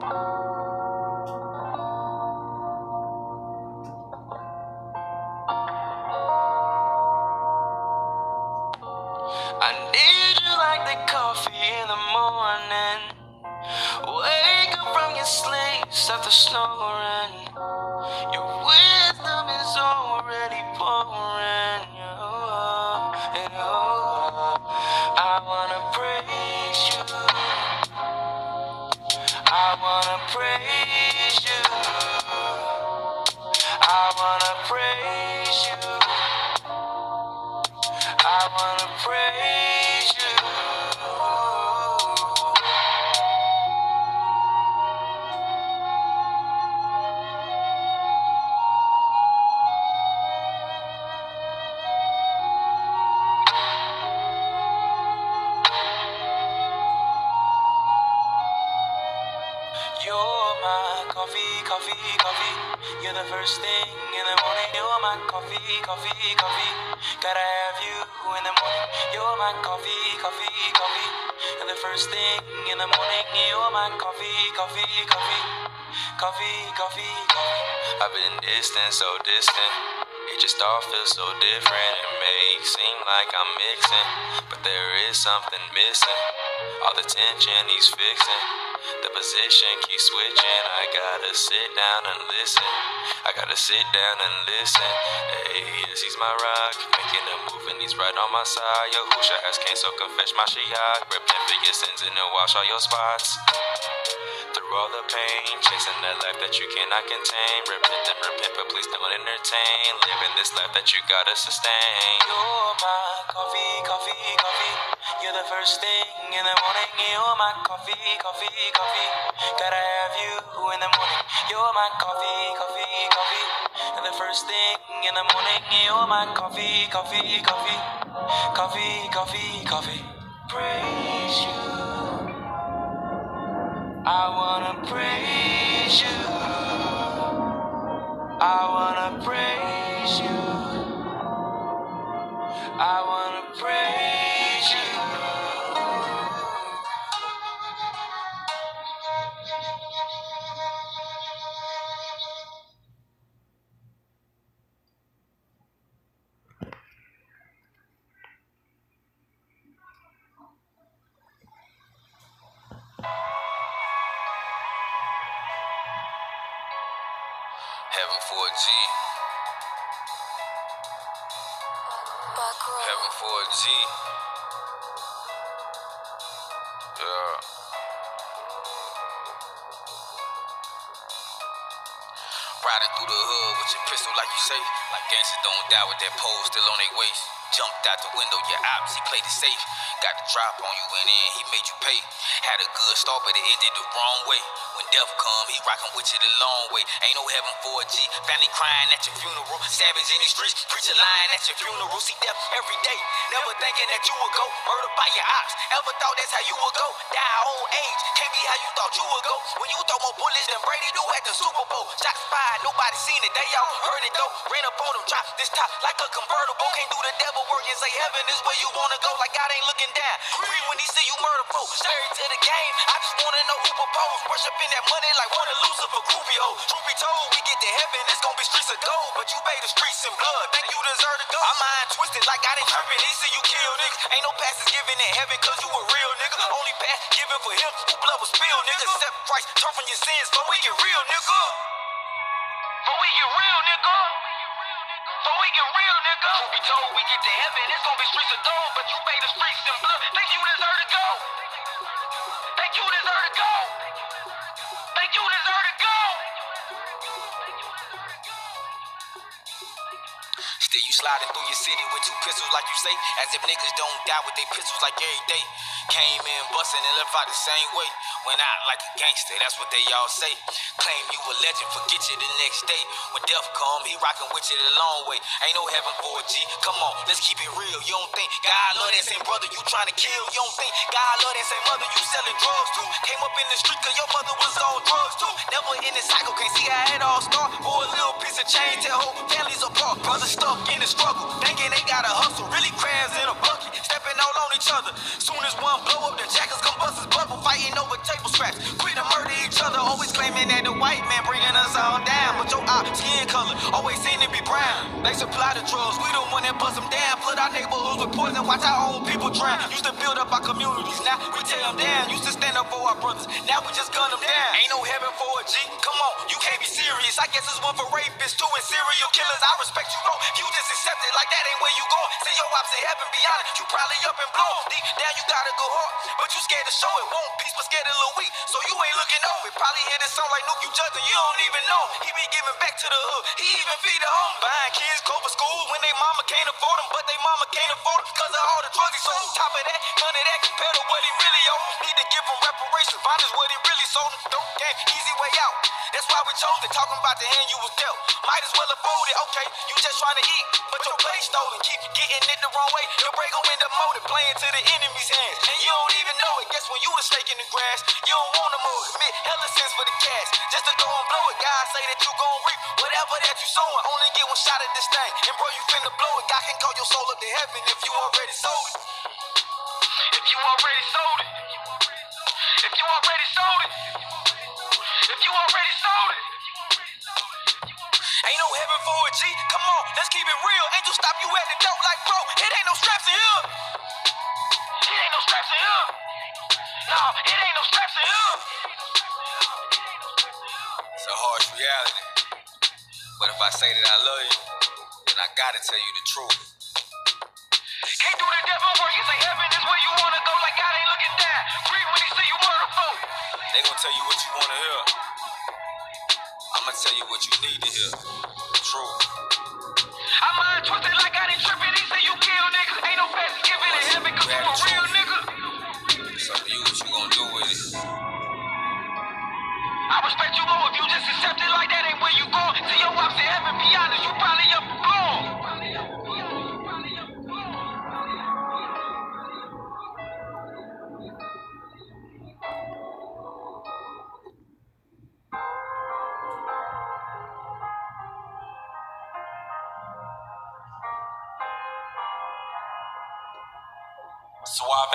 I need you like the coffee in the morning. Wake up from your sleep, stop the snoring. Your wisdom is already pouring. And I wanna praise you. I wanna praise you. I wanna praise you. I wanna praise you. You're my coffee, coffee, coffee. You're the first thing in the morning. You're my coffee, coffee, coffee. Gotta have you in the morning. You're my coffee, coffee, coffee. You're the first thing in the morning. You're my coffee, coffee, coffee. Coffee, coffee, coffee. I've been distant, so distant. It just all feels so different. It may seem like I'm mixing, but there is something missing. All the tension he's fixing. The position keeps switching. I gotta sit down and listen. I gotta sit down and listen. Hey, yes, he's my rock. Making a move and he's right on my side. Yahushua has came, so confess my shiach. Repent for your sins and then wash all your spots. Through all the pain, chasing that life that you cannot contain. Repent and repent, but please don't entertain. Living this life that you gotta sustain. You're my coffee, coffee, coffee. You're the first thing in the morning. You're my coffee, coffee, coffee. Gotta have you in the morning. You're my coffee, coffee, coffee. You're the first thing in the morning. You're my coffee, coffee, coffee. Coffee, coffee, coffee. Praise you. I wanna praise you. I wanna praise you. I wanna praise you. Heaven for a G. Heaven for a G. Yeah. Riding through the hood with your pistol like you say. Like gangsters don't die with that pole still on their waist. Jumped out the window, your ops, he played it safe. Got the drop on you and then he made you pay. Had a good start but it ended the wrong way. When death come, he rockin' with you the long way. Ain't no heaven for a G. Family crying at your funeral. Savage in the streets, preacher lying at your funeral. See death every day. Never thinking that you would go. Murdered by your ops. Ever thought that's how you would go? Die old age. Can't be how you thought you would go. When you throw more bullets than Brady do at the Super Bowl. Shots fired, nobody seen it. They all heard it though. Ran up on them, dropped this top like a convertible. Can't do the devil work and say heaven is where you wanna go. Like God ain't looking down. Breathe when he see you murder folk. Married to the game. I just wanna know who proposed. Worshiping that money like one of Lucifer groupie hoes. Truth be told, we get to heaven, it's gonna be streets of gold. But you pay the streets in blood. Think you deserve to go. My mind twisted like God ain't tripping. He see you kill niggas. Ain't no passes given in heaven cause you a real nigga. Only pass given for him who blood was spilled, nigga. Accept Christ, turn from your sins, but we get real, nigga. But we get real, nigga. But we get real, nigga. Truth be told, we get to heaven, it's gonna be streets of gold. But you pay the streets in blood. Think you deserve to go. Think you deserve to go. Think you deserve to go. Still you sliding through your city with two pistols like you say. As if niggas don't die with their pistols like every day. Came in bustin' and left out the same way. Went out like a gangster, that's what they all say. Claim you a legend, forget you the next day. When death come, he rockin' with you the long way. Ain't no heaven for a G, come on, let's keep it real. You don't think God love that same brother you tryna kill? You don't think God love that same mother you selling drugs to? Came up in the street cause your mother was on drugs too. Never in this cycle, can't see how it all start. For a little piece of change, tell whole families apart. Brothers stuck in the struggle, thinking they gotta hustle. Really crabs in a bucket, stepping all on each other. Soon as one blow up, the jackets come bust his bubble. Fighting over table scraps, quit to murder each other over Always claiming that the white man bringing us all down, but your skin color always seem to be brown. They supply the drugs, we the one that bust them down. Flood our neighborhoods with poison, watch our own people drown. Used to build up our communities, now we tear them down. Used to stand up for our brothers, now we just gun them down. Ain't no heaven for a G, come on, you can't be serious. I guess it's one for rapists, two and serial killers. I respect you, bro, you just accept it like that ain't where you go. See your ops in heaven, be honest, you probably up and blow. Deep down you gotta go hard, but you scared to show it. Won't peace, but scared a little weak, so you ain't looking over. Probably hear this song like Nuke, you judging, you don't even know. He be giving back to the hood, he even feed the home. Buying kids clothes for school when they mama can't afford them, but they mama can't afford them cause of all the drugs he sold. Top of that, none of that compared to what he really owed. Need to give him reparations, find us what he really sold him. Dope game, easy way out. That's why we chose it, talking about the hand you was dealt. Might as well afford it, okay, you just trying to eat, but your plate stolen. Keep getting it the wrong way, your break gon' end up molded, playing to the enemy's hands. And you don't even know it, guess when you the snake in the grass, you don't want to mold it. Admit hella sense for the cash, just to go and blow it. God say that you gon' reap whatever that you sowing. Only get one shot at this thing, and bro, you finna blow it. God can call your soul up to heaven if you already sold it. If you already sold it. If you already sold it. If you already sold it. Ain't no heaven for a G, come on, let's keep it real. Angel stop you at the door like bro, it ain't no straps in here. It ain't no straps in here. No, it ain't no straps in here. It's a harsh reality, but if I say that I love you, then I gotta tell you the truth. Can't do the devil work, you say heaven is where you wanna go, like God ain't looking down. Breathe when he see you murder folk. They gon' tell you what you wanna hear. I'ma tell you what you need to hear. True. I mind twisted like I didn't trippin'. He say you kill niggas. Ain't no fast giving in heaven cause you a real nigga. It's up to you what you gon' do with it. I respect you more if you just accept it like that ain't where you go. See your ops in heaven, be honest, you probably up blown. Suave.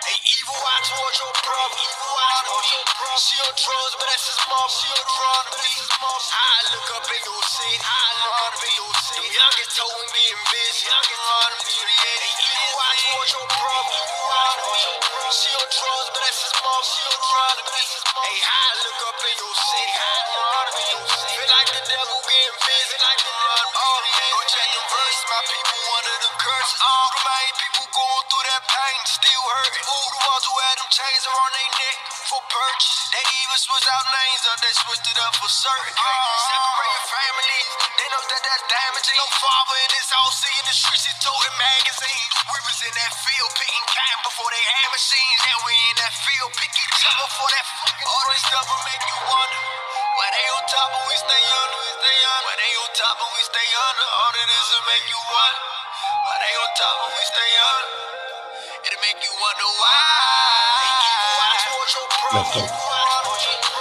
Hey, evil eye towards your brother. Evil eye towards your brother. She on drugs, but that's his mom. She on drugs, but that's his mom. I look up in your city. I look up in your city. Them youngins told me being busy. Youngins told me being busy. Evil eye towards your brother. Evil eye towards your brother. She on drugs, but that's his mom. She on drugs, but that's his mom. Hey, I look up in your city. I look up in your city. Feel like the devil getting busy. Like the devil getting busy. Go check them verses. My people under the curse. All the main people going through that pain. Still hurting. Who the ones who had them chains around their neck for purchase? They even switched out names up. They switched it up for certain. Separate your family. They know that that's damaging. Your father in his house seeing the streets. He toting magazines. We was in that field picking cotton before they had machines. Now we in that field picking jump before that fucking. All this stuff will make you wonder why they on top and we stay under. Why they on top and we stay under. All of this will make you wonder why they on top and we stay under. It'll make you wonder why. Let's go.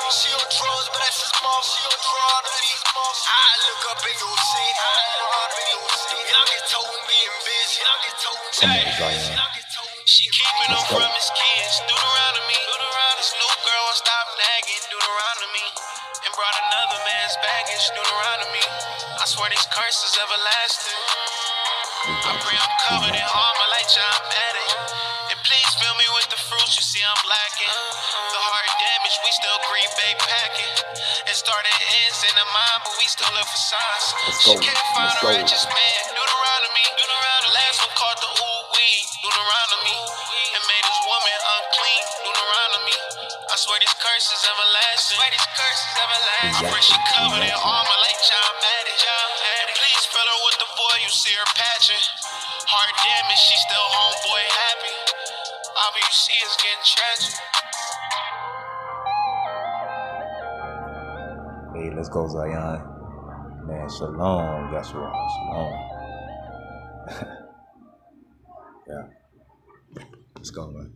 She on drugs, but that's his mom. She on drugs, but that's his mom. I look up in your city. I look up in your city. Youngins told me being busy. Youngins told me Zion. she keeping him from his kids. Deuteronomy. This new girl won't stop nagging. Deuteronomy. And brought another man's baggage. Deuteronomy. I swear these curses everlasting. I pray I'm covered in armor like John Madden. And please fill me with the fruits you see I'm lacking. The heart damage, we still Green Bay packing. It started ends in the mind, but we still live for signs. She can't find a righteous man. Deuteronomy. The last one called the ooh weed. Deuteronomy. And made his woman unclean. Deuteronomy. I swear these curses everlasting. I pray she covered in armor like John Madden. And please fill her with the boy you see her patching. Heart damage, she still homeboy happy. All you see is getting tragic. Hey, let's go, Zion. Man, shalom, Yeshua, shalom. Yeah. Let's go, man.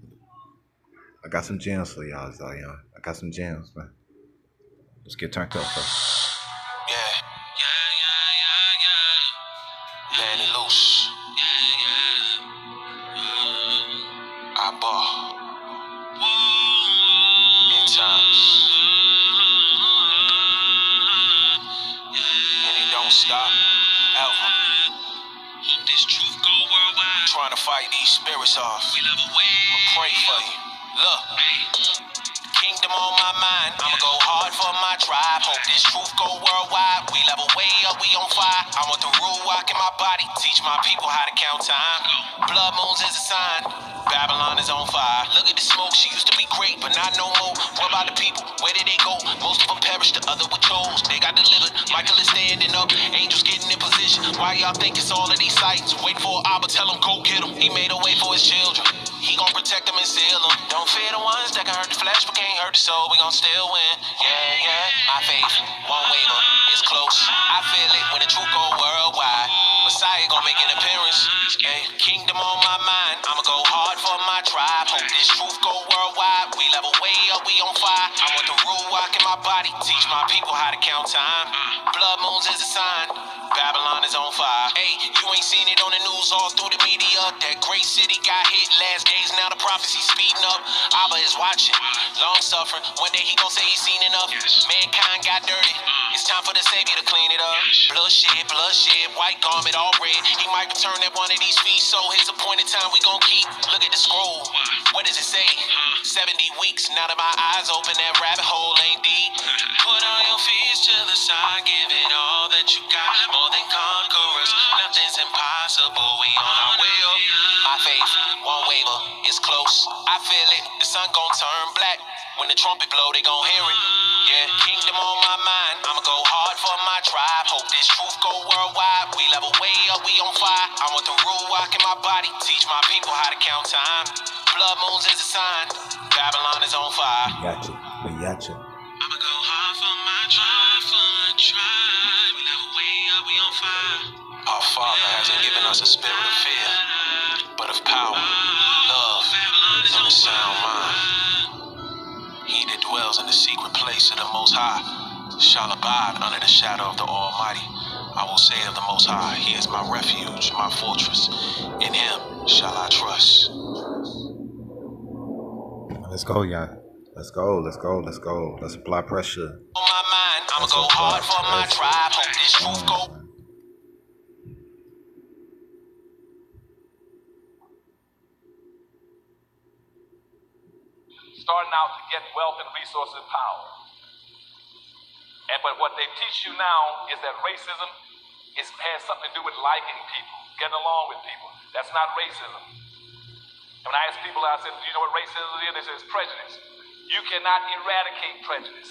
I got some gems for y'all, Zion. I got some gems, man. Let's get turned up first. Yeah. Letting it loose. I ball. In times. And it don't stop. Ever. This truth go worldwide. Trying to fight these spirits off. I'ma pray for you. Look. Kingdom on my mind, I'ma go hard for my tribe. Hope this truth go worldwide. We level way up, we on fire. I want the rule walk in my body, teach my people how to count time. Blood moons is a sign, Babylon is on fire. Look at the smoke, she used to be great, but not no more. What about the people? Where did they go? Most of them perished, the other were chose. They got delivered, Michael is standing up, angels getting in position. Why y'all think it's all of these sights? Wait for Abba, tell him go get him. He made a way for his children. He gon' protect them and seal them. Don't fear the ones that can hurt the flesh but can't hurt the soul. We gon' still win. Yeah. My faith won't waver. It's close. I feel it when the truth go worldwide. Messiah gon' make an appearance. Yeah. Kingdom on my mind. I'ma go hard for my tribe. Hope this truth go worldwide. We level way up. We on fire. I want the rule walk in my body. Teach my people how to count time. Blood moons is a sign. Babylon is on fire. Hey, you ain't seen it on the news all through the media. That great city got hit last days. Now the prophecy speeding up. Abba is watching. Long suffering. One day he gon' say he's seen enough. Mankind got dirty. It's time for the Savior to clean it up. Bloodshed, white garment all red. He might return at one of these feasts. So his appointed time we gon' keep. Look at the scroll. What does it say? 70 weeks. Now that my eyes open, that rabbit hole ain't deep. Put all your fears to the side. Give it all that you got. More than conquerors. Nothing's impossible. We on our way up. My faith won't waver. It's close. I feel it. The sun gon' turn black. When the trumpet blow, they gon' hear it. Yeah, kingdom on my mind. I'ma go hard for my tribe. Hope this truth go worldwide. We level way up, we on fire. I want the rule walk in my body. Teach my people how to count time. Blood moons is a sign. Babylon is on fire. Gotcha. I'ma go hard for my tribe. We level way up, we on fire. Our Father hasn't given us a spirit of fear, but of power, love, and a sound mind. He that dwells in the secret place of the Most High shall abide under the shadow of the Almighty. I will say of the Most High, He is my refuge, my fortress. In Him shall I trust. Let's go, y'all. Let's go. Let's apply pressure. On my mind, I'ma go hard for my tribe. Hope this truth go. Starting out to get wealth and resources and power. But what they teach you now is that racism has something to do with liking people, getting along with people. That's not racism. And when I ask people, I said, do you know what racism is? They say it's prejudice. You cannot eradicate prejudice.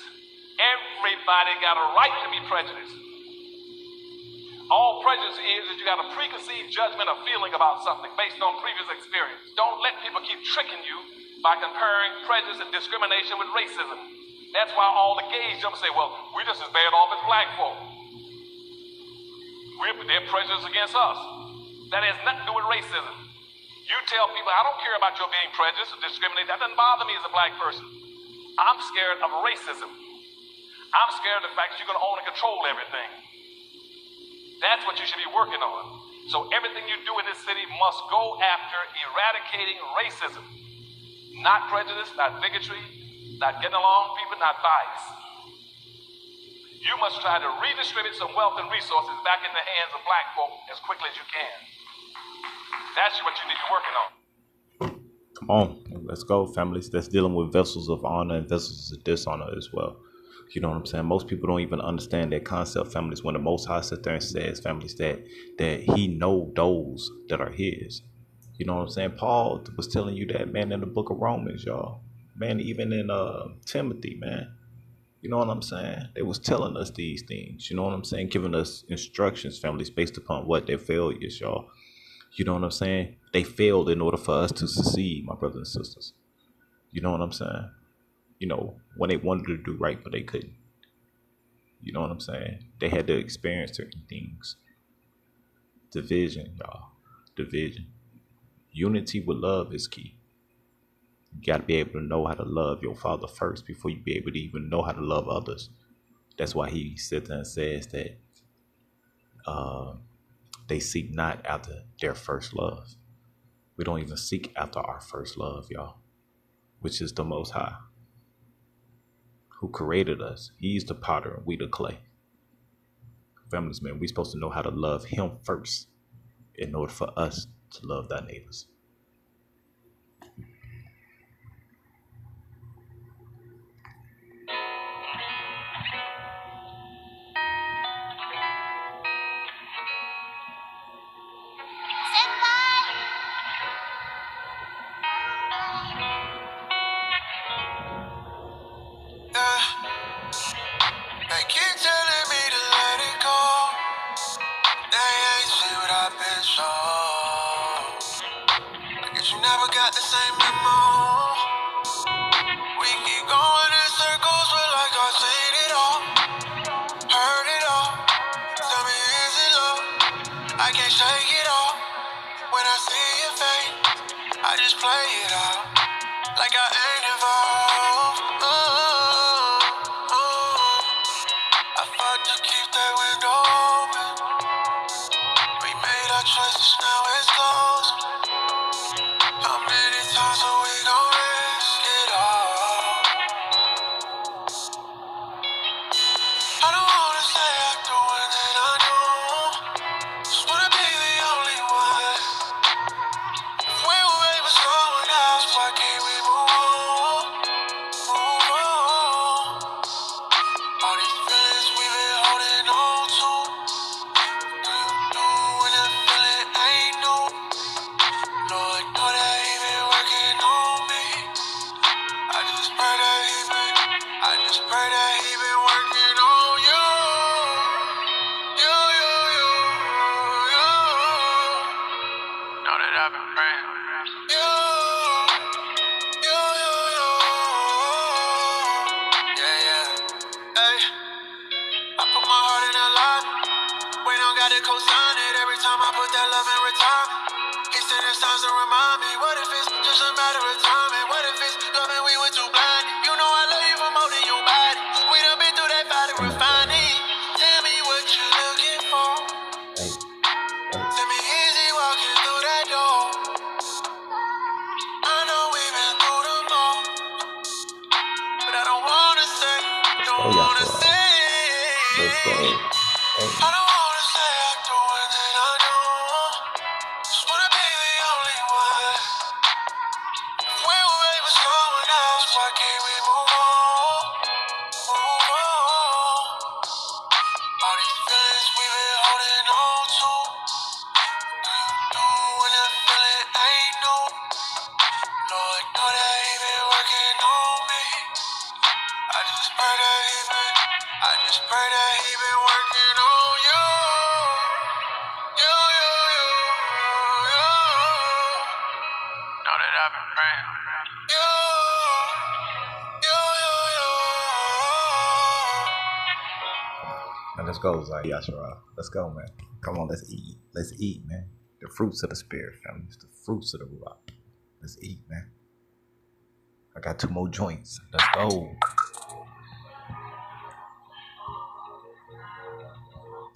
Everybody got a right to be prejudiced. All prejudice is you got a preconceived judgment or feeling about something based on previous experience. Don't let people keep tricking you by comparing prejudice and discrimination with racism. That's why all the gays jump and say, well, we're just as bad off as black folk. They're prejudiced against us. That has nothing to do with racism. You tell people, I don't care about your being prejudiced or discriminated. That doesn't bother me as a black person. I'm scared of racism. I'm scared of the fact that you're going to own and control everything. That's what you should be working on. So everything you do in this city must go after eradicating racism. Not prejudice, not bigotry, not getting along with people, not bias. You must try to redistribute some wealth and resources back in the hands of black folk as quickly as you can. That's what you need to be working on. Come on, let's go, families. That's dealing with vessels of honor and vessels of dishonor as well. You know what I'm saying? Most people don't even understand that concept, families, when the Most High sits there and says, families, that He know those that are His. You know what I'm saying? Paul was telling you that, man, in the book of Romans, y'all. Man, even in Timothy, man. You know what I'm saying? They was telling us these things. You know what I'm saying? Giving us instructions, families, based upon what their failures, y'all. You know what I'm saying? They failed in order for us to succeed, my brothers and sisters. You know what I'm saying? You know, when they wanted to do right, but they couldn't. You know what I'm saying? They had to experience certain things. Division, y'all. Division. Unity with love is key. You got to be able to know how to love your father first before you be able to even know how to love others. That's why he sits there and says that they seek not after their first love. We don't even seek after our first love, y'all, which is the Most High, who created us. He's the potter and we the clay. Families, man, we're supposed to know how to love him first in order for us to love thy neighbors. They keep telling me to let it go. They ain't see what I've been shown. I guess you never got the same memo. We keep going in circles, but like I've seen it all, heard it all. Tell me, is it love? I can't shake it all. When I see your face, I just play it out like I ain't involved. I fought to keep that window open. We made our choices, now it's closed. How many times are we gon' risk it all? I don't wanna say after one that I know. Just wanna be the only one. If we were made for someone else, why can't we move on? Move on. All these feelings we've been holding on to. Do you do when that feeling ain't new? Lord, know that he been working on me. I just pray that he been working on you. You. Know that I've been praying. You. Yeah. Hey, I put my heart in that lot. We don't got to co-sign it every time I put that love in retirement. He said it's time to remind me. What if it's just a matter of time? And what if it's loving we were too blind? You know I love you for more than your body. We done been through that fight and refining. Tell me what you looking for. Tell me is he walking through that door? I know we've been through the most, but I don't wanna say, Let's go. I don't wanna say after one that I know. Just wanna be the only one. If we were made for someone else, why can't we move on? Move on. All these feelings we've been holding on to. Do you do when that feeling ain't new? Lord, know that he been working on me. I just pray that he been working on you. You. Know that I've been praying. You. And let's go, Yashara. Let's go, man. Come on, let's eat. Let's eat, man. The fruits of the spirit, family. It's the fruits of the rock. Let's eat, man. I got 2 more joints. Let's go.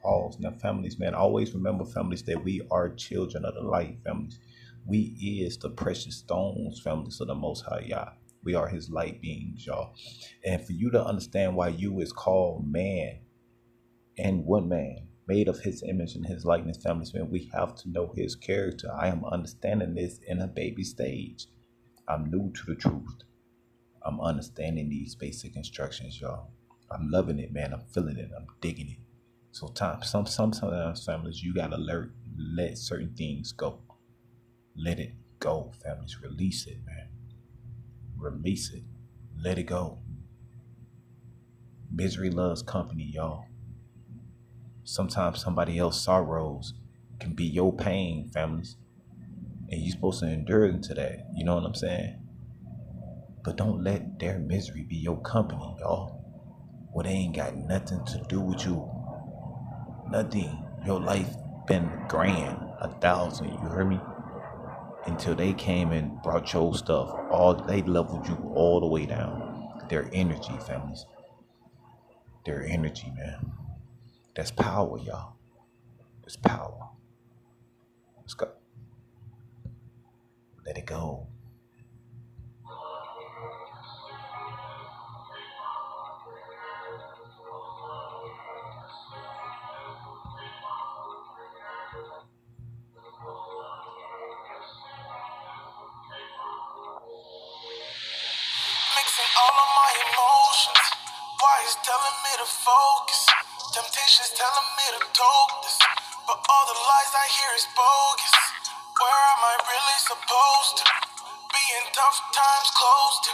Pause. Now, families, man, always remember, families, that we are children of the light, families. We is the precious stones, families, of the Most High Yah. We are his light beings, y'all. And for you to understand why you is called man and one man, made of his image and his likeness, families, man, we have to know his character. I am understanding this in a baby stage. I'm new to the truth. I'm understanding these basic instructions, y'all. I'm loving it, man. I'm feeling it. I'm digging it. So sometimes, families, you gotta let certain things go. Let it go, families. Release it, man. Release it. Let it go. Misery loves company, y'all. Sometimes somebody else's sorrows can be your pain, families. And you're supposed to endure into that. You know what I'm saying? But don't let their misery be your company, y'all. Well, they ain't got nothing to do with you. Nothing. Your life been grand, 1,000, you hear me? Until they came and brought your stuff. They leveled you all the way down. Their energy, families. their energy, man. That's power, y'all. It's power. Let's go. Let it go. Mixing all of my emotions. Why is telling me to focus? Temptation's telling me to tote this. But all the lies I hear is bogus. Where am I really supposed to be in tough times close to?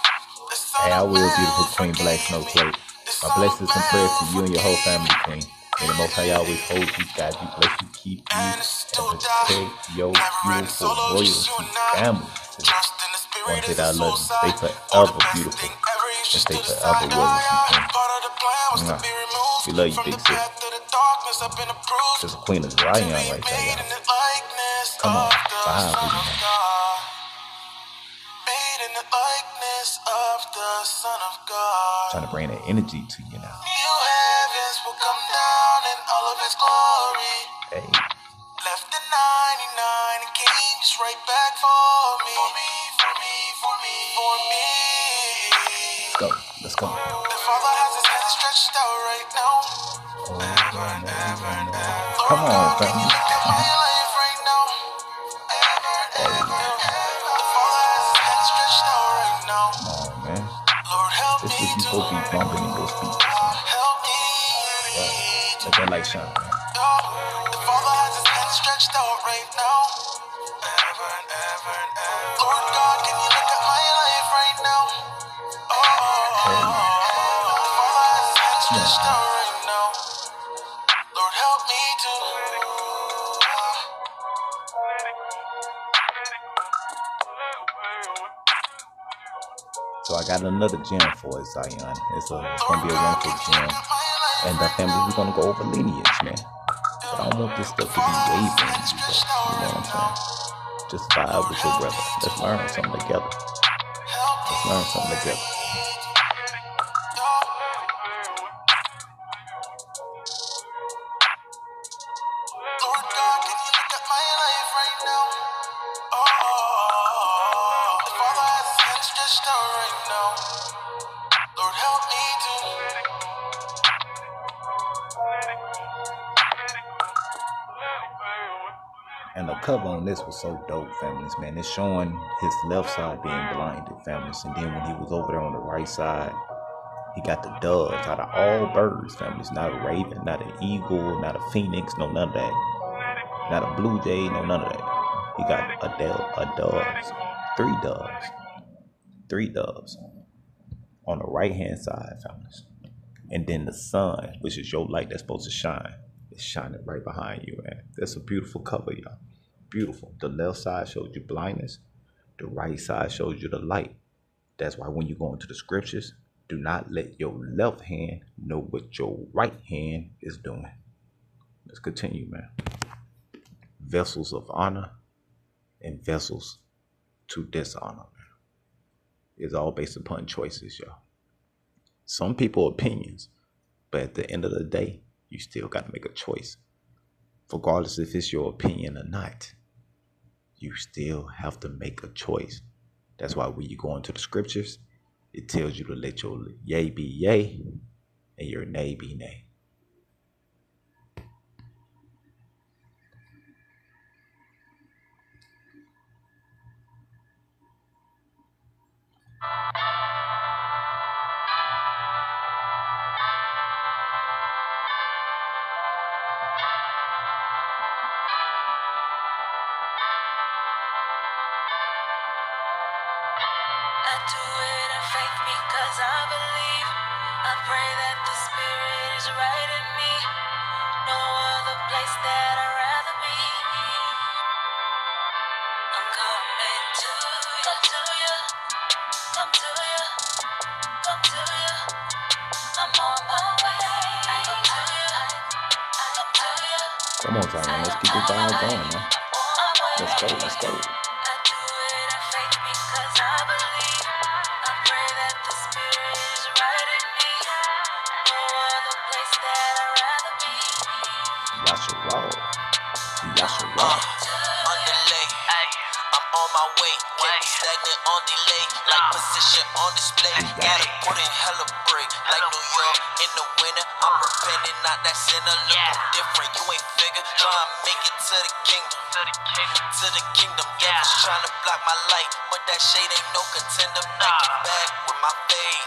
The son Hey, I of will, man beautiful Queen Black forgave Snow me. Plate. The My son of blessings and prayers to man you and your whole forgave family, me. Queen. May the Most High always hold you, guide you, bless you, keep you, And and it's still die. protect your Never riding beautiful solo, just you royalty and I. family. Trust in the spirit Want to say is a that I love you. Stay suicide. Or the forever best beautiful thing ever, you and should stay still forever decide. royalty, Queen. Part of the plan was to Mwah. be removed We love you, from big the sis. path of the darkness. I've been approved There's a Queen of to Zion be right there, made in y'all. the likeness Come of on, the vibe Son with me of now. God. Made in the likeness of the Son of God. Trying to bring that energy to you now. New heavens will come down in all of its glory. Hey, Left the 99 and came just right back for me. For me. let's go. Let's go. The Father has his hands stretched out right now. Ever and ever and ever. Come Lord on, God, can you family. look at my life right now? Ever and ever and ever. The Father has his hands stretched out right now. Come on, man. Lord, help This me what you to supposed to be bumping in your speakers, man. help me. Yeah. Let that light shine, man. The Father has his hands stretched out right now. Ever and ever and ever. Lord God, can you look at my life right now? Hey, The Father has his hands come on, stretched man. out right now. Lord, help me to. So I got another gem for it, Zion. It's gonna be a God, wonderful can you gem. look at my life And right family, now? we're gonna go over lineage, man. But I don't want this The stuff to be Father has his wavering hands you, stretched though. out You know what right I'm now. saying? Just vibe Lord, with your help brother. me to. Let's learn something together. Help me. Let's learn something together. Lord God, can you look at my life right now? The Father has his hands stretched out right now. Lord, help me to. And the cover on this was so dope, families, man. It's showing his left side being blinded, families. And then when he was over there on the right side, he got the doves out of all birds, families. Not a raven, not an eagle, not a phoenix, no none of that. Not a blue jay, no none of that. He got a doves, three doves on the right hand side, families. And then the sun, which is your light that's supposed to shine, is shining right behind you, man. That's a beautiful cover, y'all. Beautiful. The left side shows you blindness. The right side shows you the light. That's why when you go into the scriptures, do not let your left hand know what your right hand is doing. Let's continue, man. Vessels of honor and vessels to dishonor. It's all based upon choices, y'all. Some people opinions, but at the end of the day, you still got to make a choice. Regardless if it's your opinion or not, you still have to make a choice. That's why when you go into the scriptures, it tells you to let your yea be yea and your nay be nay. I do it in faith because I believe. I pray that the Spirit is right in me. No other place that I'd rather be. I'm coming to you. Come to you. Come to you. Come to you. I'm on my way. I come to you. I come to you. Come on, Zion. Let's keep this vibe going, man. Let's go. Let's go. I do it in faith because I believe. I pray that the Spirit is right in me. No other Yahuah. Yahuah. Underlay. I'm on my way. Can't be stagnant on delay. Like position on display. Gotta put in hella break. Like New York in the winter. I'm repenting, not that sinner. Looking different. You ain't figure. Try and make it to the kingdom. To the kingdom. Devils trying to block my light, but that shade ain't no contender. Back to back with my fade.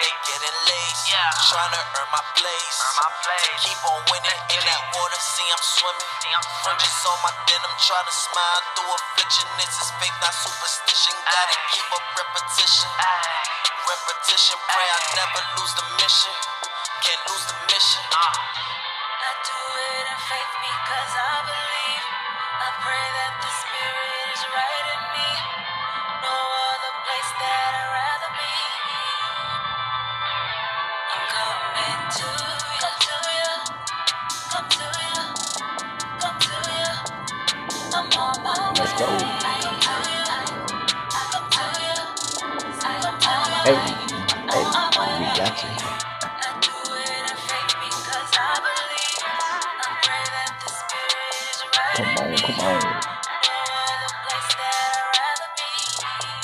They getting laced. Trying to earn my place. To keep on winning in that water. See I'm swimming. Fringes on my denim. Try to smile through affliction. This is faith, not superstition. Gotta keep up repetition. Repetition. Pray I never lose the mission. Can't lose the mission. I do it in faith because I believe. I pray that the spirit is right in me. No other place that I'd rather be. I'm coming to you, come to you, come to you, come to you. I'm on my way. Let's go. Come to you, come to you, come to you. Hey, we got you. I do it in faith because I believe. I pray that the spirit is right in me. Come on. No other place that I'd rather be.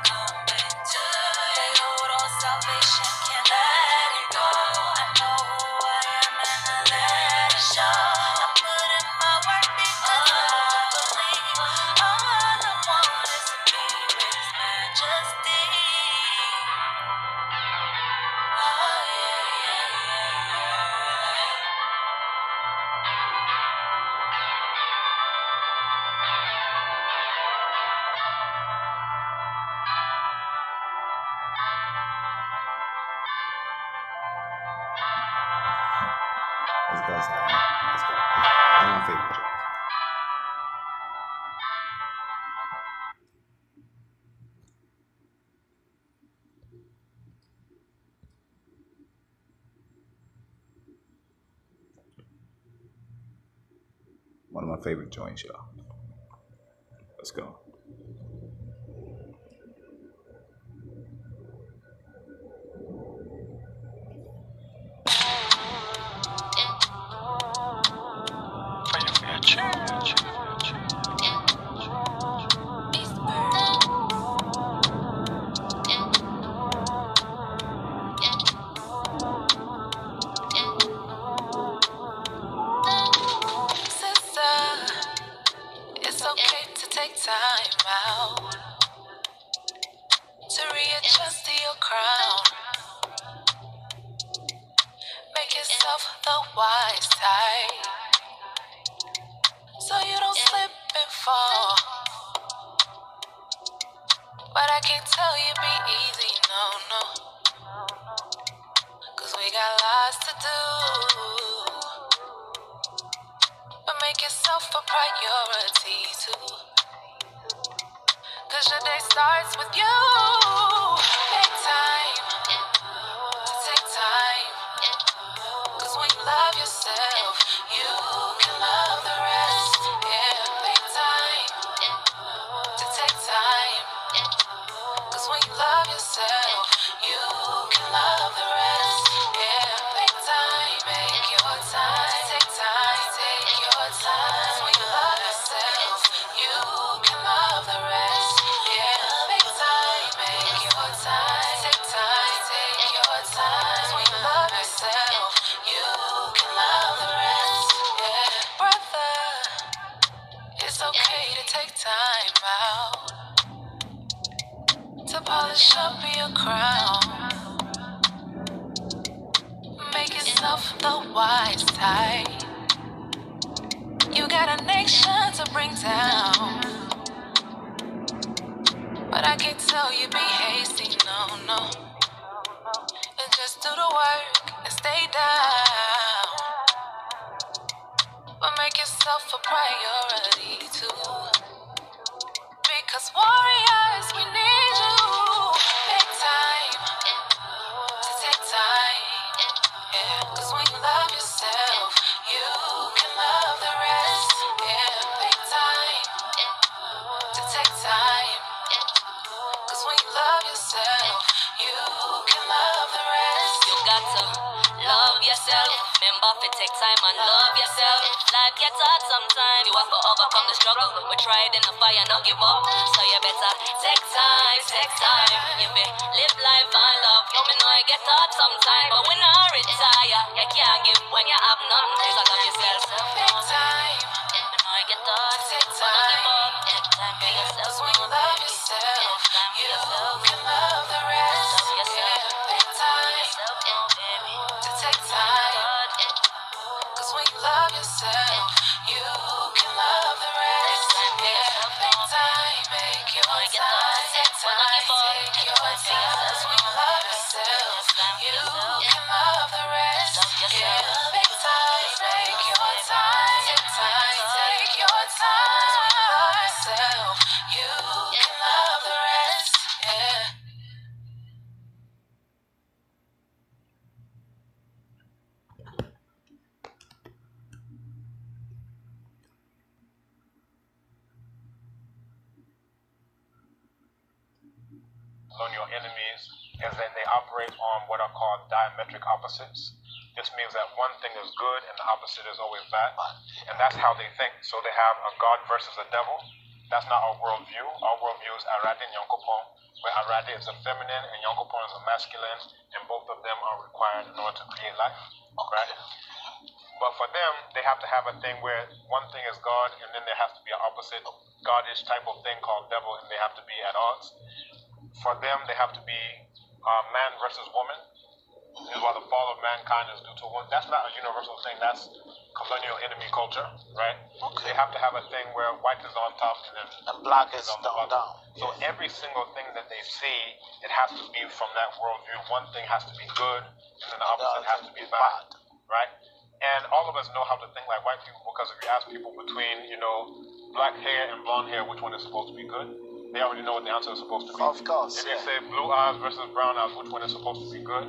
Coming to you. Hold on, salvation, can't let it go. I know who I am and I let it show. I put in my work because I believe. All I want is to be with His majesty. Oh yeah. Let's go, Sally. Let's go. One of my favorite. One of my favorite joints, y'all. Let's go. It's okay to take time out to readjust to your crown. Make yourself the wise type so you don't slip and fall. But I can't tell you be easy, no. Cause we got lots to do. But make yourself a priority too. Cause your day starts with you. Make time to take time. Cause when you love yourself, you can love the rest. Yeah, make time to take time. Cause when you love yourself, you can love the rest. Yeah, make time, make your time. Take time, take your time. Cause when you love yourself, you can love the rest. Yeah, make time, make your time. Take time, take your time. Cause when you love yourself, you can love the rest. Yeah, brother, it's okay to take time out to polish up your crown. Make yourself the wise type. You got a nation to bring down. But I can't tell you be hasty, no. And just do the work and stay down. But make yourself a priority too. Because warriors, we need you. Make time to take time. Yeah, cause when you love yourself, you can love the rest. Yeah, make time to take time. Cause when you love yourself, you can love the rest. You got to yourself. Remember to take time and love yourself. Life gets hard sometimes. You have to overcome the struggle. We tried in the fire, no give up. So you better take time, take time. You be live life and love. You me know it get hard sometimes, but when I retire, you can't give when you have nothing. So love yourself. Take time. You know it get hard. Take time. Take time for yourself. When you love yourself, you can love the rest. Take time to take time. Cause when you love yourself, you can love the rest. Take time, make your time. Take time, take your time. Cause when you love yourself, you can love the rest. Take time, make your time. Take time, take your time. When you love yourself, you can love the rest. On your enemies is that they operate on what are called diametric opposites. This means that one thing is good and the opposite is always bad. And that's how they think. So they have a God versus a devil. That's not our worldview. Our worldview is Arade and Yonkopon, where Arade is a feminine and Yonkopon is a masculine, and both of them are required in order to create life. Right? But for them, they have to have a thing where one thing is God, and then there has to be an opposite God-ish type of thing called devil, and they have to be at odds. For them, they have to be man versus woman. This is why the fall of mankind is due to woman. That's not a universal thing. That's colonial enemy culture, right? Okay. They have to have a thing where white is on top and black is down. So every single thing that they see, it has to be from that worldview. One thing has to be good, and then the opposite has to be bad, right? And all of us know how to think like white people, because if you ask people between, black hair and blonde hair, which one is supposed to be good? They already know what the answer is supposed to be. Of course. If you say blue eyes versus brown eyes, which one is supposed to be good?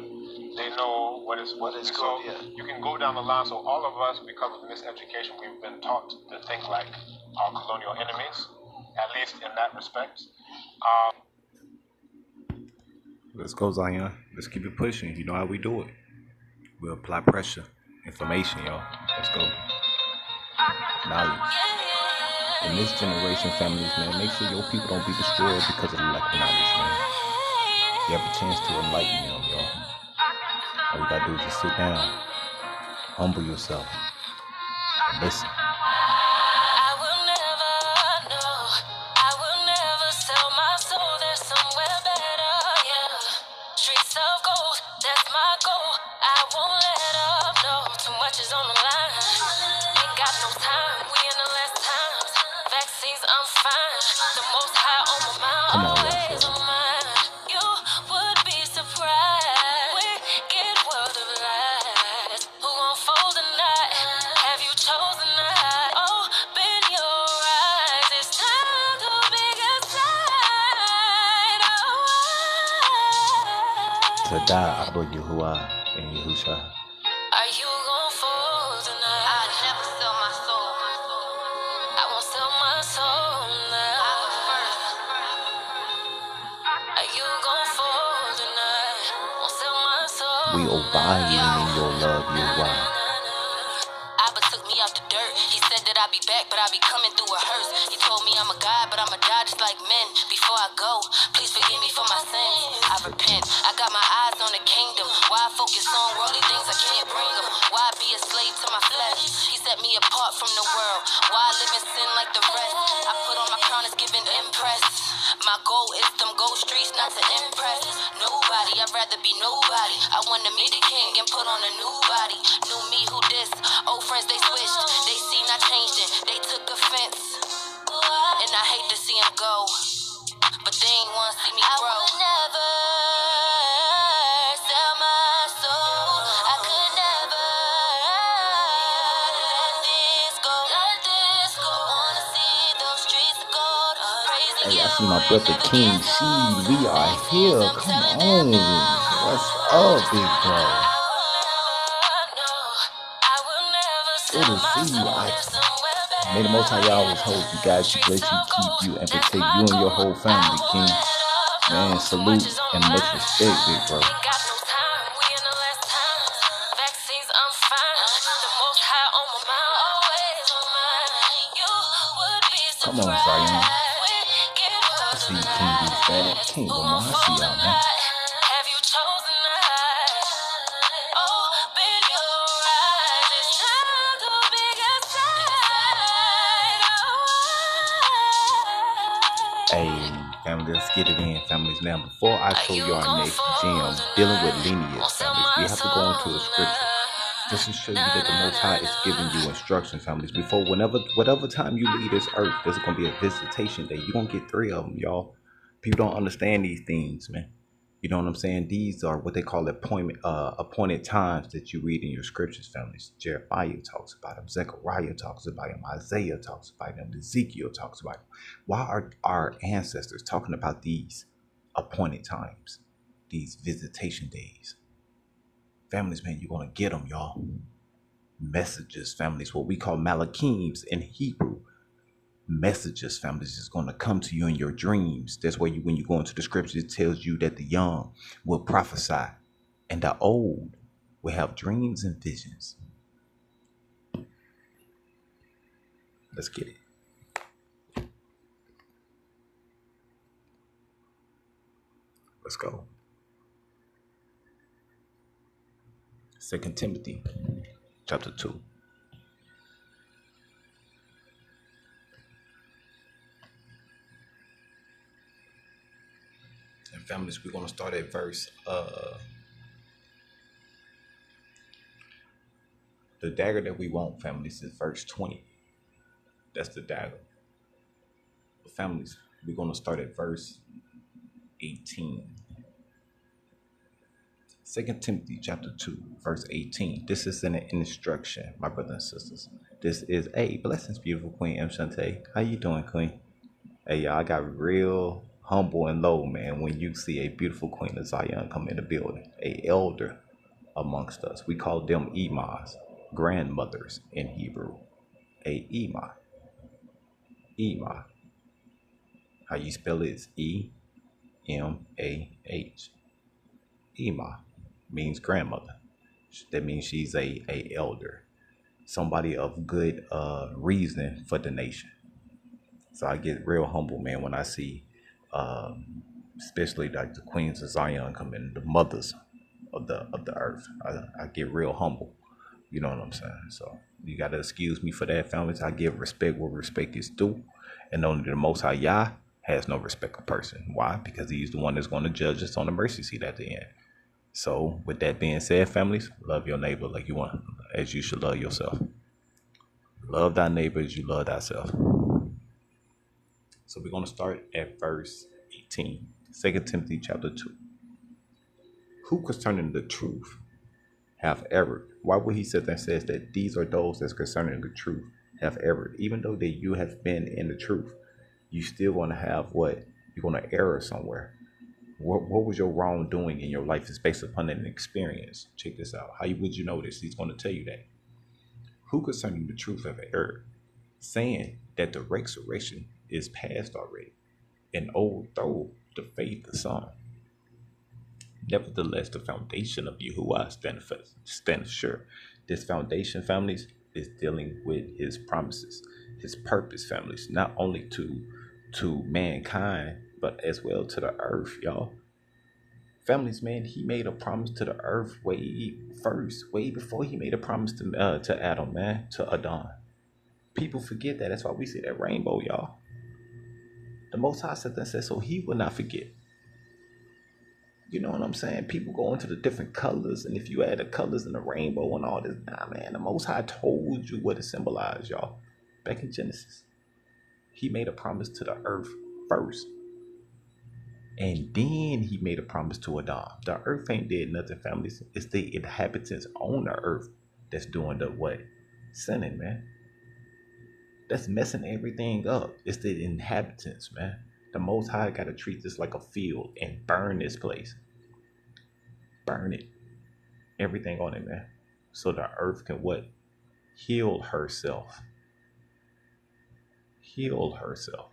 They know what is good. So you can go down the line. So all of us, because of miseducation, we've been taught to think like our colonial enemies, at least in that respect. Let's go, Zion. Let's keep it pushing. You know how we do it. We apply pressure, information, y'all. Let's go. Knowledge. In this generation, families, man, make sure your people don't be destroyed because of the lack of knowledge, man. You have a chance to enlighten them, y'all. All you gotta do is just sit down, humble yourself, and listen. I will never know. I will never sell my soul. There's somewhere better, yeah. Streets of gold, that's my goal. I won't let up, no. Too much is on the line. Ain't got no time. We in the last times. Vaccines, I'm fine. The most high on my mind, always on mine. You would be surprised. Wicked world of lies. Who gon' fold tonight? Have you chosen that? Open your eyes. It's time to big aside. To die, Abba Yahuah and Yahusha. Are you gon' fold tonight? I never sell my soul. I won't sell my soul now. I was first. Are you gon' fold tonight? Won't sell my soul. We are violating your love, Yahuah. Abba took me out the dirt. He said that I'd be back, but I be coming through a hearse. He told me I'm a god, but I'ma die just like men. Before I go, please forgive me for my sins. I repent. I got my eyes on the kingdom. Why I focus on worldly things? I can't bring them. Why I be a slave to my flesh? He set me apart from the world. Why I live in sin like the rest? I put on my crown, it's giving impress. My goal is them gold streets, not to impress nobody. I'd rather be nobody. I want to meet the king and put on a new body. New me, who this? Old friends, they switched. They seen I changed it. They took offense. And I hate to see them go, but they ain't want to see me grow. I would never sell my soul. I could never let this go. Let this go. Wanna see those streets of gold. Praising Hey, you. I see my brother King C. We are here. Come on. What's up, big bro? Good to see you. May the Most High Yahweh hold you guys, you bless you, keep you, and protect you and your whole family, King. Man, salute and much respect, big bro. Got no time, we in the last times. Vaccines, I'm fine. The most high on my mind, always on mine. You would be Come on, Zion. surprised. I see you, King D's bad. King Lamar, I see y'all, man. Have you chosen eyes? Open your eyes. It's time to be outside. Hey, family, let's get it in, families. Now, before I show you our next gem, dealing with lineage, families, we have to go into the scripture just to show you that the Most High is giving you instruction, families. Before, whatever time you leave this earth, there's going to be a visitation day. You're going to get 3 of them, y'all. People don't understand these things, man. You know what I'm saying? These are what they call appointed times that you read in your scriptures, families. Jeremiah talks about them. Zechariah talks about them. Isaiah talks about them. Ezekiel talks about them. Why are our ancestors talking about these appointed times, these visitation days? Families, man, you're going to get them, y'all. Messages, families, what we call malachims in Hebrew. Messages, families, is going to come to you in your dreams. That's why when you go into the scriptures, it tells you that the young will prophesy and the old will have dreams and visions. Let's get it. Let's go. 2 Timothy chapter 2. And families, we're going to start at verse the dagger that we want, families, is verse 20. That's the dagger. But families, we're going to start at verse 18. 2 Timothy chapter 2, verse 18. This is an instruction, my brothers and sisters. This is blessings, beautiful Queen M. Shante. How you doing, Queen? Hey, y'all, I got real humble and low, man, when you see a beautiful Queen of Zion come in the building, a elder amongst us. We call them Emas, grandmothers in Hebrew. A Ema. Ema. How you spell it is E-M-A-H. Ema means grandmother. That means she's a elder, somebody of good reasoning for the nation. So I get real humble, man, when I see especially like the queens of Zion come in, the mothers of the earth. I get real humble. You know what I'm saying? So you gotta excuse me for that, families. I give respect where respect is due, and only the Most High Yah has no respect of person. Why? Because he's the one that's going to judge us on the mercy seat at the end. So with that being said, families, love your neighbor like you want, as you should love yourself. Love thy neighbor as you love thyself. So we're going to start at verse 18, 2 Timothy chapter 2. Who concerning the truth have erred? Why would he sit there and says that these are those that's concerning the truth have erred? Even though that you have been in the truth, you still going to have what? You're going to err somewhere. What was your wrongdoing in your life is based upon an experience. Check this out. How would you know this? He's going to tell you that. Who concerning the truth have erred, saying that the resurrection is past already, and overthrow the faith of some. Nevertheless, the foundation of Yahuah stands sure. This foundation, families, is dealing with his promises, his purpose, families, not only to mankind, but as well to the earth, y'all. Families, man, he made a promise to the earth way before he made a promise to Adam, man, to Adam. People forget that. That's why we see that rainbow, y'all. The Most High said that, so he will not forget. You know what I'm saying? People go into the different colors, and if you add the colors in the rainbow and all this, man, the Most High told you what it symbolized, y'all. Back in Genesis, he made a promise to the earth first. And then he made a promise to Adam. The earth ain't did nothing, families. It's the inhabitants on the earth that's doing the what? Sinning, man. That's messing everything up. It's the inhabitants, man. The Most High got to treat this like a field and burn this place. Burn it. Everything on it, man. So the earth can what? Heal herself. Heal herself.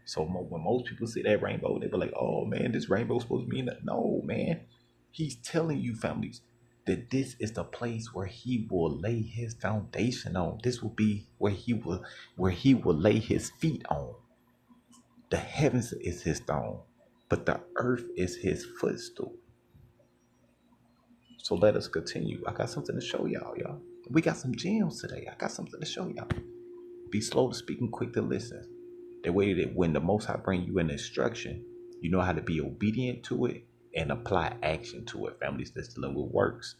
So when most people see that rainbow, they be like, oh, man, this rainbow's supposed to mean that. No, man. He's telling you, families, that this is the place where he will lay his foundation on. This will be where he will lay his feet on. The heavens is his throne, but the earth is his footstool. So let us continue. I got something to show y'all. We got some gems today. I got something to show y'all. Be slow to speak and quick to listen. That way that when the Most High bring you an instruction, you know how to be obedient to it and apply action to it. Families that's dealing with works.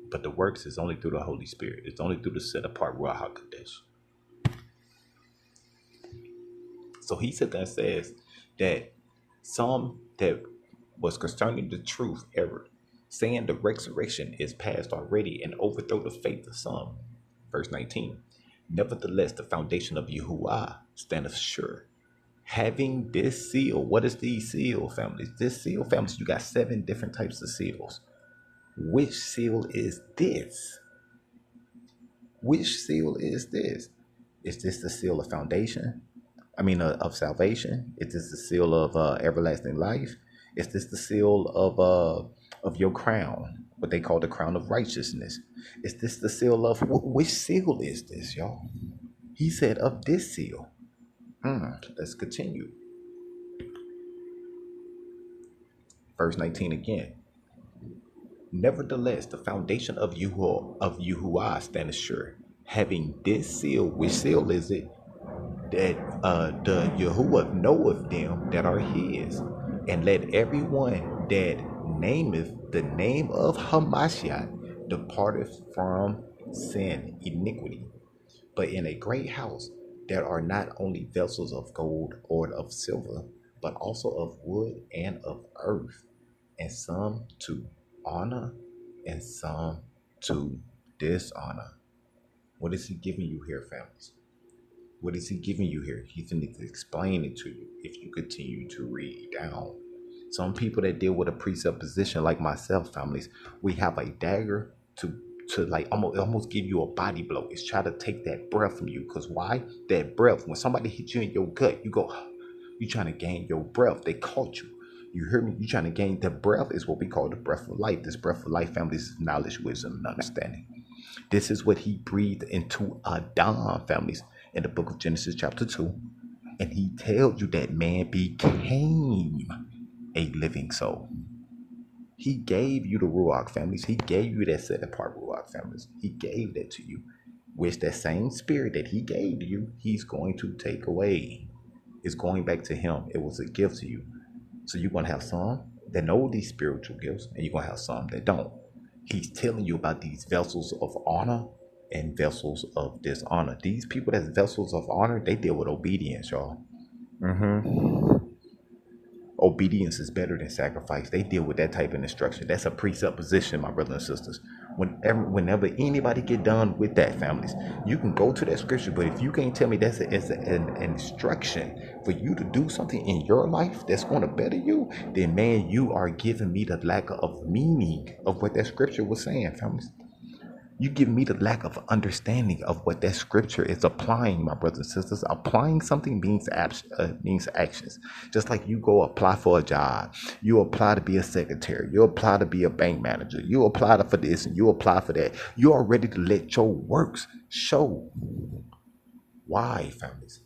But the works is only through the Holy Spirit. It's only through the set apart Ruach HaKodesh. So he said that says that some that was concerning the truth error, saying the resurrection is past already and overthrow the faith of some. Verse 19. Nevertheless, the foundation of Yahuah standeth sure. Having this seal. What is these seal families? This seal families, you got 7 different types of seals. Which seal is this? Which seal is this? Is this the seal of foundation? Of salvation? Is this the seal of everlasting life? Is this the seal of your crown? What they call the crown of righteousness? Is this the seal of which seal is this, y'all? He said of this seal. Let's continue. Verse 19 again. Nevertheless, the foundation of Yahuah standeth sure, having this seal. Which seal is it? That the Yahuwah knoweth them that are his, and let everyone that nameth the name of Hamashiach departeth from sin, iniquity. But in a great house there are not only vessels of gold or of silver, but also of wood and of earth, and some to honor and some to dishonor. What is he giving you here, families? What is he giving you here? He's going to explain it to you if you continue to read down. Some people that deal with a presupposition like myself, families, we have a dagger to like almost give you a body blow. It's try to take that breath from you. Because why? That breath, when somebody hits you in your gut, you go, you're trying to gain your breath. They caught you. You hear me? You're trying to gain the breath is what we call the breath of life. This breath of life, families, is knowledge, wisdom, and understanding. This is what he breathed into Adam, families, in the book of Genesis chapter 2. And he tells you that man became a living soul. He gave you the Ruach, families. He gave you that set apart Ruach, families. He gave that to you. Which that same spirit that he gave you, he's going to take away. It's going back to him. It was a gift to you. So you're going to have some that know these spiritual gifts, and you're going to have some that don't. He's telling you about these vessels of honor and vessels of dishonor. These people that's vessels of honor, they deal with obedience, y'all. Obedience is better than sacrifice. They deal with that type of instruction. That's a presupposition, my brothers and sisters. Whenever anybody get done with that, families, you can go to that scripture, but if you can't tell me that's an instruction for you to do something in your life that's going to better you, then man, you are giving me the lack of meaning of what that scripture was saying, families. You give me the lack of understanding of what that scripture is applying, my brothers and sisters. Applying something means actions. Just like you go apply for a job. You apply to be a secretary. You apply to be a bank manager. You apply for this and you apply for that. You are ready to let your works show. Why, families?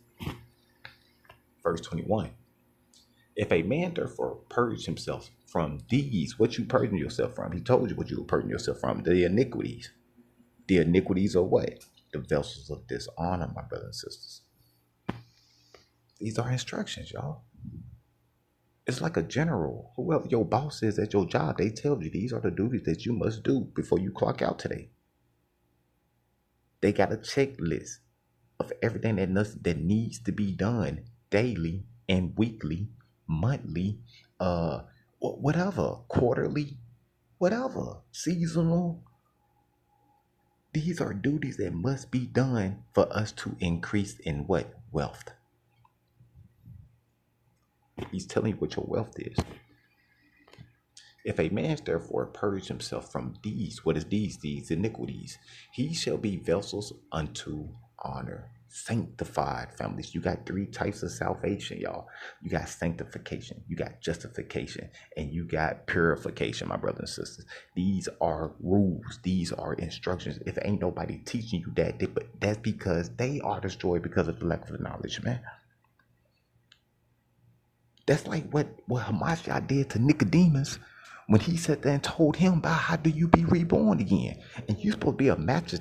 Verse 21. If a man therefore purge himself from these, what you purging yourself from? He told you what you were purging yourself from. The iniquities. The iniquities are what? The vessels of dishonor, my brothers and sisters. These are instructions, y'all. It's like a general. Whoever your boss is at your job, they tell you these are the duties that you must do before you clock out today. They got a checklist of everything that needs to be done daily and weekly, monthly, whatever, quarterly, whatever, seasonal. These are duties that must be done for us to increase in what? Wealth. He's telling you what your wealth is. If a man therefore purge himself from these, what is these? These iniquities, he shall be vessels unto honor, sanctified, families. You got three types of salvation, y'all. You got sanctification, you got justification, and you got purification, my brothers and sisters. These are rules. These are instructions. If ain't nobody teaching you that, but that's because they are destroyed because of the lack of knowledge, man. That's like what Hamashiach did to Nicodemus when he sat there and told him about how do you be reborn again. And you're supposed to be a master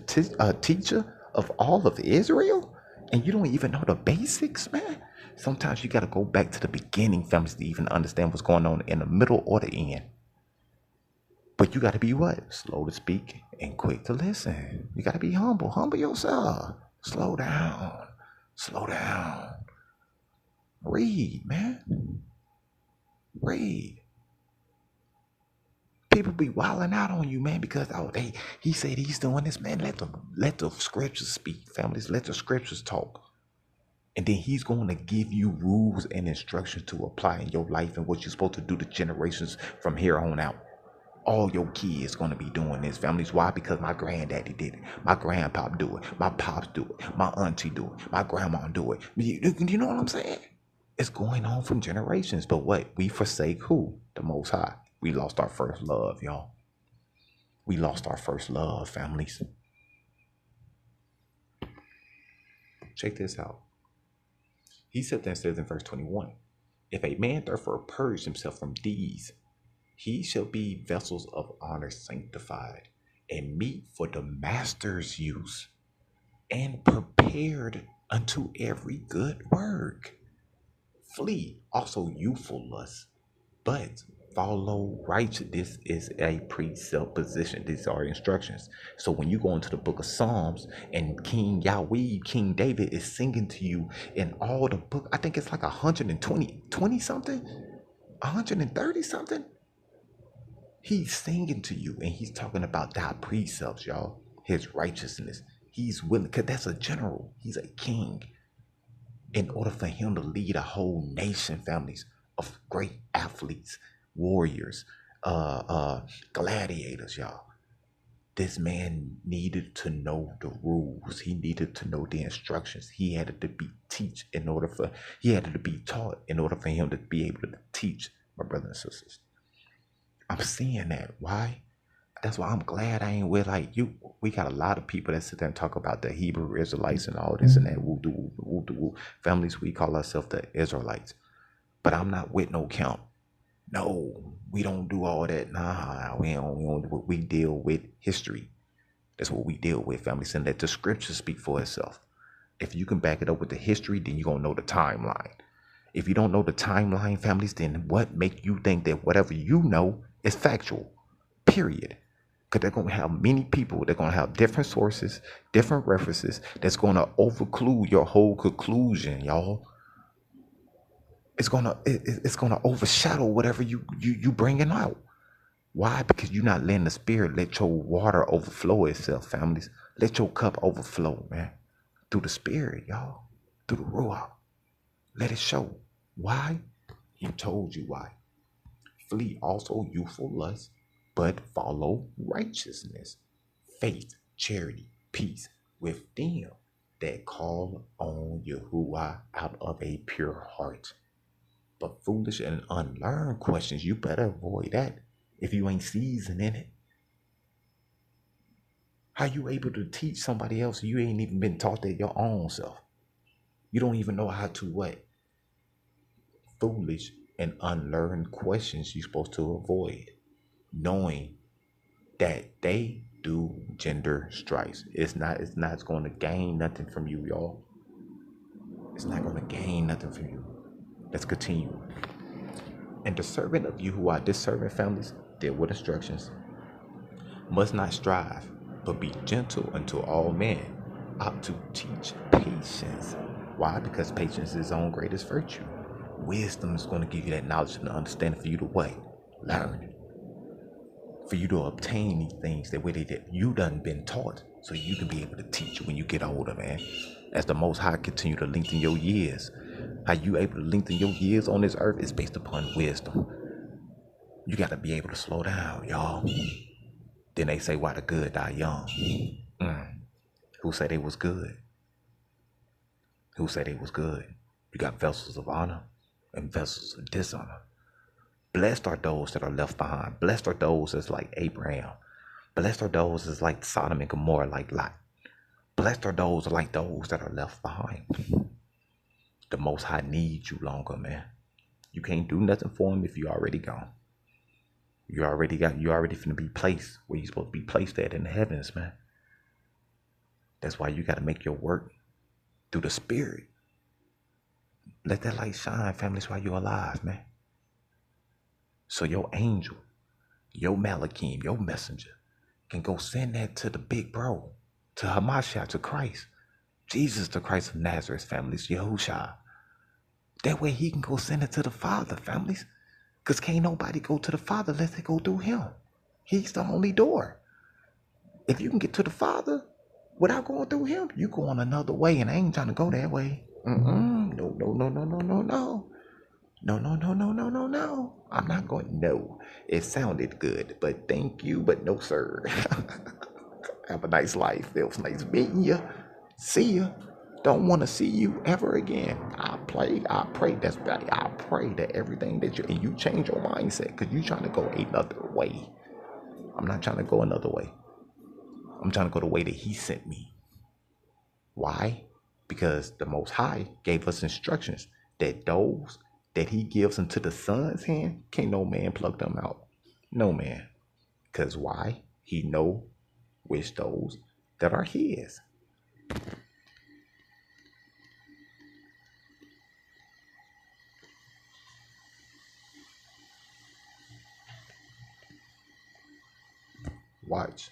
teacher of all of Israel, and you don't even know the basics, man. Sometimes you got to go back to the beginning, families, to even understand what's going on in the middle or the end. But you got to be what? Slow to speak and quick to listen. You got to be humble. Humble yourself. Slow down. Slow down. Read, man. Read. People be wilding out on you, man, because he said he's doing this, man. Let the scriptures speak, families. Let the scriptures talk. And then he's going to give you rules and instructions to apply in your life and what you're supposed to do to generations from here on out. All your kids going to be doing this, families. Why? Because my granddaddy did it. My grandpa do it. My pops do it. My auntie do it. My grandma do it. You know what I'm saying? It's going on from generations. But what? We forsake who? The Most High. We lost our first love, y'all. We lost our first love, families. Check this out. He said that, says in verse 21, if a man therefore purge himself from these, he shall be vessels of honor sanctified, and meet for the master's use, and prepared unto every good work. Flee also youthful lust, but follow righteousness is a presupposition. These are instructions. So when you go into the book of Psalms and King Yahweh, King David is singing to you in all the book, I think it's like 120 something, 130 something. He's singing to you and he's talking about thy precepts, y'all. His righteousness. He's willing, because that's a general. He's a king. In order for him to lead a whole nation, families, of great athletes, warriors, gladiators, y'all. This man needed to know the rules. He needed to know the instructions. He had to be he had to be taught in order for him to be able to teach, my brothers and sisters. I'm seeing that. Why? That's why I'm glad I ain't with like you. We got a lot of people that sit there and talk about the Hebrew Israelites and all this and that. Woo. Families, we call ourselves the Israelites. But I'm not with no count. No, we don't do all that. Nah, we don't. We deal with history. That's what we deal with, families. And let the scripture speak for itself. If you can back it up with the history, then you're going to know the timeline. If you don't know the timeline, families, then what make you think that whatever you know is factual? Period. Because they're going to have many people. They're going to have different sources, different references. That's going to overclude your whole conclusion, y'all. It's gonna overshadow whatever you bringing out. Why? Because you're not letting the spirit let your water overflow itself, families. Let your cup overflow, man. Through the spirit, y'all. Through the ruach. Let it show. Why? He told you why. Flee also youthful lust, but follow righteousness, faith, charity, peace with them that call on Yahuwah out of a pure heart. But foolish and unlearned questions, you better avoid that if you ain't seasoned in it. How you able to teach somebody else you ain't even been taught that your own self? You don't even know how to what? Foolish and unlearned questions you're supposed to avoid, knowing that they do gender strikes. It's not going to gain nothing from you, y'all. It's not going to gain nothing from you. Let's continue. And the servant of Yahuwah, this servant, families, deal with instructions, must not strive, but be gentle unto all men, ought to teach patience. Why? Because patience is his own greatest virtue. Wisdom is going to give you that knowledge and understanding for you to what? Learn. For you to obtain these things that way that you done been taught, so you can be able to teach when you get older, man. As the Most High continue to lengthen your years. How you able to lengthen your years on this earth is based upon wisdom. You got to be able to slow down, y'all. Then they say, why the good die young? Who say they was good? who said it was good. You got vessels of honor and vessels of dishonor. Blessed are those that are left behind. Blessed are those that's like Abraham. Blessed are those that's like Sodom and Gomorrah, like Lot. Blessed are those like those that are left behind. The Most High needs you longer, man. You can't do nothing for him if you already gone. You already finna be placed where you supposed to be placed at in the heavens, man. That's why you gotta make your work through the Spirit. Let that light shine, families, while you're alive, man. So your angel, your Malachim, your messenger can go send that to the big bro, to Hamashiach, to Christ. Jesus, the Christ of Nazareth, families, Yahushua. That way he can go send it to the Father, families. Because can't nobody go to the Father unless they go through him. He's the only door. If you can get to the Father without going through him, you go on another way, and I ain't trying to go that way. No. No. I'm not going. No. It sounded good, but thank you, but no, sir. Have a nice life. It was nice meeting you. See ya. Don't want to see you ever again. I pray that everything that you change your mindset, because you trying to go another way. I'm not trying to go another way. I'm trying to go the way that he sent me. Why? Because the Most High gave us instructions that those that he gives into the Son's hand, can't no man pluck them out. No man. Because why? He know which those that are his. Watch.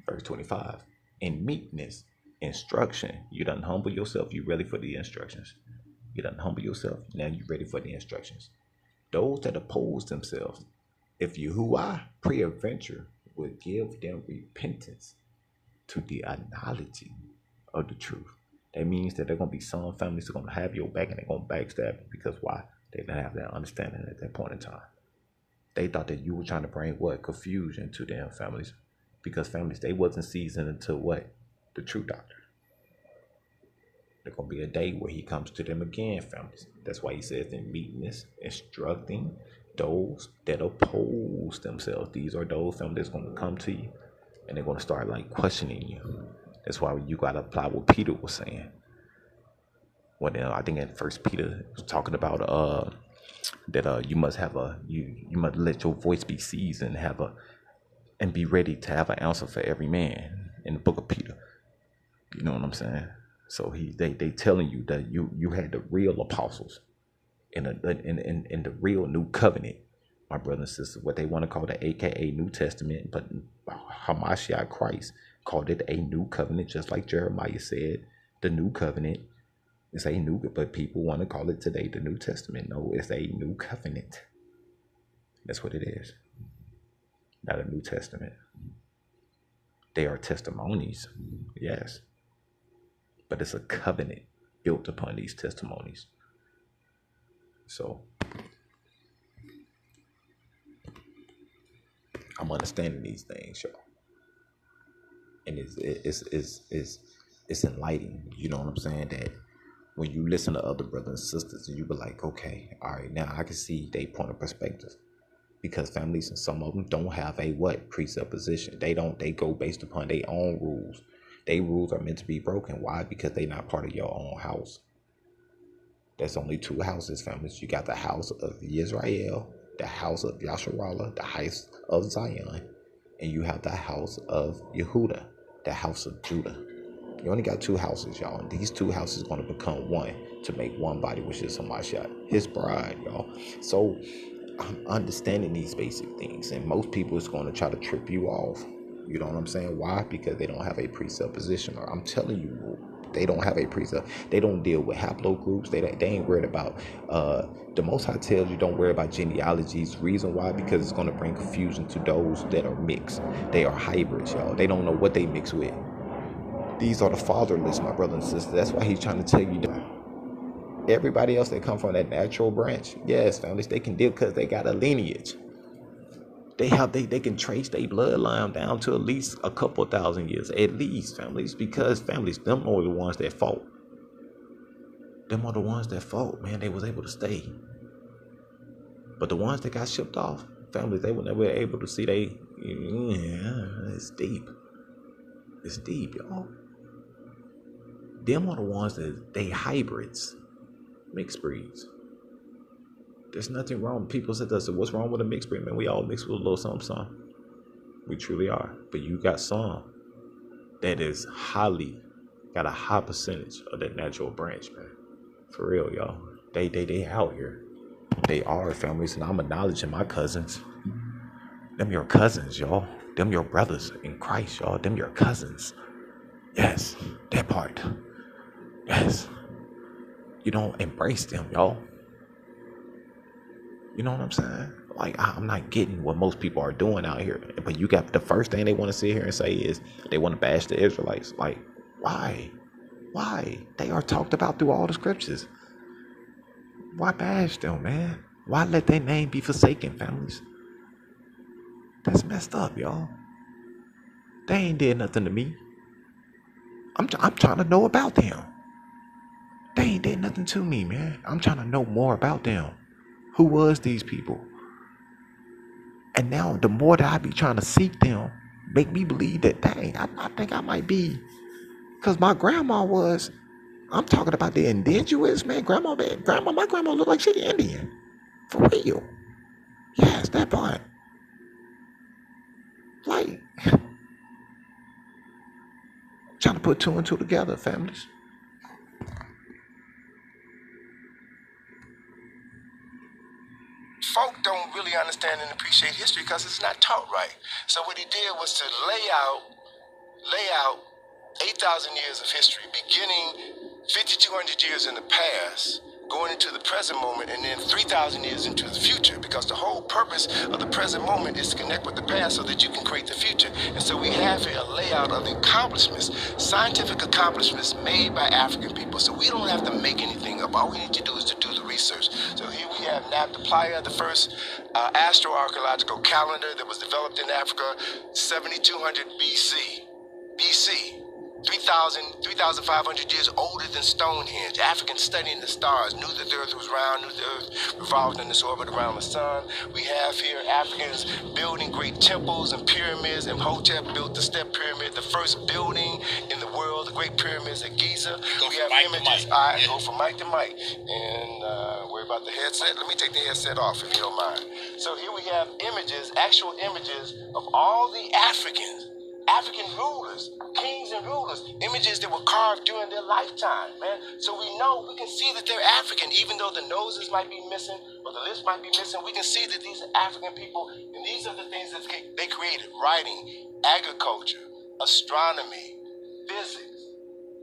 Verse 25. In meekness, instruction. You done humble yourself. You ready for the instructions. You done humble yourself. Now you ready for the instructions. Those that oppose themselves, if Yahuah peradventure would give them repentance to the analogy of the truth. That means that there are going to be some families that are going to have your back and they're going to backstab you. Because why? They didn't have that understanding at that point in time. They thought that you were trying to bring what? Confusion to them families. Because families, they wasn't seasoned into what? The true doctrine. There's going to be a day where he comes to them again, families. That's why he says in meekness, instructing those that oppose themselves. These are those families that's going to come to you and they're going to start like questioning you. That's why you got to apply what Peter was saying. Well, I think in First Peter was talking about that you must have you must let your voice be seasoned, and be ready to have an answer for every man in the book of Peter. You know what I'm saying? So they telling you that you had the real apostles in the real new covenant, my brothers and sisters, what they want to call the AKA New Testament, but Hamashiach Christ called it a new covenant, just like Jeremiah said, the new covenant. It's a new, but people want to call it today the New Testament. No, it's a new covenant. That's what it is. Not a New Testament. They are testimonies, yes. But it's a covenant built upon these testimonies. So I'm understanding these things, y'all. And it's enlightening. You know what I'm saying? That when you listen to other brothers and sisters, and you be like, okay, all right, now I can see their point of perspective. Because families, and some of them don't have a presupposition. They go based upon their own rules. Their rules are meant to be broken. Why? Because they're not part of your own house. There's only two houses, families. You got the house of Israel, the house of Yasharallah, the house of Zion, and you have the house of Yehudah, the house of Judah. You only got two houses, y'all. And these two houses are going to become one to make one body, which is Hamashiach, his bride, y'all. So I'm understanding these basic things. And most people is going to try to trip you off. You know what I'm saying? Why? Because they don't have a presupposition. Or I'm telling you, they don't have a presup. They don't deal with haplogroups. They ain't worried about, the Most High tells you don't worry about genealogies. Reason why? Because it's going to bring confusion to those that are mixed. They are hybrids, y'all. They don't know what they mix with. These are the fatherless, my brother and sister. That's why he's trying to tell you that everybody else that come from that natural branch, yes, families, they can deal because they got a lineage. They can trace their bloodline down to at least a couple thousand years, at least, families, because families, them are the ones that fought. Them are the ones that fought, man. They was able to stay. But the ones that got shipped off, families, they were never able to see it's deep. It's deep, y'all. Them are the ones that they hybrids, mixed breeds. There's nothing wrong. People said, what's wrong with a mixed breed? Man, we all mix with a little something. We truly are. But you got some that is got a high percentage of that natural branch, man. For real, y'all. They out here. They are families, and I'm acknowledging my cousins. Them your cousins, y'all. Them your brothers in Christ, y'all. Them your cousins. Yes, that part. Yes. You don't embrace them, y'all. You know what I'm saying? Like, I'm not getting what most people are doing out here. But you got the first thing they want to sit here and say is they want to bash the Israelites. Like, why? Why? They are talked about through all the scriptures. Why bash them, man? Why let their name be forsaken, families? That's messed up, y'all. They ain't did nothing to me. I'm trying to know about them. They ain't did nothing to me, man. I'm trying to know more about them. Who was these people? And now the more that I be trying to seek them, make me believe that, dang, I think I might be. Because my grandma was, I'm talking about the indigenous, man. My grandma looked like she Indian. For real. Yes, that part. Like, trying to put two and two together, families. Folk don't really understand and appreciate history because it's not taught right. So what he did was to lay out 8,000 years of history, beginning 5,200 years in the past, going into the present moment, and then 3,000 years into the future, because the whole purpose of the present moment is to connect with the past so that you can create the future. And so we have here a layout of the accomplishments, scientific accomplishments made by African people. So we don't have to make anything up. All we need to do is to do the research. So here we have Nabta-Playa, the first astroarchaeological calendar that was developed in Africa, 7,200 BC. 3,500 years older than Stonehenge. Africans studying the stars, knew that the earth was round, knew the earth revolved in this orbit around the sun. We have here Africans building great temples and pyramids, and Hotep built the Step Pyramid, the first building in the world, the Great Pyramids at Giza. We have images. I go from mic to mic. And worry about the headset. Let me take the headset off if you don't mind. So here we have images, actual images of all the African rulers, kings and rulers, images that were carved during their lifetime, man. So we can see that they're African, even though the noses might be missing or the lips might be missing. We can see that these are African people, and these are the things that they created: writing, agriculture, astronomy, physics,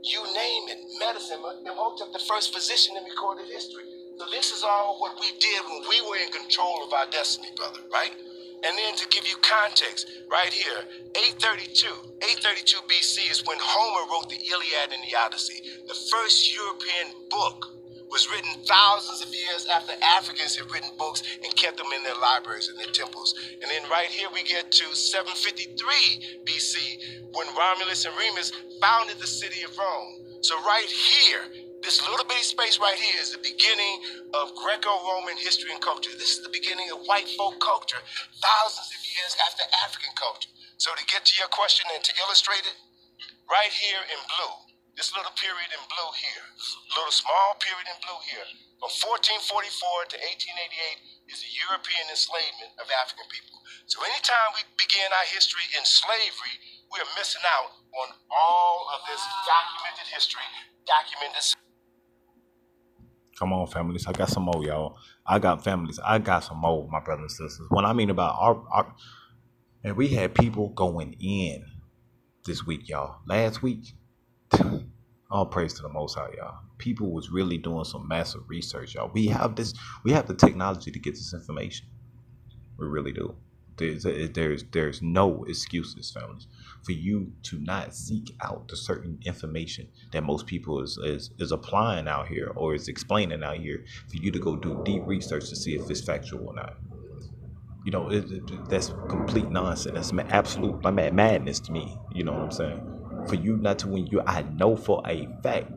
you name it, medicine. Imhotep, the first physician in recorded history. So this is all what we did when we were in control of our destiny, brother, right? And then to give you context, right here, 832 BC is when Homer wrote the Iliad and the Odyssey. The first European book was written thousands of years after Africans had written books and kept them in their libraries and their temples. And then right here we get to 753 BC, when Romulus and Remus founded the city of Rome. So right here, this little bitty space right here is the beginning of Greco-Roman history and culture. This is the beginning of white folk culture, thousands of years after African culture. So to get to your question and to illustrate it, right here in blue, this little period in blue here, little small period in blue here, from 1444 to 1888 is the European enslavement of African people. So anytime we begin our history in slavery, we are missing out on all of this documented history, documented. Come on, families. I got some more, y'all. I got families. I got some more, my brothers and sisters. What I mean about our and we had people going in this week, y'all. Last week, all praise to the Most High, y'all. People was really doing some massive research, y'all. We have the technology to get this information. We really do. There's no excuses, families, for you to not seek out the certain information that most people is applying out here or is explaining out here, for you to go do deep research to see if it's factual or not. You know, that's complete nonsense. That's absolute madness to me. You know what I'm saying? For you not to, when you, I know for a fact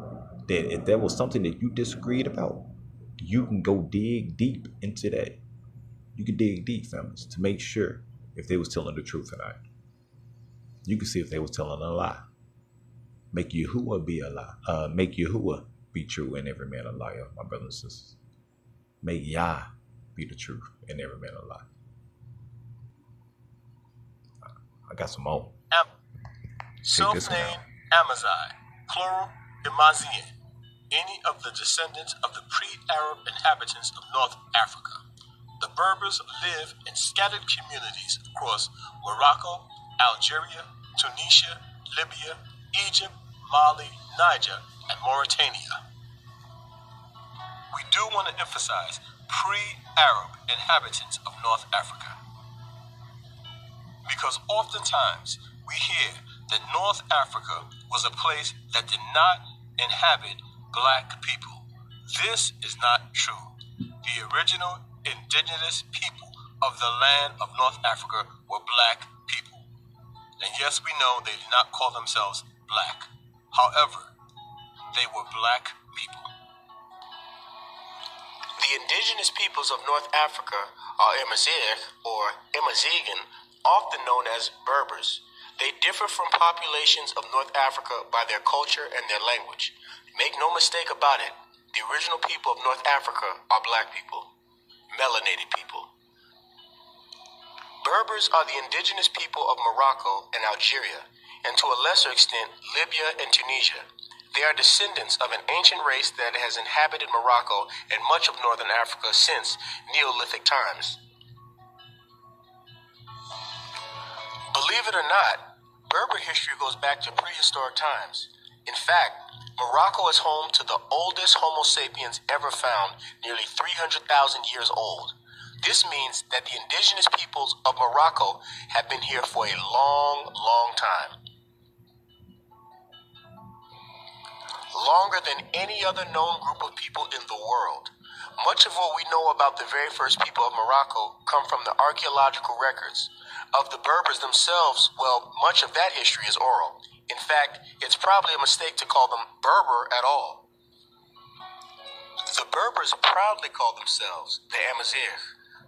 that if there was something that you disagreed about, you can go dig deep into that. You can dig deep, families, to make sure if they was telling the truth or not. You can see if they was telling a lie. Make Yahuah be a lie. Make Yahuah be true and every man a liar, my brothers and sisters. Make Yah be the truth and every man a lie. I got some more. Self-named Amazigh, plural Imazian, any of the descendants of the pre-Arab inhabitants of North Africa. The Berbers live in scattered communities across Morocco, Algeria, Tunisia, Libya, Egypt, Mali, Niger, and Mauritania. We do want to emphasize pre-Arab inhabitants of North Africa, because oftentimes we hear that North Africa was a place that did not inhabit black people. This is not true. The original indigenous people of the land of North Africa were black people. And yes, we know they did not call themselves black. However, they were black people. The indigenous peoples of North Africa are Amazigh or Amazigan, often known as Berbers. They differ from populations of North Africa by their culture and their language. Make no mistake about it, the original people of North Africa are black people, melanated people. Berbers are the indigenous people of Morocco and Algeria, and to a lesser extent, Libya and Tunisia. They are descendants of an ancient race that has inhabited Morocco and much of northern Africa since Neolithic times. Believe it or not, Berber history goes back to prehistoric times. In fact, Morocco is home to the oldest Homo sapiens ever found, nearly 300,000 years old. This means that the indigenous peoples of Morocco have been here for a long, long time. Longer than any other known group of people in the world. Much of what we know about the very first people of Morocco come from the archaeological records. Of the Berbers themselves, well, much of that history is oral. In fact, it's probably a mistake to call them Berber at all. The Berbers proudly call themselves the Amazigh,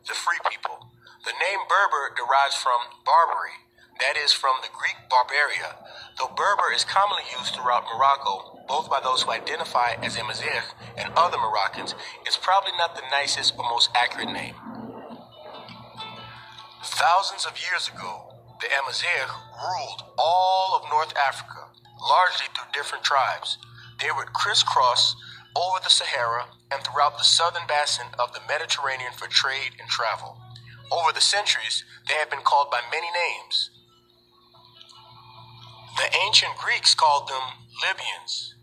the free people. The name Berber derives from Barbary, that is from the Greek barbaria. Though Berber is commonly used throughout Morocco, both by those who identify as Amazigh and other Moroccans, it's probably not the nicest or most accurate name. Thousands of years ago, the Amazigh ruled all of North Africa, largely through different tribes. They would crisscross over the Sahara and throughout the southern basin of the Mediterranean for trade and travel. Over the centuries, they have been called by many names. The ancient Greeks called them Libyans.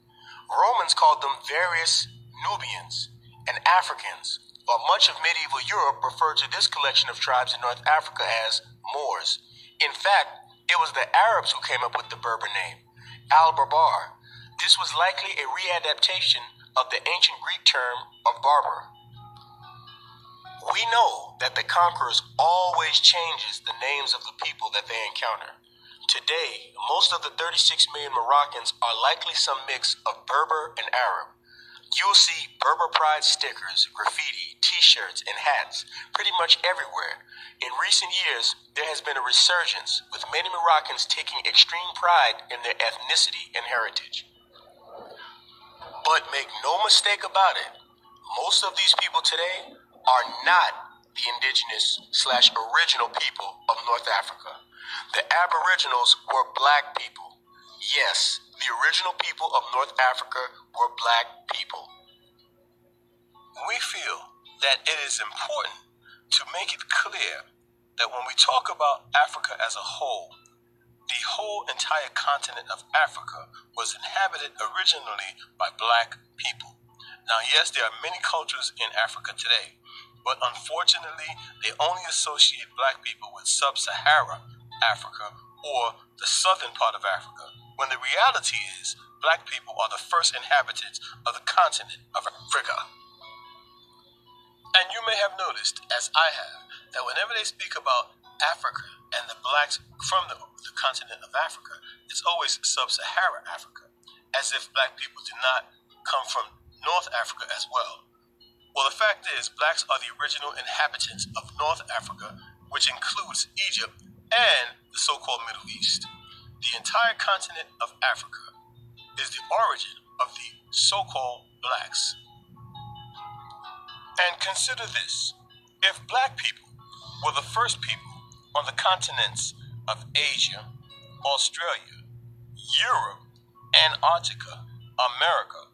Romans called them various Nubians and Africans, while much of medieval Europe referred to this collection of tribes in North Africa as Moors. In fact, it was the Arabs who came up with the Berber name, Al-Barbar. This was likely a readaptation of the ancient Greek term of barber. We know that the conquerors always changes the names of the people that they encounter. Today, most of the 36 million Moroccans are likely some mix of Berber and Arab. You'll see Berber Pride stickers, graffiti, t-shirts, and hats pretty much everywhere. In recent years, there has been a resurgence, with many Moroccans taking extreme pride in their ethnicity and heritage. But make no mistake about it, most of these people today are not the indigenous/original people of North Africa. The Aboriginals were black people. Yes, the original people of North Africa were black people. We feel that it is important to make it clear that when we talk about Africa as a whole, the whole entire continent of Africa was inhabited originally by black people. Now, yes, there are many cultures in Africa today, but unfortunately, they only associate black people with sub-Sahara Africa or the southern part of Africa, when the reality is black people are the first inhabitants of the continent of Africa. And you may have noticed, as I have, that whenever they speak about Africa and the blacks from the continent of Africa, it's always sub-Saharan Africa, as if black people do not come from North Africa as well. Well, the fact is, blacks are the original inhabitants of North Africa, which includes Egypt and the so-called Middle East. The entire continent of Africa is the origin of the so-called blacks. And consider this: if black people were the first people on the continents of Asia, Australia, Europe, Antarctica, America,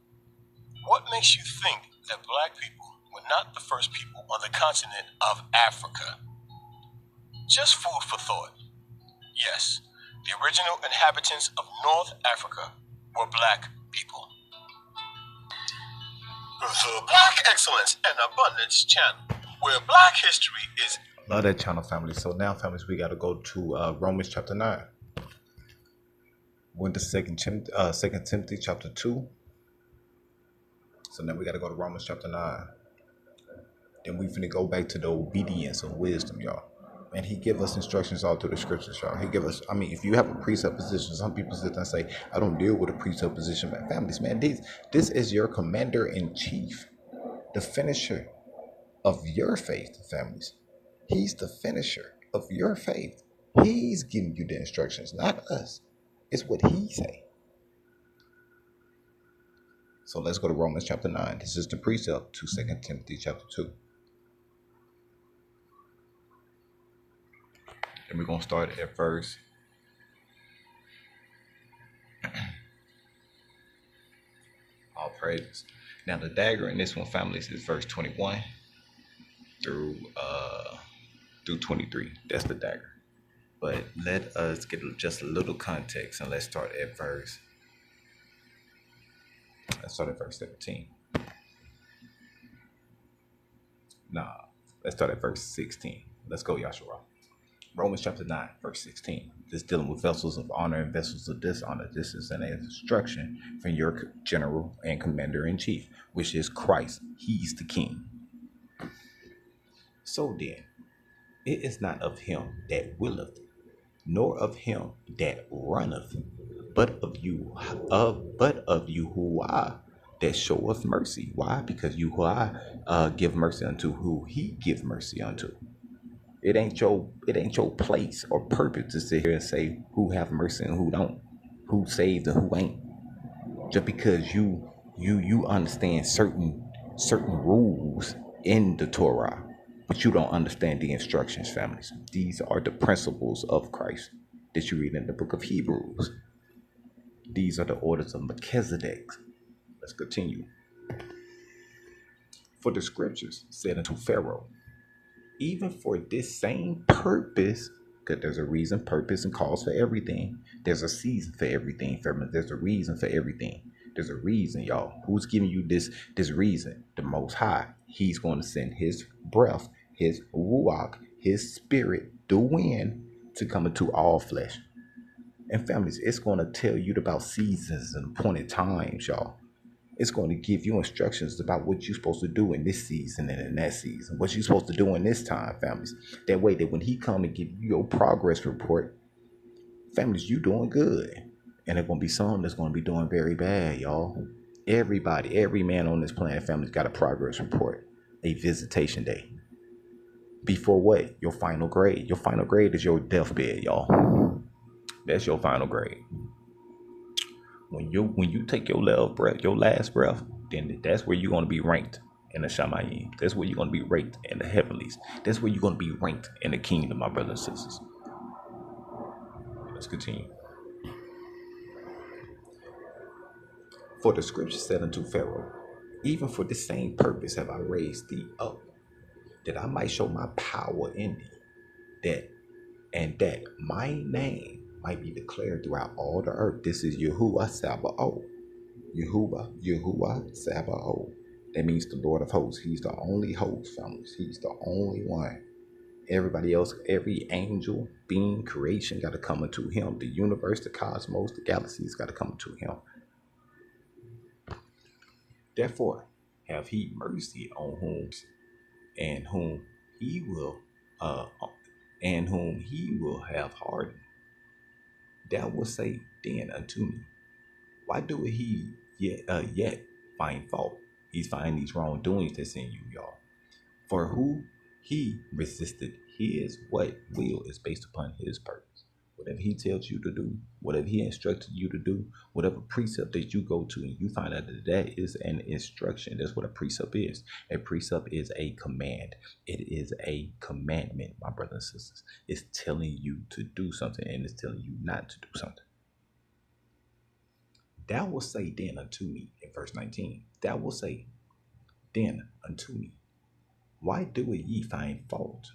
what makes you think that black people were not the first people on the continent of Africa? Just food for thought. Yes, the original inhabitants of North Africa were black people. The Black Excellence and Abundance channel, where black history is... Love that channel, family. So now, families, we got to go to Romans chapter 9. Went to Second Timothy chapter 2. So now we got to go to Romans chapter 9. Then we finna go back to the obedience of wisdom, y'all. And he give us instructions all through the scriptures, y'all. He give us, I mean, if you have a presupposition, some people sit there and say, I don't deal with a presupposition. But families, man, this is your commander-in-chief, the finisher of your faith, families. He's the finisher of your faith. He's giving you the instructions, not us. It's what he say. So let's go to Romans chapter 9. This is the precept to 2 Timothy chapter 2. And we're going to start at verse all praises. Now the dagger in this one, families, is verse 21 through 23. That's the dagger. But let us get just a little context, and let's start at verse 17. Let's start at verse 16. Let's go, Yahshua. Romans chapter 9, verse 16. This dealing with vessels of honor and vessels of dishonor. This is an instruction from your general and commander-in-chief, which is Christ. He's the king. So then, it is not of him that willeth, nor of him that runneth, but of Yahuah that showeth mercy. Why? Because Yahuah give mercy unto who he give mercy unto. It ain't your place or purpose to sit here and say who have mercy and who don't, who saved and who ain't. Just because you understand certain rules in the Torah, but you don't understand the instructions, families. These are the principles of Christ that you read in the book of Hebrews. These are the orders of Melchizedek. Let's continue. For the scriptures said unto Pharaoh, even for this same purpose, because there's a reason, purpose, and cause for everything. There's a season for everything, family. There's a reason for everything. There's a reason, y'all. Who's giving you this reason? The Most High. He's going to send his breath, his ruach, his spirit, the wind, to come into all flesh. And families, it's going to tell you about seasons and appointed times, y'all. It's going to give you instructions about what you're supposed to do in this season and in that season. What you're supposed to do in this time, families. That way that when he come and give you your progress report, families, you doing good. And there's going to be some that's going to be doing very bad, y'all. Everybody, every man on this planet, families, got a progress report. A visitation day. Before what? Your final grade. Your final grade is your deathbed, y'all. That's your final grade. When you take your last breath, then that's where you're going to be ranked in the Shamayim. That's where you're going to be ranked in the heavenlies. That's where you're going to be ranked in the kingdom, my brothers and sisters. Let's continue. For the scripture said unto Pharaoh, even for this same purpose have I raised thee up, that I might show my power in thee, that my name might be declared throughout all the earth. This is Yahuwah Sabaoth. Yahuwah Sabaoth. That means the Lord of hosts. He's the only host, families. He's the only one. Everybody else, every angel, being, creation got to come into him. The universe, the cosmos, the galaxies got to come into him. Therefore, have he mercy on whom he will uh, and whom he will have hardened, thou will say then unto me, why do he yet find fault? He's finding these wrongdoings that's in you, y'all. For who he resisted his what will is based upon his purpose. Whatever he tells you to do, whatever he instructed you to do, whatever precept that you go to and you find out that that is an instruction. That's what a precept is. A precept is a command. It is a commandment, my brothers and sisters. It's telling you to do something and it's telling you not to do something. Thou will say then unto me, in verse 19, thou will say then unto me, why do ye find fault?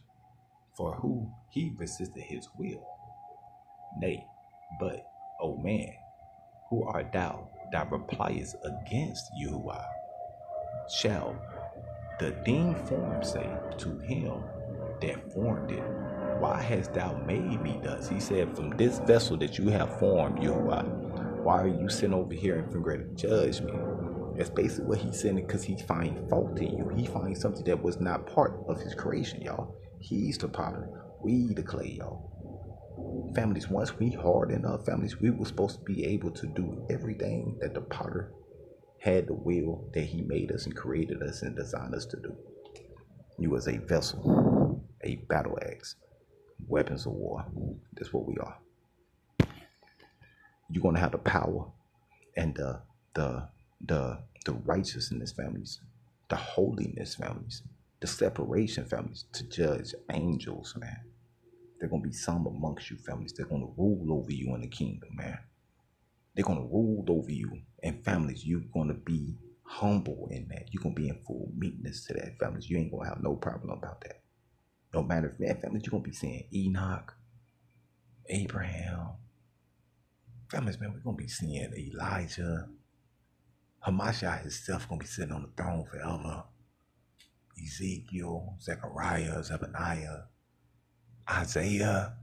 For who he resisted his will? Nay, but, O man, who art thou that repliest against Yahuah? Shall the thing formed say to him that formed it, why hast thou made me thus? He said, from this vessel that you have formed, Yahuah, why are you sitting over here and figure to judge me? That's basically what he's saying, because he finds fault in you. He finds something that was not part of his creation, y'all. He's the potter, we the clay, y'all. Families, once we harden up, families, we were supposed to be able to do everything that the potter had the will that he made us and created us and designed us to do. You as a vessel, a battle axe, weapons of war. That's what we are. You're gonna have the power and the righteousness, families, the holiness, families, the separation, families, to judge angels, man. They're going to be some amongst you, families. They're going to rule over you in the kingdom, man. They're going to rule over you. And families, you're going to be humble in that. You're going to be in full meekness to that, families. You ain't going to have no problem about that. No matter if, man, families, you're going to be seeing Enoch, Abraham. Families, man, we're going to be seeing Elijah. Hamashiach himself going to be sitting on the throne forever. Ezekiel, Zechariah, Zephaniah, Isaiah.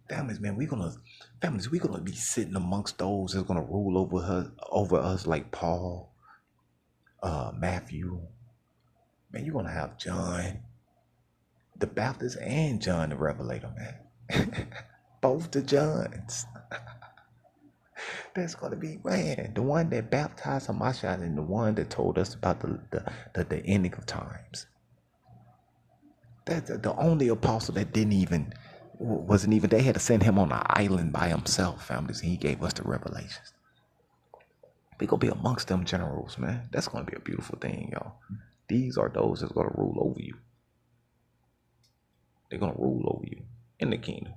Families, man, we're gonna be sitting amongst those that's gonna rule over us like Paul, Matthew. Man, you're gonna have John the Baptist and John the Revelator, man. Both the Johns. That's gonna be, man, the one that baptized Hamashiach and the one that told us about the ending of times. That's the only apostle that wasn't even, they had to send him on an island by himself, families, and he gave us the revelations. We gonna be amongst them generals, man. That's gonna be a beautiful thing, y'all. These are those that's gonna rule over you. They're gonna rule over you in the kingdom.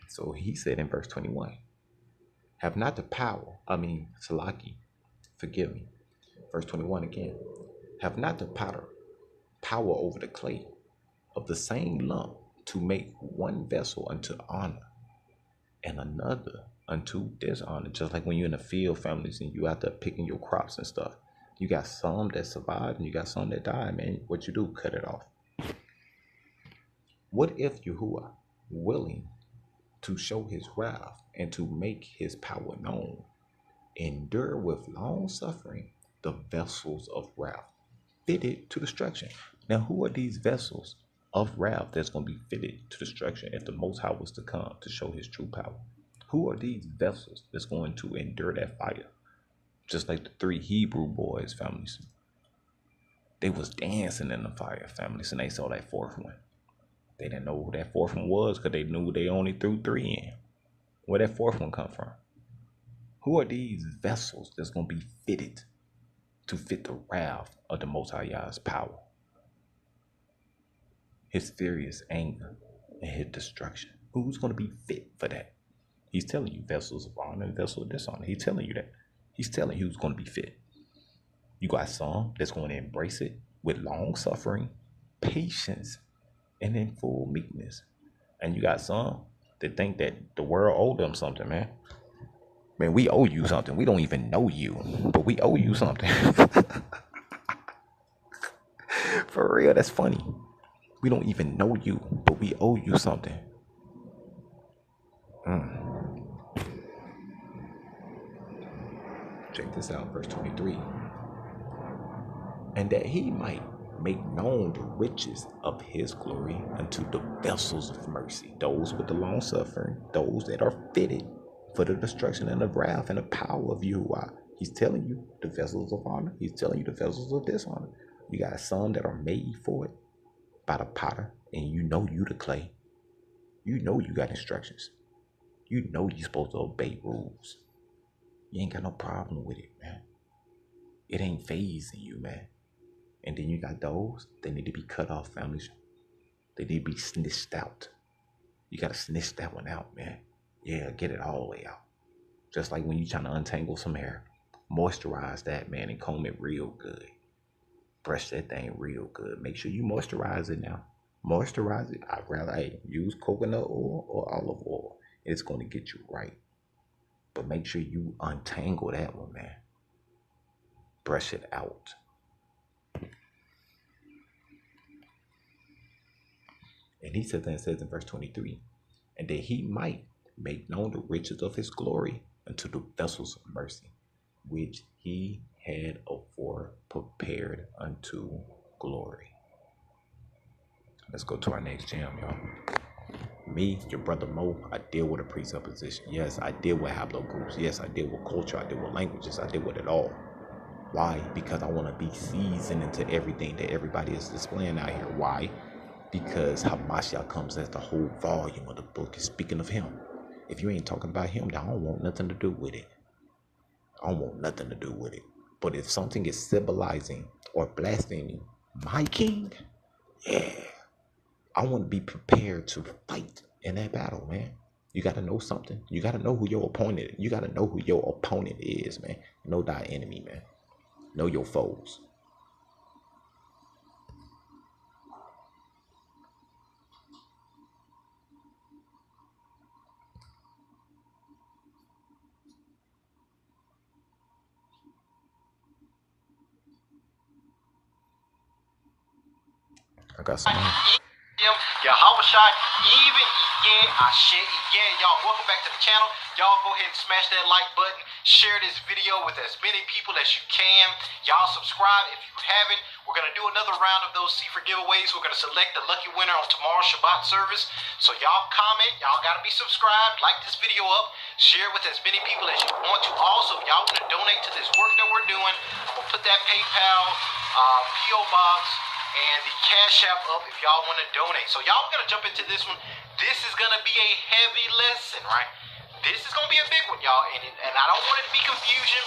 So he said in verse 21, have not the power, Salaki, forgive me. Verse 21 again, have not the potter power over the clay of the same lump to make one vessel unto honor and another unto dishonor? Just like when you're in the field, families, and you out there picking your crops and stuff. You got some that survive and you got some that die, man. What you do, cut it off. What if Yahuah, willing to show his wrath and to make his power known, endure with long suffering the vessels of wrath fitted to destruction? Now, who are these vessels of wrath that's going to be fitted to destruction if the Most High was to come to show his true power? Who are these vessels that's going to endure that fire? Just like the 3 Hebrew boys, families. They was dancing in the fire, families, and they saw that 4th one. They didn't know who that 4th one was because they knew they only threw 3 in. Where that 4th one come from? Who are these vessels that's going to be fitted to fit the wrath of the Most High Yah's power, his furious anger, and his destruction? Who's going to be fit for that? He's telling you vessels of honor and vessels of dishonor. He's telling you that. He's telling you who's going to be fit. You got some that's going to embrace it with long suffering, patience, and in full meekness. And you got some that think that the world owed them something, man. Man, we owe you something. We don't even know you, but we owe you something. For real, that's funny. We don't even know you, but we owe you something. Check this out, verse 23. And that he might make known the riches of his glory unto the vessels of mercy, those with the long suffering, those that are fitted for the destruction and the wrath and the power of Yahuah. He's telling you the vessels of honor. He's telling you the vessels of dishonor. You got some that are made for it by the potter, and you know you the clay. You know you got instructions. You know you're supposed to obey rules. You ain't got no problem with it, man. It ain't phasing you, man. And then you got those that need to be cut off, families. They need to be snitched out. You got to snitch that one out, man. Yeah, get it all the way out. Just like when you trying to untangle some hair. Moisturize that, man, and comb it real good. Brush that thing real good. Make sure you moisturize it now. Moisturize it. I'd rather use coconut oil or olive oil. It's going to get you right. But make sure you untangle that one, man. Brush it out. And he says in verse 23, and that he might make known the riches of his glory unto the vessels of mercy, which he had afore prepared unto glory. Let's go to our next jam, y'all. Me, your brother Mo, I deal with a presupposition. Yes, I deal with haplogroups. Yes, I deal with culture. I deal with languages. I deal with it all. Why? Because I want to be seasoned into everything that everybody is displaying out here. Why? Because Hamashiach comes as the whole volume of the book is speaking of him. If you ain't talking about him, then I don't want nothing to do with it. I don't want nothing to do with it. But if something is symbolizing or blaspheming my king, yeah, I want to be prepared to fight in that battle, man. You got to know something. You got to know who your opponent is. You got to know who your opponent is, man. Know thy enemy, man. Know your foes. I got some. Yahuah even y'all. Welcome back to the channel. Y'all go ahead and smash that like button. Share this video with as many people as you can. Y'all subscribe if you haven't. We're gonna do another round of those Sefer giveaways. We're gonna select the lucky winner on tomorrow's Shabbat service. So y'all comment. Y'all gotta be subscribed. Like this video up. Share with as many people as you want to. Also, y'all wanna donate to this work that we're doing, I'm gonna put that PayPal, PO box, and the Cash App up if y'all want to donate. So y'all gonna jump into this one. This is gonna be a heavy lesson, right? This is gonna be a big one, y'all, and I don't want it to be confusion.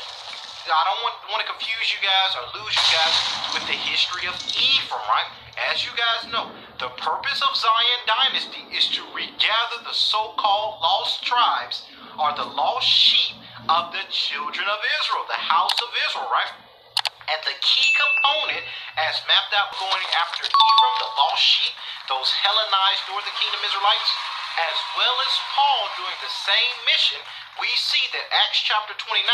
I don't want to confuse you guys or lose you guys with the history of Ephraim, right? As you guys know, the purpose of Zion Dynasty is to regather the so-called lost tribes or the lost sheep of the children of Israel, the house of Israel, right? And the key component, as mapped out going after Ephraim, the lost sheep, those Hellenized Northern Kingdom Israelites, as well as Paul doing the same mission, we see that Acts chapter 29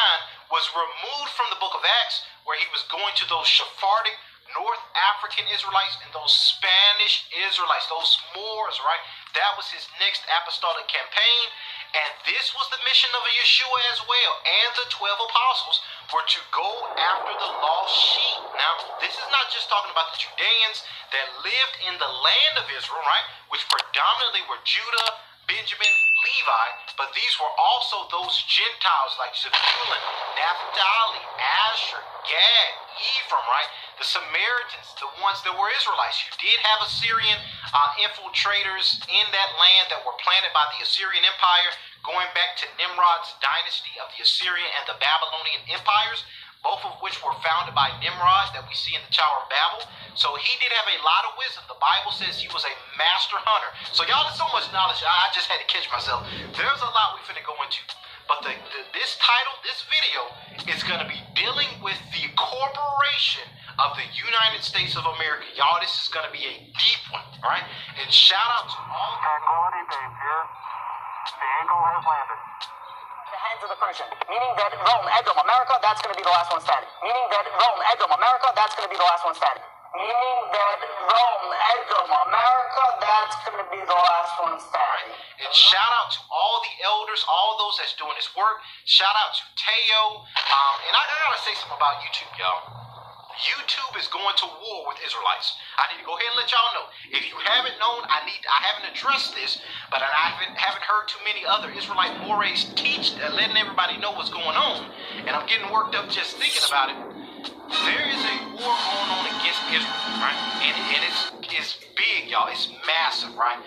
was removed from the book of Acts, where he was going to those Sephardic North African Israelites and those Spanish Israelites, those Moors, right? That was his next apostolic campaign. And this was the mission of Yeshua as well, and the 12 apostles were to go after the lost sheep. Now, this is not just talking about the Judeans that lived in the land of Israel, right, which predominantly were Judah, Benjamin, Levi, but these were also those Gentiles like Zebulun, Naphtali, Asher, Gad, Ephraim, right? The Samaritans, the ones that were Israelites. You did have Assyrian infiltrators in that land that were planted by the Assyrian Empire, going back to Nimrod's dynasty of the Assyrian and the Babylonian empires, both of which were founded by Nimrod that we see in the Tower of Babel. So he did have a lot of wisdom. The Bible says he was a master hunter. So y'all, there's so much knowledge. I just had to catch myself. There's a lot we finna go into. But this title, this video, is going to be dealing with the corporation of the United States of America. Y'all, this is going to be a deep one, all right? And shout out to all... Tranquility Base here. The Eagle has landed. The hands of the Persian, meaning that Rome, Edom, America, that's going to be the last one standing. Meaning that Rome, Edom, America, that's going to be the last one standing. Meaning that Rome, Edom, America, that's going to be the last one standing. And shout out to all the elders, all those that's doing this work. Shout out to Teo. And I gotta say something about YouTube, y'all. YouTube is going to war with Israelites. I need to go ahead and let y'all know. If you haven't known, I haven't addressed this, but I haven't heard too many other Israelite mores teach, letting everybody know what's going on. And I'm getting worked up just thinking about it. There is a war going on against Israel, right? And it's big, y'all. It's massive, right?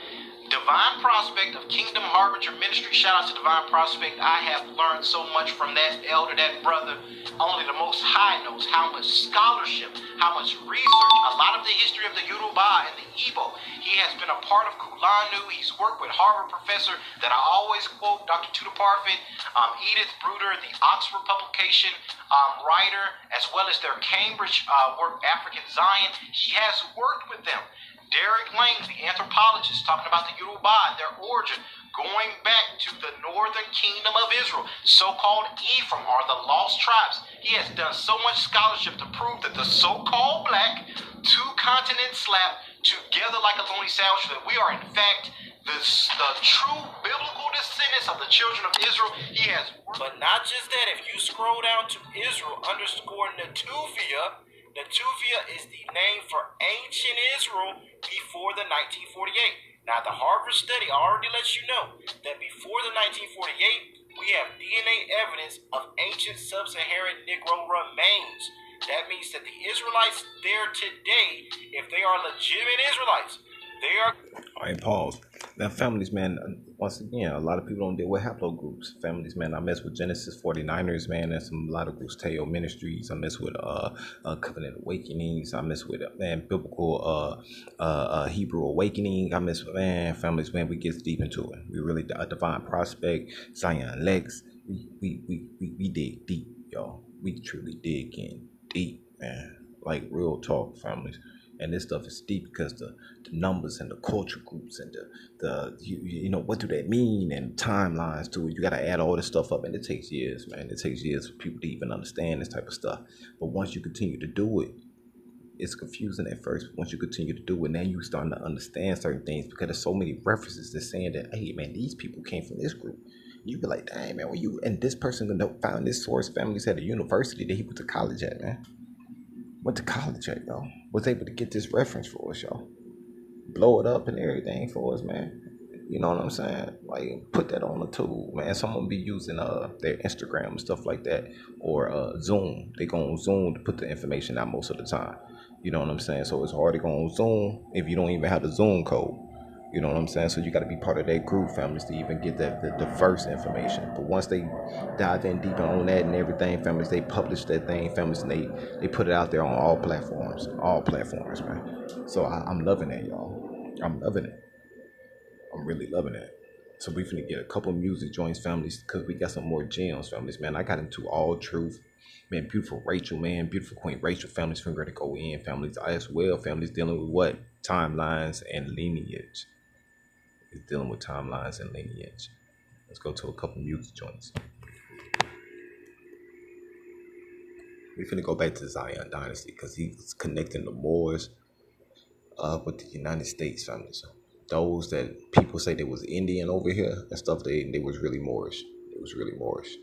Divine Prospect of Kingdom Harbinger Ministry. Shout out to Divine Prospect. I have learned so much from that elder, that brother. Only the Most High knows how much scholarship, how much research, a lot of the history of the Yoruba and the Igbo. He has been a part of Kulanu. He's worked with Harvard professor that I always quote, Dr. Tudor Parfit, Edith Bruder, the Oxford publication writer, as well as their Cambridge work, African Zion. He has worked with them. Derek Lang, the anthropologist, talking about the Yoruba and their origin, going back to the northern kingdom of Israel, so-called Ephraim, are the lost tribes. He has done so much scholarship to prove that the so-called black, two continents slapped together like a lonely sandwich, that we are in fact the true biblical descendants of the children of Israel. He has, but not just that. If you scroll down to Israel underscore Netuvia, Netuvia is the name for ancient Israel before the 1948. Now, the Harvard study already lets you know that before the 1948, we have DNA evidence of ancient sub-Saharan Negro remains. That means that the Israelites there today, if they are legitimate Israelites, they are... All right, pause. Now, families, man, once again, a lot of people don't deal with haplogroups. Families, man, I mess with Genesis 49ers, man, and a lot of groups, Teo Ministries. I mess with Covenant Awakenings. I mess with, biblical Hebrew Awakening. I mess with, families, man, we get deep into it. We really, a Divine Prospect, Zion Lex. We dig deep, y'all. We truly dig in deep, man. Like real talk, families. And this stuff is deep because the numbers and the culture groups and you know, what do they mean, and timelines to it. You got to add all this stuff up, and it takes years, man. It takes years for people to even understand this type of stuff. But once you continue to do it, it's confusing at first. But once you continue to do it, now you starting to understand certain things because there's so many references to saying that, hey, man, these people came from this group. You be like, dang, man, when you and this person found this source, families at a university that he went to college at, man. Went to college at, y'all. Was able to get this reference for us, y'all. Blow it up and everything for us, man. You know what I'm saying? Like, put that on a tool, man. Someone be using their Instagram and stuff like that, or Zoom. They go on Zoom to put the information out most of the time. You know what I'm saying? So it's hard to go on Zoom if you don't even have the Zoom code. You know what I'm saying? So you got to be part of that group, families, to even get the first information. But once they dive in deeper on that and everything, families, they publish that thing, families, and they put it out there on all platforms, man. So I'm loving it, y'all. I'm loving it. I'm really loving it. So we finna get a couple music joints, families, because we got some more gems, families, man. I got into All Truth. Man, beautiful Rachel, man. Beautiful Queen Rachel, families, finna to go in, families, as well. Families dealing with what? Timelines and lineage. It's dealing with timelines and lineage. Let's go to a couple music joints. We finna go back to Zion Dynasty because he's connecting the Moors with the United States, families. Those that people say they was Indian over here and stuff, they was really Moorish. It was really Moorish.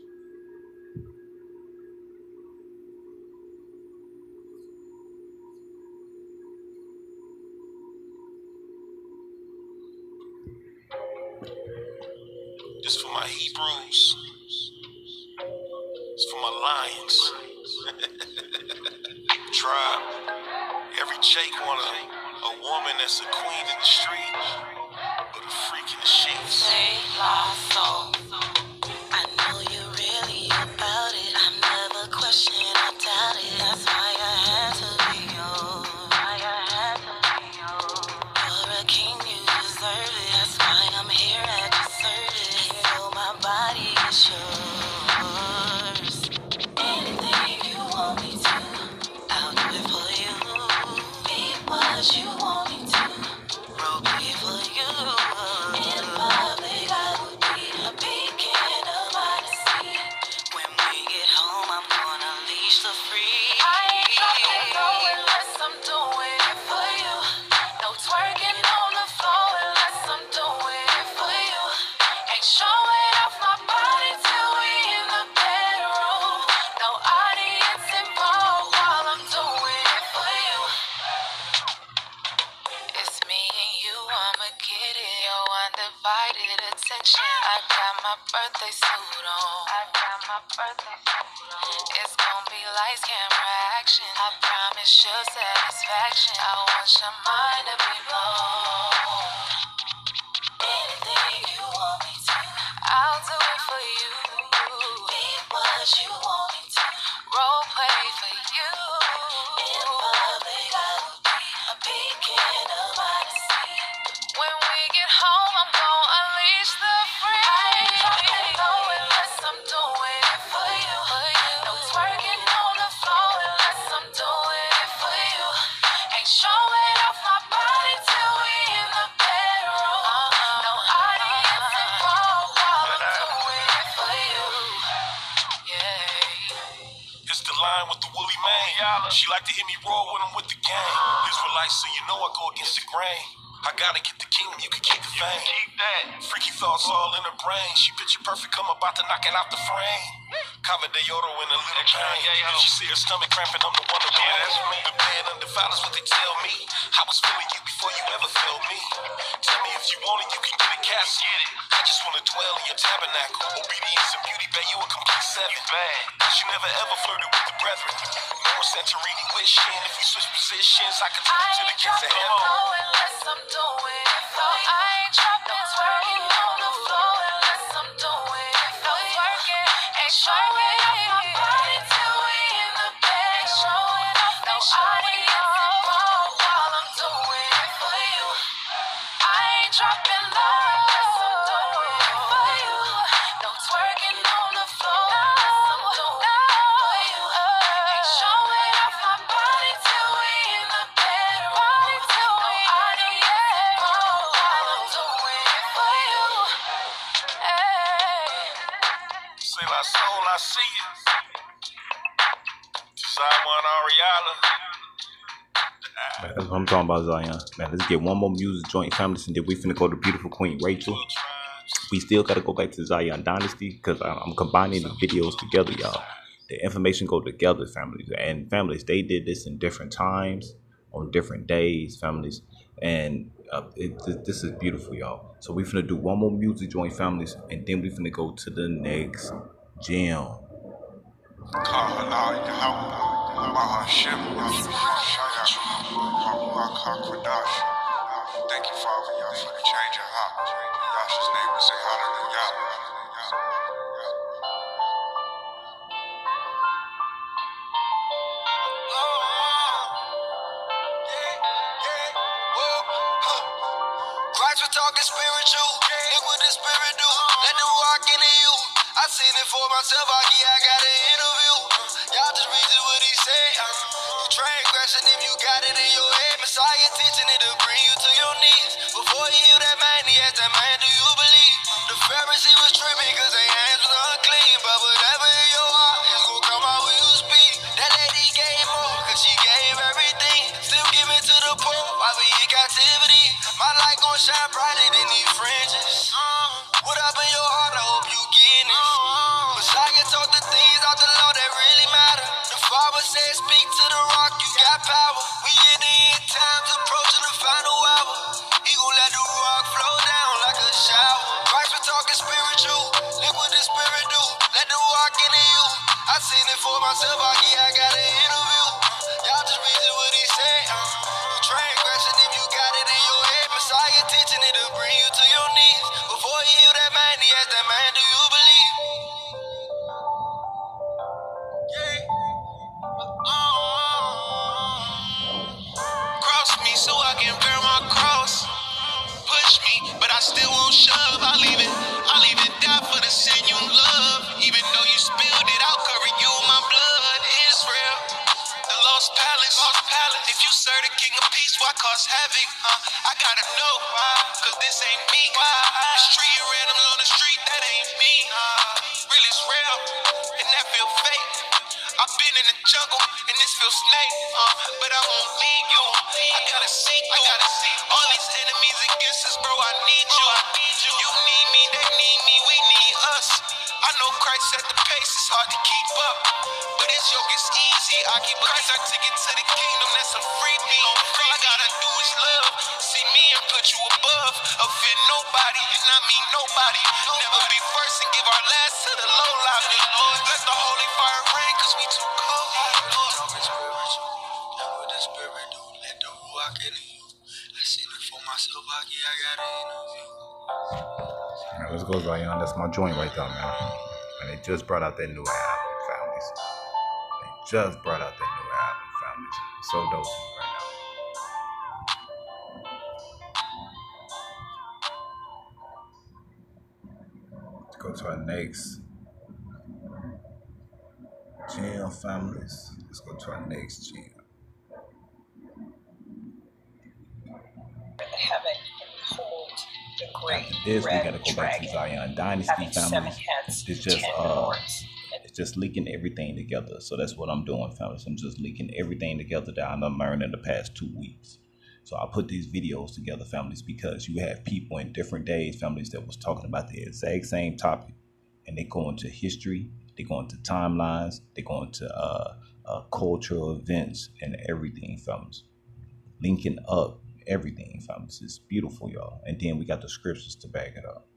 This for my Hebrews. It's for my lions. Tribe. Every Jake want a woman that's a queen in the street, but a freak in the sheets. Say lost soul. I know you really about it. I never question or doubt it. That's why I had to be yours. You're a king, you deserve it. That's why I'm here at your service. You know my body is yours. Anything you want me to, I'll do it for you. Be what you want me to, bro, be for you. In public, I will be a beacon of honesty. When we get home, I'm gonna leash the free. I ain't dropping low unless I'm doing it for you. No twerking on the floor unless I'm doing it for you. Ain't showing off my body till we in the bedroom. No audience involved while I'm doing my birthday suit on. I got my birthday suit on. It's gonna be lights, camera, action. I promise your satisfaction. I want your mind to be blown. Anything you want me to, I'll do it for you. Be what you want me to. Role play for you. In public, I will be a beacon of honesty. When we get home, I'm gonna unleash the free. I ain't dropping low unless I'm doing it for you. No twerking on the floor unless I'm doing it for you. Ain't showing off my body till we in the bedroom. No audience involved while I'm doing it for you. Yeah. It's the line with the woolly mane. She like to hear me roar when I'm with the gang. Israelites, so you know I go against the grain. I gotta get the kingdom, you can keep the fame. Keep that. Freaky thoughts all in her brain. She picture perfect, come about to knock it out the frame. Cover de Yodo in a little pain. If she see her stomach cramping, I'm the one to blame. that's me. The bed undefiled is what they tell me. I was feeling you before you ever felt me. Tell me if you want it, you can get a castle. I just wanna dwell in your tabernacle. Obedience and beauty, babe, you a complete seven. Cause you never ever flirted with the brethren. More Santorini wishing. If we switch positions, I can take you to the gates of heaven. Unless I'm doing it for you. I ain't dropping twerking on the floor unless I'm doing it for you. Twerking, ain't showing off my body till we in the bed. Showing off no audience involved while I'm doing it for you. I ain't dropping low unless I'm doing it for you. No twerking on the floor unless I'm doing it for you. Ain't showing off my body till we in the bedroom. No audience involved while I'm doing it for you. Hey. Say la soul, I see you. Zion Ariala. That's what I'm talking about, Zion. Man, let's get one more music joint, families, and then we finna go to beautiful Queen Rachel. We still gotta go back to Zion Dynasty because I'm combining the videos together, y'all. The information go together, families. And families, they did this in different times, on different days, families. And this is beautiful, y'all. So we finna do one more music joint, families, and then we finna go to the next jam. Thank you, Father, y'all, for the change of heart. Yahshua's name we say hallelujah. Christ was talking spiritual. Look what the spirit do. Let the rock into you. I seen it for myself. I got an interview. Y'all just read what he said. You transgression if you got it in your head. Messiah teaching it to bring you to your knees. Before he healed that man, he asked that man, do you believe? The Pharisee was tripping because their hands was unclean. But whatever in your heart is gonna come out when you speak. That lady gave more because she gave everything. Still giving to the poor while we in captivity. My light gon' shine brighter than these fringes. What up in your heart? I hope you getting it. Messiah taught the things out the law that really matter. The Father said, speak to the rock, you got power. We in the end times, approaching the final hour. He gon' let the rock flow down like a shower. Christ was talking spiritual. Look what the spirit do. Let the rock into you. I seen it for myself. I got an interview. Y'all just read what he said. Transgression if you got it in your head. Messiah teaching it to bring you to your knees. Before he healed that man, he asked that man, do you believe? Cross me so I can bear my cross. Push me, but I still won't shove. I'll even die for the sin you love. Even though you spilled it, I'll cover you in my blood. Israel, the lost palace. If you serve the king of peace, why cause havoc? I gotta know why, cause this ain't me. The street you randoms on the street, that ain't me. Real is real, and that feel fake. I've been in the jungle, and this feels snake. But I won't leave you. I gotta see through. All these enemies against us, bro, I need you. You need me, they need me, we need us. I know Christ at the pace, it's hard to keep up. But his yoke is easy. I keep Christ our ticket to the kingdom, that's a free me. All I gotta do is love. See me and put you above. Offend nobody, and I mean nobody. Never be first Alright, let's go, Zion. That's my joint right there, man. And they just brought out that new album, families. They just brought out that new album, families. It's so dope right now. Let's go to our next jam, families. Let's go to our next jam. Heaven and behold the great After this, we red gotta go back to dragon, Zion Dynasty, having 7 families. heads, It's just 10 horns. it's just linking everything together. So that's what I'm doing, families. I'm just linking everything together that I learned in the past 2 weeks. So I put these videos together, families, because you have people in different days, families, that was talking about the exact same topic, and they go into history, they go into timelines, they go into cultural events and everything, families. Linking up everything, families. It's beautiful, y'all. And then we got the scriptures to back it up.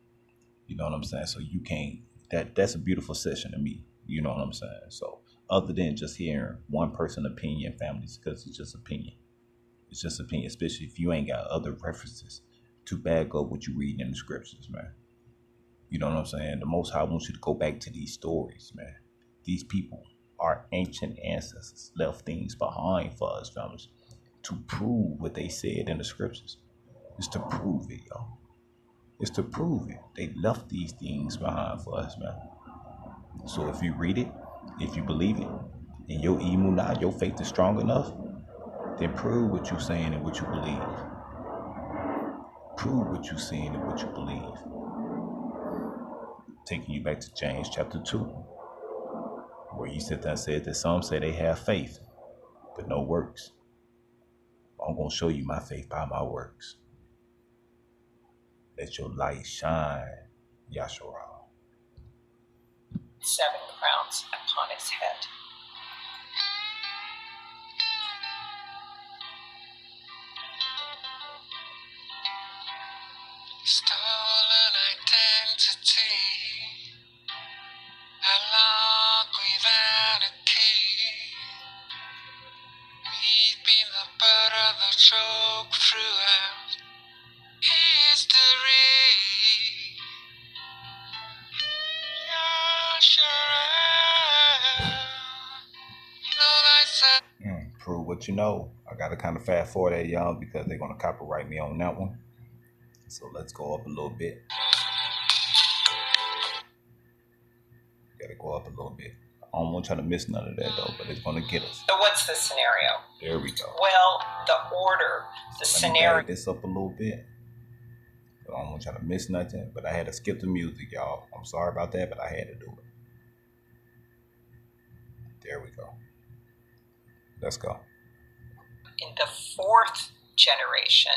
You know what I'm saying? So you can't, that's a beautiful session to me. You know what I'm saying? So other than just hearing one person opinion, families, because it's just opinion. It's just opinion, especially if you ain't got other references to back up what you read in the scriptures, man. You know what I'm saying? The Most High wants you to go back to these stories, man. These people, our ancient ancestors, left things behind for us, families, to prove what they said in the scriptures. It's to prove it, y'all. It's to prove it. They left these things behind for us, man. So if you read it, if you believe it, and your emunah, your faith is strong enough, then prove what you're saying and what you believe. Prove what you're saying and what you believe. Taking you back to James chapter 2, where you sit there and said that some say they have faith, but no works. I'm going to show you my faith by my works. Let your light shine, Yahshua. 7 crowns upon his head. Stolen identity, a lock without a key. We've been the butt of the joke throughout history. Prove what you know. I got to kind of fast forward that, y'all, because they're going to copyright me on that one. So let's go up a little bit. Got to go up a little bit. I don't want y'all to miss none of that, though, but it's going to get us. So what's the scenario? There we go. Well, the order, the scenario. Let me back this up a little bit. I don't want y'all to miss nothing, but I had to skip the music, y'all. I'm sorry about that, but I had to do it. There we go. Let's go. In the 4th generation,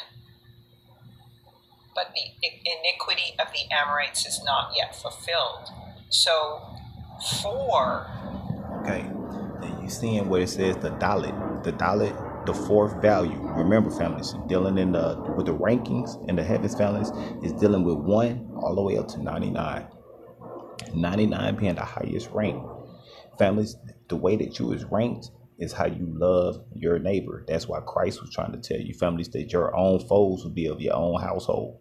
but the iniquity of the Amorites is not yet fulfilled. So 4. Okay. Then you seeing what it says, the Dalit, the 4th value. Remember, families, dealing with the rankings in the heavens, families, is dealing with 1 all the way up to 99. 99 being the highest rank. Families, the way that you is ranked is how you love your neighbor. That's why Christ was trying to tell you, families, that your own foes will be of your own household.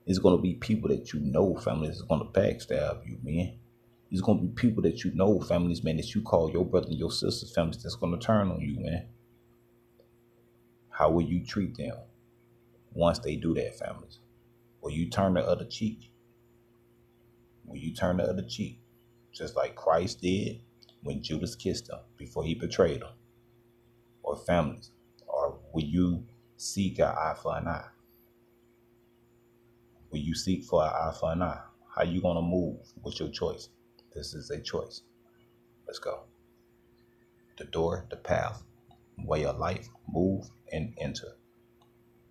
It's going to be people that you know, families, is going to backstab you, man. It's going to be people that you know, families, man, that you call your brother and your sister, families, that's going to turn on you, man. How will you treat them once they do that, families? Will you turn the other cheek? Will you turn the other cheek? Just like Christ did when Judas kissed him before he betrayed him. Or families? Or will you seek an eye for an eye? Will you seek for an eye for an eye? How you going to move? What's your choice? This is a choice. Let's go. The door, the path, way of life, move and enter.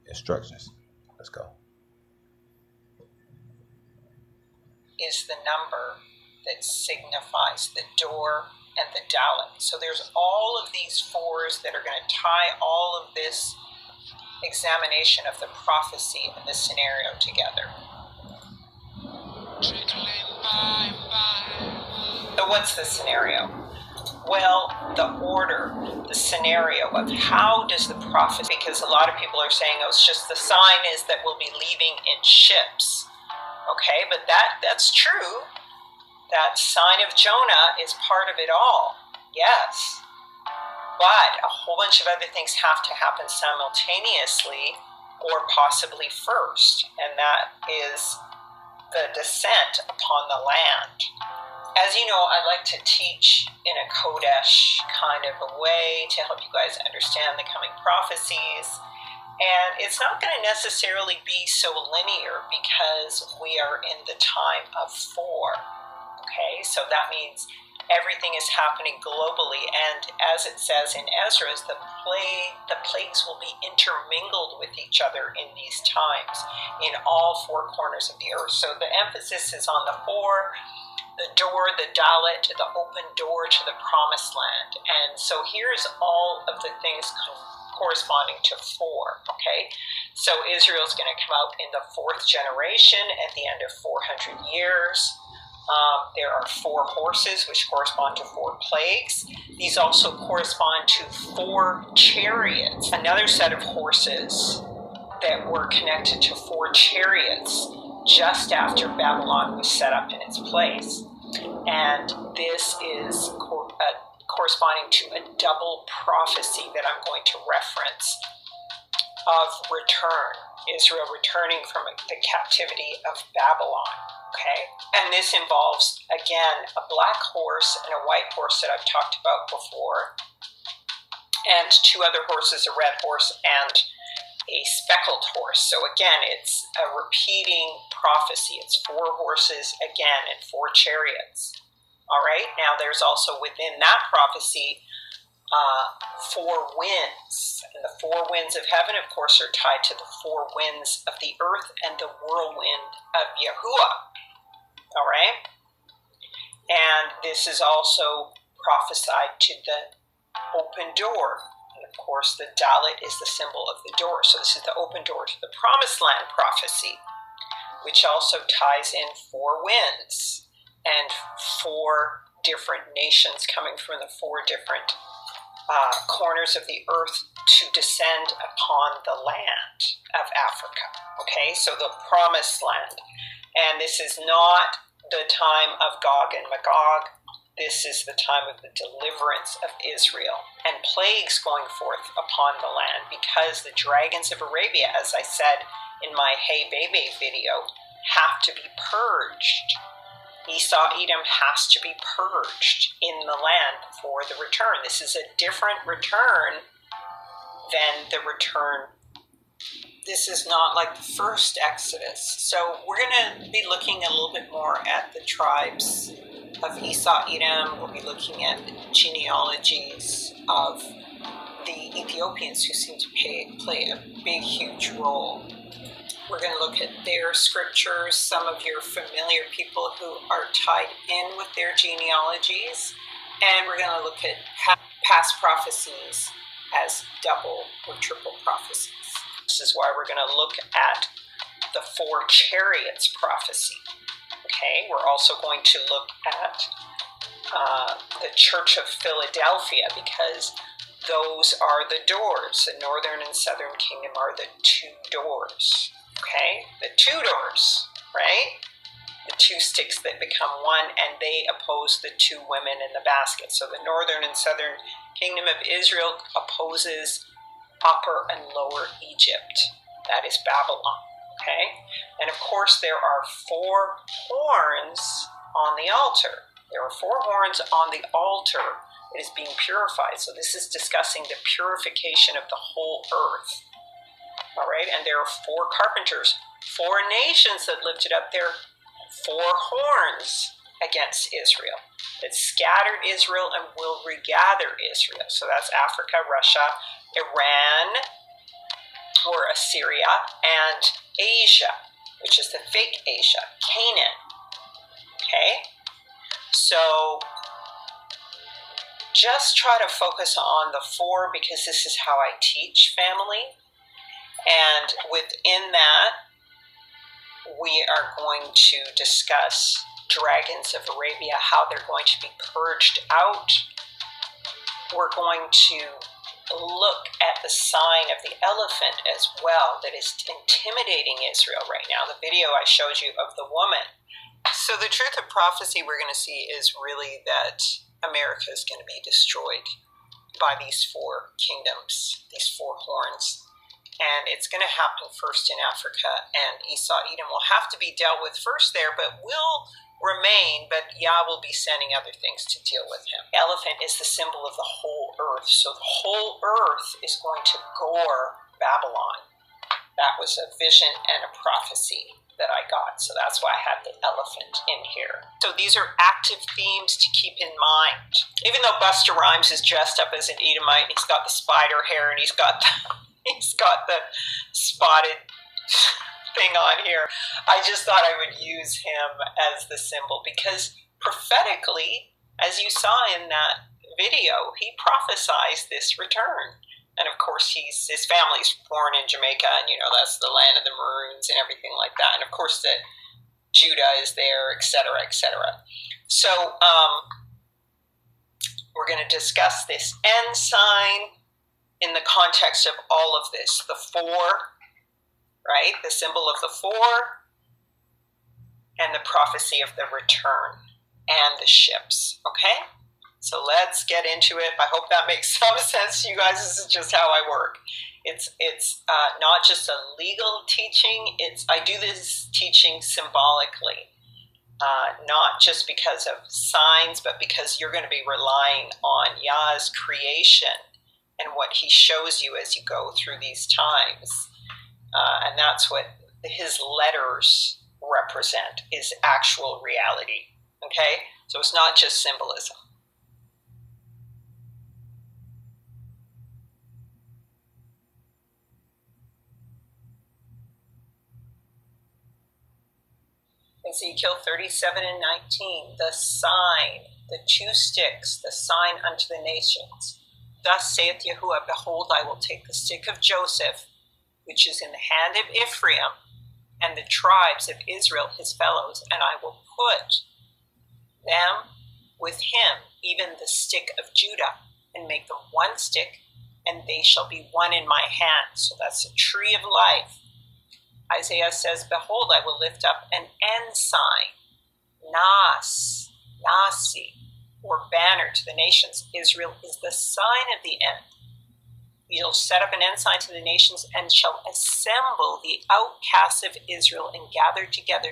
Instructions. Let's go. Is the number that signifies the door and the Dalit. So there's all of these 4s that are going to tie all of this examination of the prophecy and the scenario together. So what's the scenario? Well, the order, the scenario of how does the prophet, because a lot of people are saying, oh, it's just the sign is that we'll be leaving in ships. Okay, but that's true. That sign of Jonah is part of it all. Yes. But a whole bunch of other things have to happen simultaneously or possibly first, and that is the descent upon the land. As you know, I like to teach in a Kodesh kind of a way to help you guys understand the coming prophecies. And it's not going to necessarily be so linear because we are in the time of 4. Okay, so that means everything is happening globally, and as it says in Ezra's, the plagues will be intermingled with each other in these times in all 4 corners of the earth. So the emphasis is on the 4, the door, the dalet, the open door to the promised land. And so here's all of the things corresponding to 4, okay? So Israel's going to come out in the 4th generation at the end of 400 years. There are 4 horses, which correspond to 4 plagues. These also correspond to 4 chariots, another set of horses that were connected to 4 chariots just after Babylon was set up in its place. And this is corresponding to a double prophecy that I'm going to reference of return, Israel returning from the captivity of Babylon. Okay, and this involves, again, a black horse and a white horse that I've talked about before, and 2 other horses, a red horse and a speckled horse. So again, it's a repeating prophecy. It's 4 horses again and 4 chariots. All right, now there's also within that prophecy 4 winds. And the 4 winds of heaven, of course, are tied to the 4 winds of the earth and the whirlwind of Yahuah. All right? And this is also prophesied to the open door. And of course, the dalet is the symbol of the door. So this is the open door to the promised land prophecy, which also ties in 4 winds and 4 different nations coming from the 4 different corners of the earth to descend upon the land of Africa. Okay, so the promised land. And this is not the time of Gog and Magog. This is the time of the deliverance of Israel and plagues going forth upon the land, because the dragons of Arabia, as I said in my Hey Baby video, have to be purged. Esau Edom has to be purged in the land for the return. This is a different return than the return. This is not like the first Exodus. So we're going to be looking a little bit more at the tribes of Esau Edom. We'll be looking at genealogies of the Ethiopians who seem to play a big, huge role. We're going to look at their scriptures, some of your familiar people who are tied in with their genealogies, and we're going to look at past prophecies as double or triple prophecies. This is why we're going to look at the 4 chariots prophecy. Okay, we're also going to look at the Church of Philadelphia, because those are the doors. The northern and southern kingdom are the 2 doors. Okay, the 2 doors, right? The 2 sticks that become 1, and they oppose the 2 women in the basket. So the northern and southern kingdom of Israel opposes Upper and Lower Egypt. That is Babylon. Okay, and of course there are 4 horns on the altar. There are 4 horns on the altar that is being purified. So this is discussing the purification of the whole earth. All right, and there are 4 carpenters, 4 nations that lifted up their 4 horns against Israel, that scattered Israel and will regather Israel. So that's Africa, Russia, Iran, or Assyria, and Asia, which is the fake Asia, Canaan. Okay, so just try to focus on the 4, because this is how I teach family. And within that, we are going to discuss dragons of Arabia, how they're going to be purged out. We're going to look at the sign of the elephant as well that is intimidating Israel right now. The video I showed you of the woman. So the truth of prophecy we're going to see is really that America is going to be destroyed by these four kingdoms, these four horns. And it's going to happen first in Africa, and Esau, Edom will have to be dealt with first there, but will remain, but Yah will be sending other things to deal with him. Elephant is the symbol of the whole earth, so the whole earth is going to gore Babylon. That was a vision and a prophecy that I got, so that's why I had the elephant in here. So these are active themes to keep in mind. Even though Busta Rhymes is dressed up as an Edomite, and he's got the spider hair, and he's got the spotted thing on here, I just thought I would use him as the symbol, because prophetically, as you saw in that video, he prophesies this return. And of course, his family's born in Jamaica, and that's the land of the Maroons and everything like that. And of course, that Judah is there, etc., etc. So we're going to discuss this end sign in the context of all of this. The four, right? The symbol of the four, and the prophecy of the return, and the ships. Okay? So let's get into it. I hope that makes some sense to you guys. This is just how I work. It's not just a legal teaching. I do this teaching symbolically, not just because of signs, but because you're going to be relying on Yah's creation and what he shows you as you go through these times. And that's what his letters represent, is actual reality. Okay? So it's not just symbolism. Ezekiel 37 and 19, the sign, the two sticks, the sign unto the nations. Thus saith Yahuwah, behold, I will take the stick of Joseph, which is in the hand of Ephraim, and the tribes of Israel, his fellows, and I will put them with him, even the stick of Judah, and make them one stick, and they shall be one in my hand. So that's the tree of life. Isaiah says, behold, I will lift up an ensign, nasi, or banner to the nations. Israel is the sign of the end. You'll set up an ensign to the nations and shall assemble the outcasts of Israel and gather together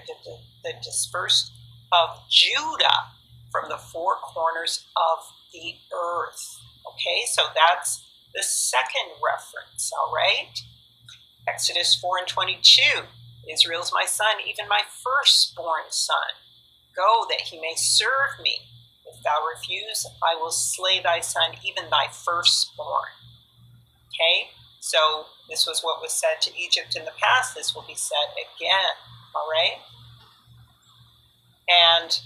the dispersed of Judah from the four corners of the earth. Okay, so that's the second reference, all right? Exodus 4 and 22, Israel's my son, even my firstborn son. Go that he may serve me. If thou refuse, I will slay thy son, even thy firstborn. Okay, so this was what was said to Egypt in the past. This will be said again, all right? And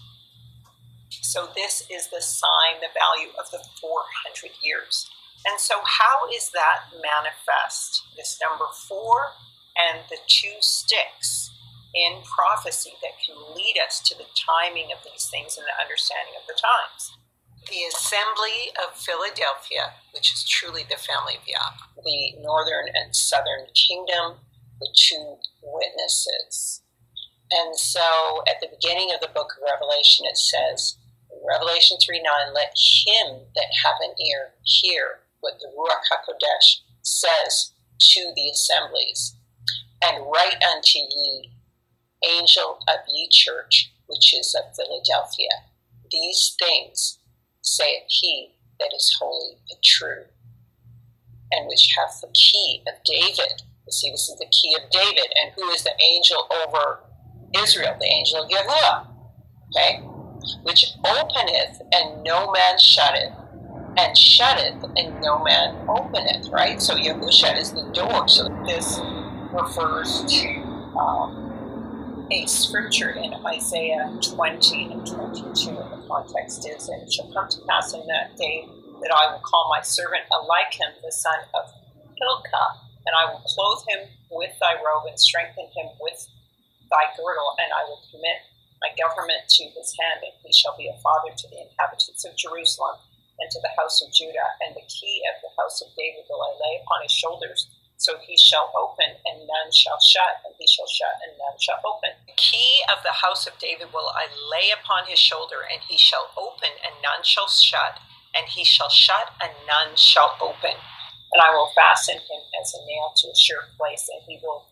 so this is the sign, the value of the 400 years. And so how is that manifest? This number 4 and the two sticks in prophecy that can lead us to the timing of these things and the understanding of the times. The Assembly of Philadelphia, which is truly the family of Yah, the northern and southern kingdom, the two witnesses. And so at the beginning of the book of Revelation, it says, in Revelation 3:9, let him that have an ear hear what the Ruach HaKodesh says to the assemblies. And write unto ye, angel of ye church, which is of Philadelphia, these things saith he that is holy and true, and which hath the key of David. You see, this is the key of David. And who is the angel over Israel? The angel of Yahuwah. Okay? Which openeth, and no man shutteth, and shutteth, and no man openeth, right? So Yahusha is the door. So this refers to a scripture in Isaiah 20 and 22. The context is, and it shall come to pass in that day that I will call my servant Eliakim, the son of Hilkiah, and I will clothe him with thy robe and strengthen him with thy girdle, and I will commit my government to his hand, and he shall be a father to the inhabitants of Jerusalem, and to the house of Judah, and the key of the house of David will I lay upon his shoulders. So he shall open, and none shall shut, and he shall shut, and none shall open. The key of the house of David will I lay upon his shoulder, and he shall open, and none shall shut, and he shall shut, and none shall open. And I will fasten him as a nail to a sure place, and he will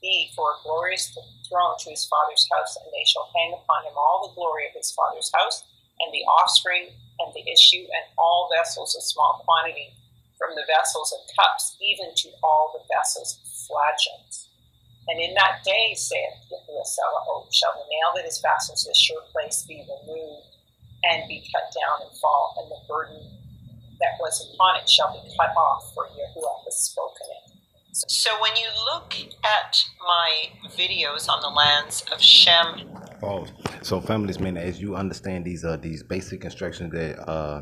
be for a glorious throne to his father's house, and they shall hang upon him all the glory of his father's house, and the offspring, and the issue, and all vessels of small quantity, from the vessels of cups, even to all the vessels of flagons. And in that day, saith Yahuah Sabaoth, shall the nail that is fastened to the sure place be removed, and be cut down and fall, and the burden that was upon it shall be cut off, for Yahuah has spoken it. So when you look at my videos on the lands of Shem. So families, man, as you understand these basic instructions that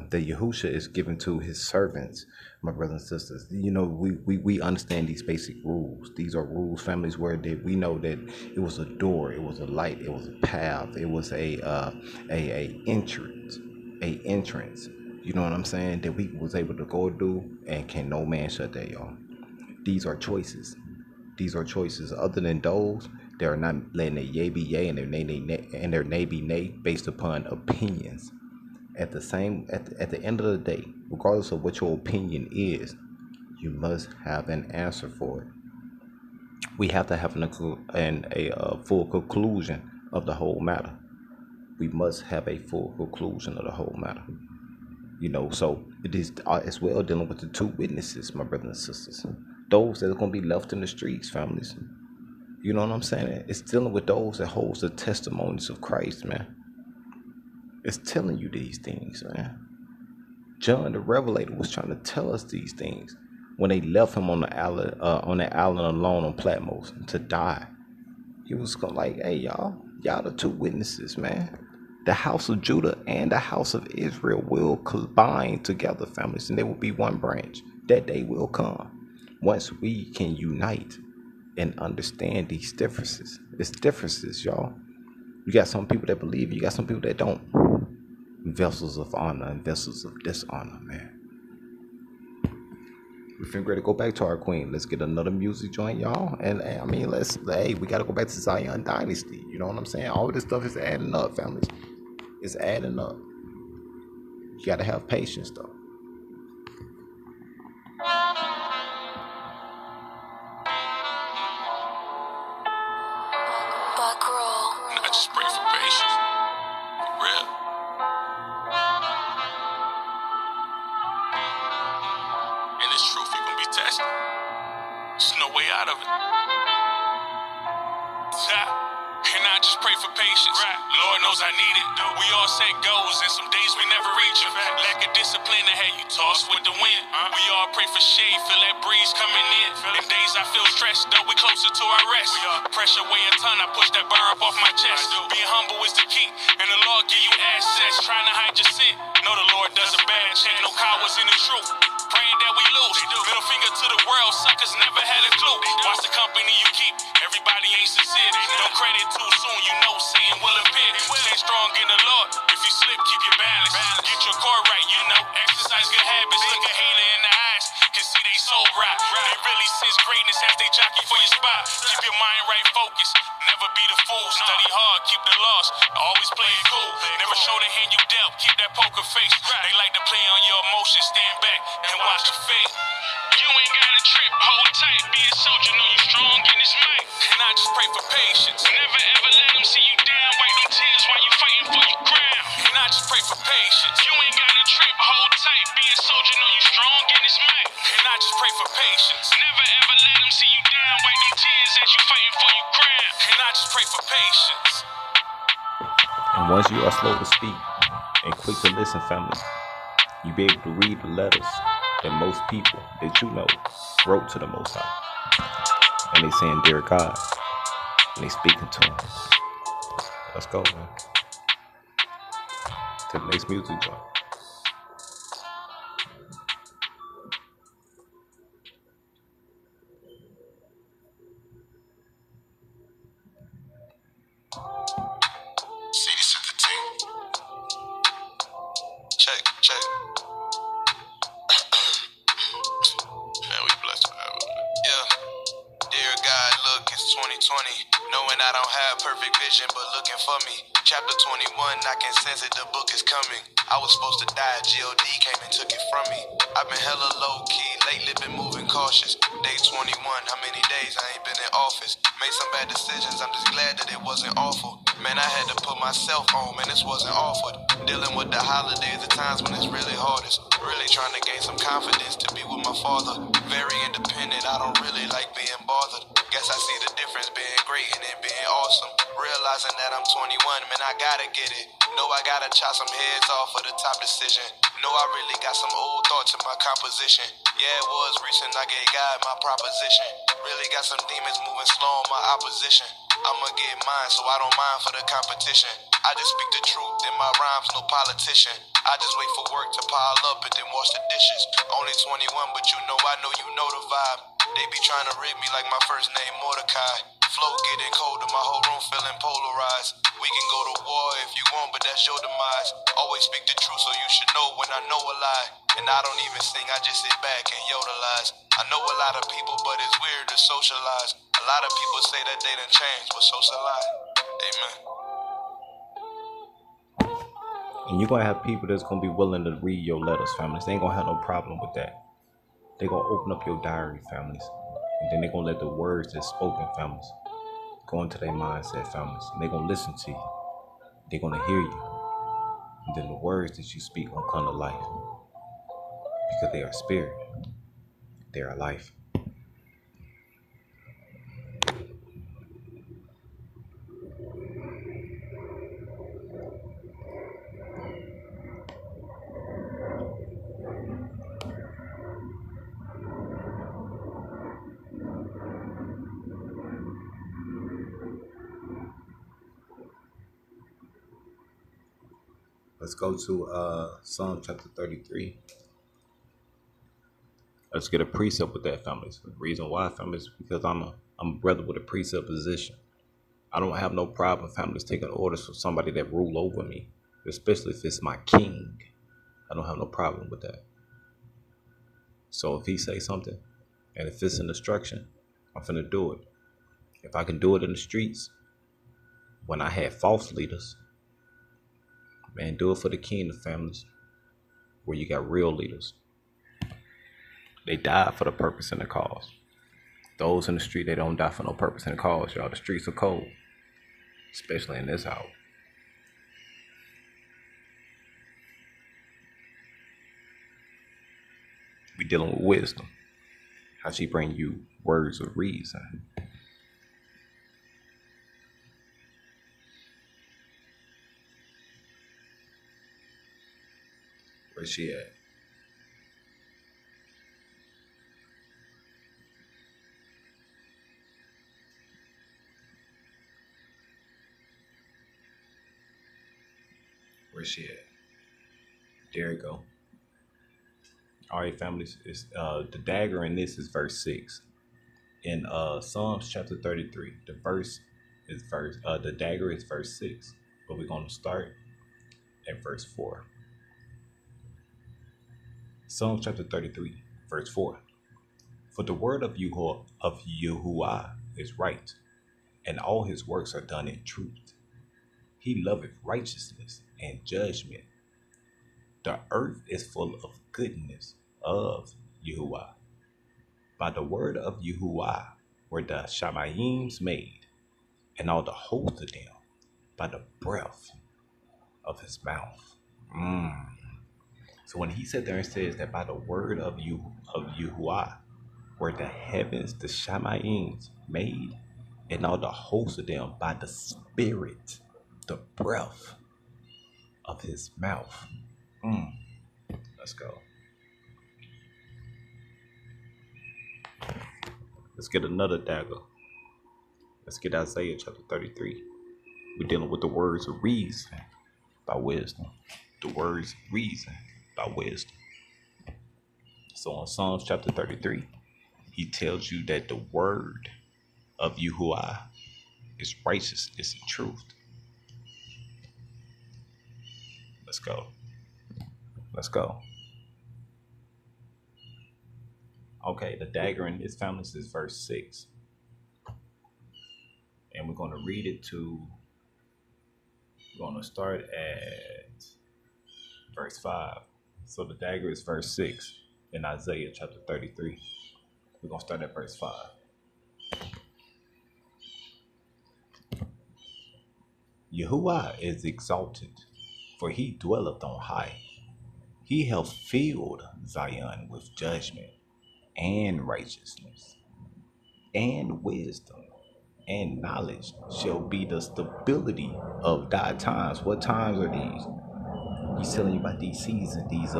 that Yahusha is giving to his servants, my brothers and sisters, you know, we understand these basic rules. These are rules, families, where we know that it was a door, it was a light, it was a path, it was a entrance. You know what I'm saying? That we was able to go do, and can no man shut that, y'all. These are choices. These are choices. Other than those, they are not letting their yay be yay and their nay be nay based upon opinions. At the end of the day, regardless of what your opinion is, you must have an answer for it. We have to have a full conclusion of the whole matter. We must have a full conclusion of the whole matter. You know, so it is as well dealing with the two witnesses, my brothers and sisters. Those that are going to be left in the streets, families. You know what I'm saying? It's dealing with those that holds the testimonies of Christ, man. It's telling you these things, man. John the Revelator was trying to tell us these things when they left him on the island alone on Patmos to die. He was going like, hey, y'all the two witnesses, man. The house of Judah and the house of Israel will combine together, families, and they will be one branch. That day will come once we can unite and understand these differences. It's differences, y'all. You got some people that believe, you got some people that don't. Vessels of honor and vessels of dishonor, man. We're finna ready to go back to our queen. Let's get another music joint, y'all. And I mean, we gotta go back to Zion Dynasty. You know what I'm saying? All of this stuff is adding up, families. It's adding up. You gotta have patience, though. I just pray for patience. Real. And it's truth, you're gonna be tested. There's no way out of it. And I just pray for patience. Lord knows I need it. We all set goals, and some days we never reach them. Lack of discipline to have you tossed with the wind. We all pray for shade, feel that breeze coming in. In days I feel stressed, though we closer to our rest. Pressure weigh a ton, I push that bar up off my chest. Being humble is the key, and the Lord give you access. Trying to hide your sin, know the Lord does a bad check. No cowards in the truth, praying that we lose. Middle finger to the world, suckers never had a clue. Watch the company you keep, everybody ain't sincere. Don't credit too soon, you know Satan will appear. Stay strong in the Lord, if you slip, keep your balance. Get your core right, you know, exercise good habits. Look a hater in the eyes, can see they soul rot. They really sense greatness as they jockey for your spot. Keep your mind right, focus, never be the fool. Study hard, keep the loss, always play it cool. Never show the hand you dealt, keep that poker face. They like to play on your emotions, stand back and watch the fate. You ain't got a trip, hold tight, be a soldier, know you strong in this might. And I just pray for patience. Never ever let them see you down, wipe them tears while you fighting for your crown. And I just pray for patience. You ain't got a trip, hold tight, be a soldier, know you strong in this might. And I just pray for patience. Never ever let them see you down, wipe them tears as you fighting for your crown. And I just pray for patience. And once you are slow to speak and quick to listen, family, you be able to read the letters that most people that you know wrote to the Most High. And they saying, dear God, and they speaking to him. Let's go, man. To the next music joint. CD 17. Check. knowing I don't have perfect vision, but looking for me. Chapter 21, I can sense it, the book is coming. I was supposed to die, G.O.D. came and took it from me. I've been hella low-key, lately been moving cautious. Day 21, how many days I ain't been in office? Made some bad decisions, I'm just glad that it wasn't awful. Man, I had to put myself on, man, this wasn't awful. Dealing with the holidays, the times when it's really hardest. Really trying to gain some confidence to be with my father. Very independent, I don't really like being bothered. Guess I see the difference being great and it being awesome. Realizing that I'm 21, man, I gotta get it. Know I gotta chop some heads off for the top decision. Know I really got some old thoughts in my composition. Yeah, it was recent, I gave God my proposition. Really got some demons moving slow on my opposition. I'ma get mine, so I don't mind for the competition. I just speak the truth in my rhymes, no politician. I just wait for work to pile up and then wash the dishes. Only 21, but you know you know the vibe. They be trying to rig me like my first name Mordecai. Flow getting colder, my whole room feeling polarized. We can go to war if you want, but that's your demise. Always speak the truth, so you should know when I know a lie. And I don't even sing, I just sit back and yodelize. I know a lot of people, but it's weird to socialize. A lot of people say that they done changed, but so's a lie. Amen. And you're gonna have people that's gonna be willing to read your letters, families. They ain't gonna have no problem with that. They gonna open up your diary, families, and then they gonna let the words that's spoken, families, go into their mindset, families. And they gonna listen to you. They gonna hear you, and then the words that you speak gonna come to life because they are spirit. They are life. Let's go to Psalm chapter 33. Let's get a precept with that, families. The reason why, families, is because I'm a brother with a presupposition. I don't have no problem, families, taking orders from somebody that rule over me, especially if it's my king. I don't have no problem with that. So if he say something, and if it's an instruction, I'm finna do it. If I can do it in the streets, when I had false leaders, man, do it for the kingdom, families, where you got real leaders. They die for the purpose and the cause. Those in the street, they don't die for no purpose and the cause, y'all. The streets are cold, especially in this house. We dealing with wisdom. How she bring you words of reason. Where's she at? Where's she at? There you go. All right, families. It's the dagger in this is verse 6. In Psalms chapter 33, the dagger is verse 6, but we're going to start at verse 4. Psalms chapter 33, verse 4. For the word of Yahuah is right, and all his works are done in truth. He loveth righteousness and judgment. The earth is full of goodness of Yahuah. By the word of Yahuah were the Shamayims made, and all the host of them by the breath of his mouth. So when he sat there and says that by the word of Yahuah were the heavens, the Shamayims made, and all the host of them by the spirit, the breath of his mouth. Let's go. Let's get another dagger. Let's get Isaiah chapter 33. We're dealing with the words of reason by wisdom. The words of reason by wisdom. So in Psalms chapter 33, he tells you that the word of Yahuah is righteousness and truth. Let's go. Let's go. Okay, the dagger in this, families, is verse 6. read it to. We're gonna start at verse 5. So the dagger is verse 6 in Isaiah chapter 33. We're gonna start at verse 5. Yahuwah is exalted, for he dwelleth on high. He hath filled Zion with judgment and righteousness, and wisdom and knowledge shall be the stability of thy times. What times are these? He's telling you about these seasons, these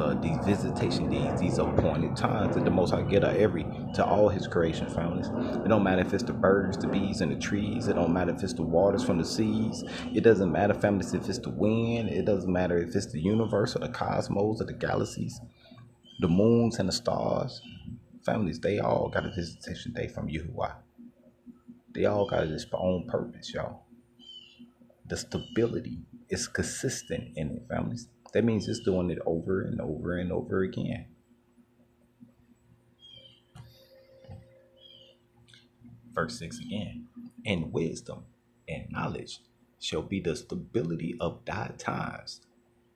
visitation days, these appointed times that the Most High get to all His creation families. It don't matter if it's the birds, the bees, and the trees. It don't matter if it's the waters from the seas. It doesn't matter, families, if it's the wind. It doesn't matter if it's the universe or the cosmos or the galaxies, the moons and the stars. Families, they all got a visitation day from Yahuwah. They all got its own purpose, y'all. The stability is consistent in it, families. That means it's doing it over and over and over again. Verse 6 again. And wisdom and knowledge shall be the stability of thy times,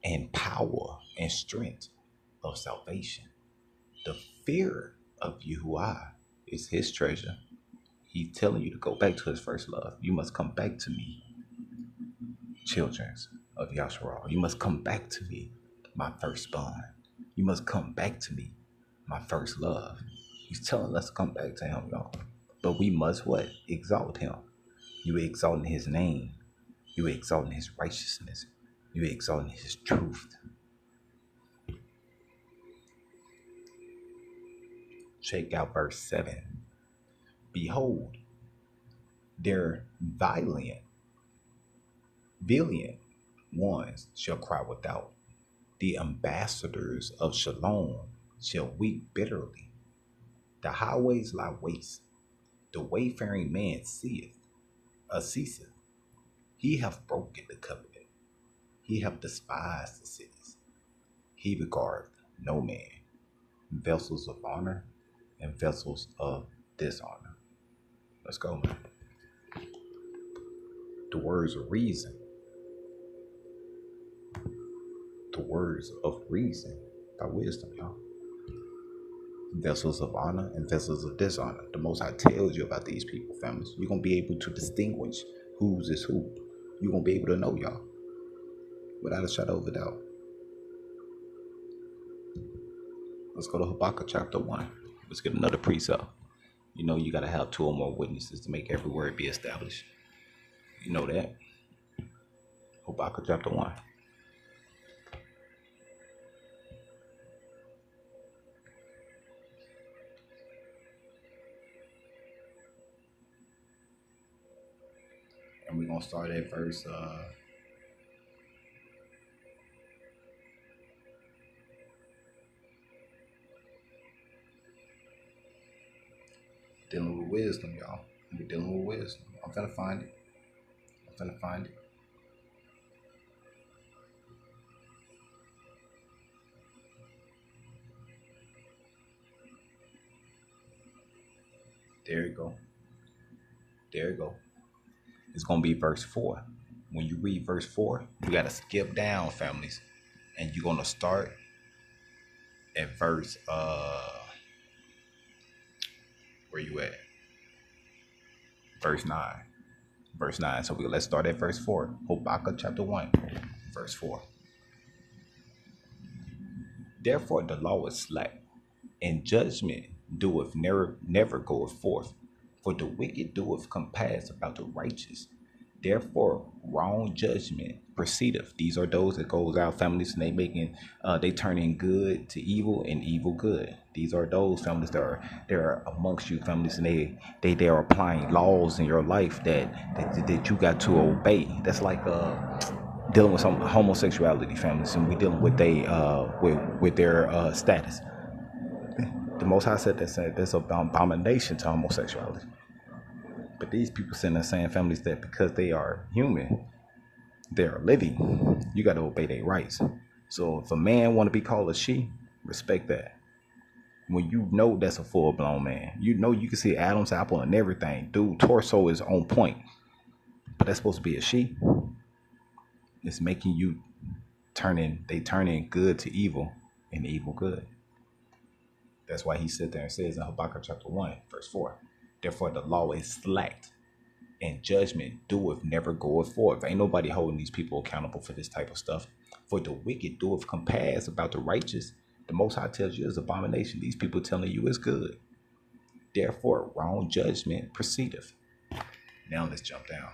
and power and strength of salvation. The fear of Yahuwah is His treasure. He's telling you to go back to His first love. You must come back to me, children of Yahshua. You must come back to me, my firstborn. You must come back to me, my first love. He's telling us to come back to Him, y'all. But we must what? Exalt Him. You exalting His name. You exalting His righteousness. You exalting His truth. Check out verse 7. Behold, their valiant ones shall cry without. The ambassadors of Shalom shall weep bitterly. The highways lie waste. The wayfaring man ceaseth. He hath broken the covenant. He hath despised the cities. He regardeth no man. Vessels of honor and vessels of dishonor. Let's go, man. The words of reason. The words of reason by wisdom, y'all. Vessels of honor and vessels of dishonor. The Most High tells you about these people, families. You're going to be able to distinguish whose is who. You're going to be able to know, y'all, without a shadow of a doubt. Let's go to Habakkuk chapter 1. Let's get another precept. You know you got to have 2 or more witnesses to make every word be established. You know that. Habakkuk chapter 1. And we're going to start at verse dealing with wisdom, y'all. We're dealing with wisdom. I'm finna find it. There you go. It's going to be verse 4. When you read verse 4, you got to skip down, families. And you're going to start at verse, where you at? Verse 9. So let's start at verse 4. Habakkuk chapter 1, verse 4. Therefore the law is slack, and judgment doeth never goeth forth. For the wicked doeth compass about the righteous. Therefore wrong judgment proceedeth. These are those that goes out, families, and they turning good to evil and evil good. These are those families that are amongst you, families, and they are applying laws in your life that you got to obey. That's like dealing with some homosexuality, families, and we dealing with with their status. The Most High said that's an abomination to homosexuality. But these people sitting there saying, families, that because they are human, they are living, you got to obey their rights. So if a man want to be called a she, respect that. When you know that's a full-blown man, you know you can see Adam's apple and everything. Dude, torso is on point. But that's supposed to be a she. It's making you turning good to evil and evil good. That's why he sit there and says in Habakkuk chapter 1, verse 4, therefore the law is slacked, and judgment doeth never goeth forth. Ain't nobody holding these people accountable for this type of stuff. For the wicked doeth compass about the righteous. The Most High tells you it's abomination. These people telling you it's good. Therefore, wrong judgment proceedeth. Now let's jump down.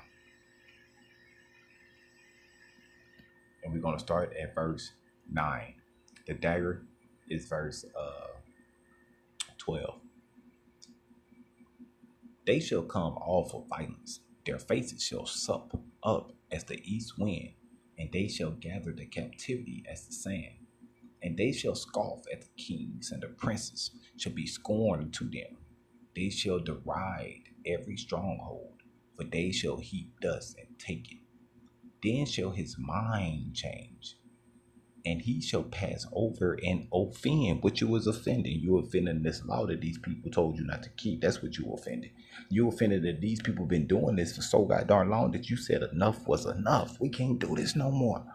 And we're going to start at verse 9. The dagger is verse 12. They shall come all for violence. Their faces shall sup up as the east wind, and they shall gather the captivity as the sand. And they shall scoff at the kings, and the princes shall be scorned to them. They shall deride every stronghold, for they shall heap dust and take it. Then shall his mind change, and he shall pass over and offend. What you was offending, you offending this law that these people told you not to keep. That's what you offended. You offended that these people been doing this for so goddamn long that you said enough was enough. We can't do this no more.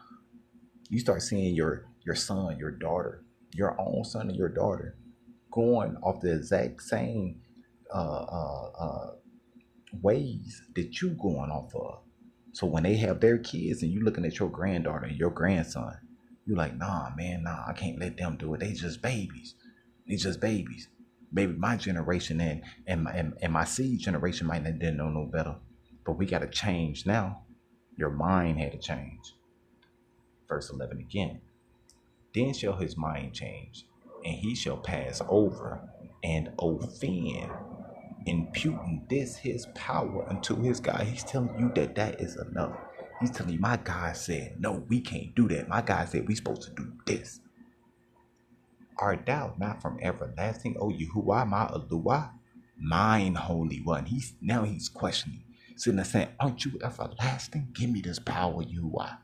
You start seeing your son, your daughter, your own son and your daughter going off the exact same ways that you going off of. So when they have their kids and you looking at your granddaughter and your grandson, you like, nah, I can't let them do it. They just babies. Maybe my generation and my seed generation might not didn't know no better. But we got to change now. Your mind had to change. Verse 11 again. Then shall his mind change, and he shall pass over and offend, imputing this his power unto his God. He's telling you that is enough. He's telling you, my God said, no, we can't do that. My God said we supposed to do this. Art thou not from everlasting, O Yahuah, my Eluah, mine holy one? He's questioning. Sitting there saying, aren't you everlasting? Give me this power, Yahuah.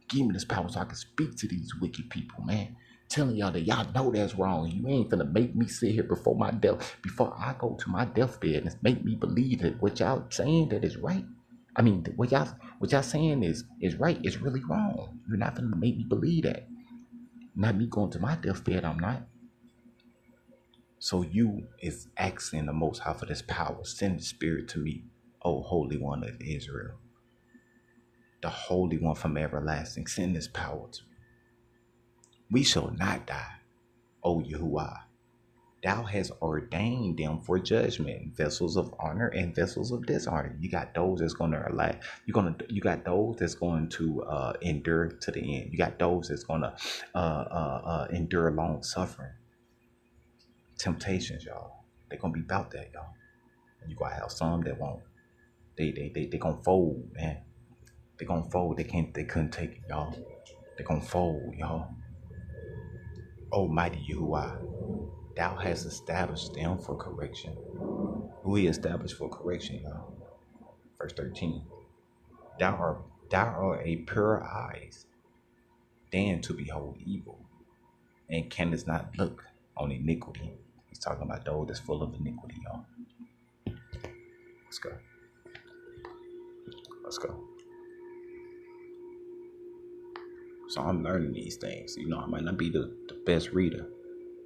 Give me this power so I can speak to these wicked people, man. Telling y'all that y'all know that's wrong. You ain't finna make me sit here before I go to my deathbed and make me believe that what y'all saying that is right. I mean, what y'all saying is right. It's really wrong. You're not finna make me believe that. Not me going to my deathbed, I'm not. So you is asking the Most High for this power. Send the Spirit to me, O Holy One of Israel. The Holy One from everlasting. Send this power to me. We shall not die, O Yahuah. Thou hast ordained them for judgment, vessels of honor and vessels of dishonor. You got those that's going to you got those that's going to endure to the end. You got those that's going to endure long suffering. Temptations, y'all. They're going to be about that, y'all. And you got to have some that won't. They going to fold, man. They going to fold. They couldn't take it, y'all. They going to fold, y'all. Almighty Yahuah, thou hast established them for correction. Who he established for correction, y'all? Verse 13. Thou art a pure eyes, than to behold evil, and canst not look on iniquity. He's talking about those that's full of iniquity, y'all. Let's go. So I'm learning these things. You know, I might not be the best reader,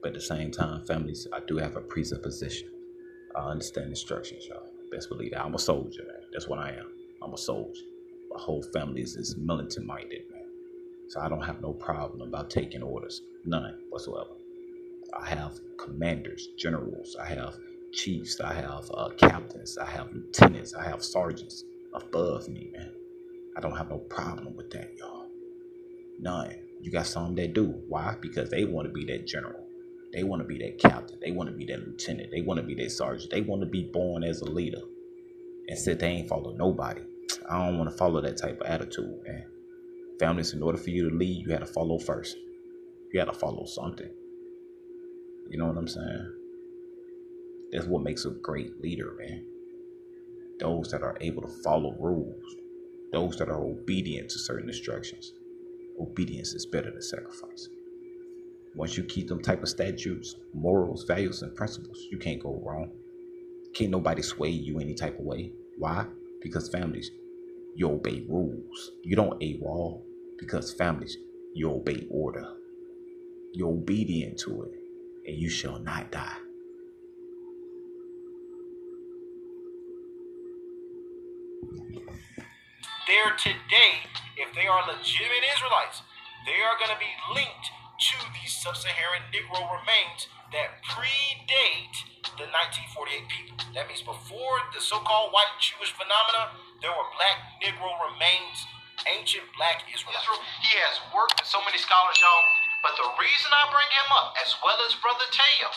but at the same time, families, I do have a presupposition. I understand instructions, y'all. Best believe that. I'm a soldier, man. That's what I am. I'm a soldier. My whole family is militant minded, man. So I don't have no problem about taking orders. None whatsoever. I have commanders, generals. I have chiefs. I have captains. I have lieutenants. I have sergeants above me, man. I don't have no problem with that, y'all. None. You got some that do. Why? Because they want to be that general. They want to be that captain. They want to be that lieutenant. They want to be that sergeant. They want to be born as a leader and said they ain't follow nobody. I don't want to follow that type of attitude, man. Families, in order for you to lead, you had to follow first. You had to follow something. You know what I'm saying? That's what makes a great leader, man. Those that are able to follow rules. Those that are obedient to certain instructions. Obedience is better than sacrifice. Once you keep them type of statutes, morals, values, and principles, you can't go wrong. Can't nobody sway you any type of way. Why? Because families, you obey rules. You don't AWOL because families, you obey order. You're obedient to it, and you shall not die. There today, if they are legitimate Israelites, they are going to be linked to these sub-Saharan Negro remains that predate the 1948 people. That means before the so-called white Jewish phenomena, there were black Negro remains, ancient black Israelites. He has worked with so many scholars, y'all, but the reason I bring him up, as well as Brother Teo,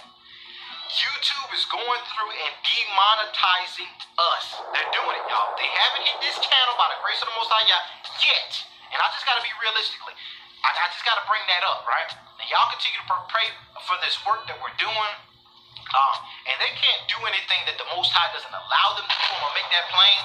YouTube is going through and demonetizing us. They're doing it, y'all. They haven't hit this channel by the grace of the Most High yet. And I just got to be realistically. I just got to bring that up, right? Now, y'all continue to pray for this work that we're doing. And they can't do anything that the Most High doesn't allow them to do. I'm going to make that plain.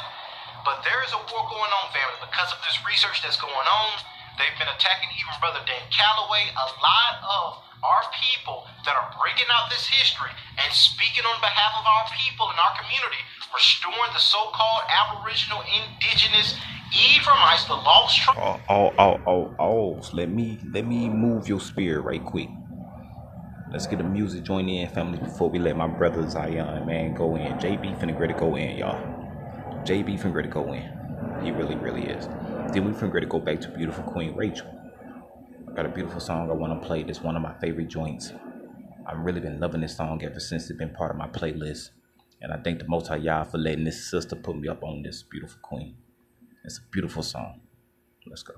But there is a war going on, family. Because of this research that's going on, they've been attacking even Brother Dan Calloway. A lot of our people that are bringing out this history and speaking on behalf of our people in our community, restoring the so-called Aboriginal, Indigenous, Ephraimites, the lost tribe. Let me move your spirit right quick. Let's get the music joined in, family, before we let my brother Zion, man, go in. JB finna ready to go in, y'all. JB finna ready to go in. He really, really is. Then we finna ready to go back to beautiful Queen Rachel. I got a beautiful song I want to play. This one of my favorite joints. I've really been loving this song ever since it's been part of my playlist. And I thank the Most High Yah for letting this sister put me up on this beautiful queen. It's a beautiful song. Let's go.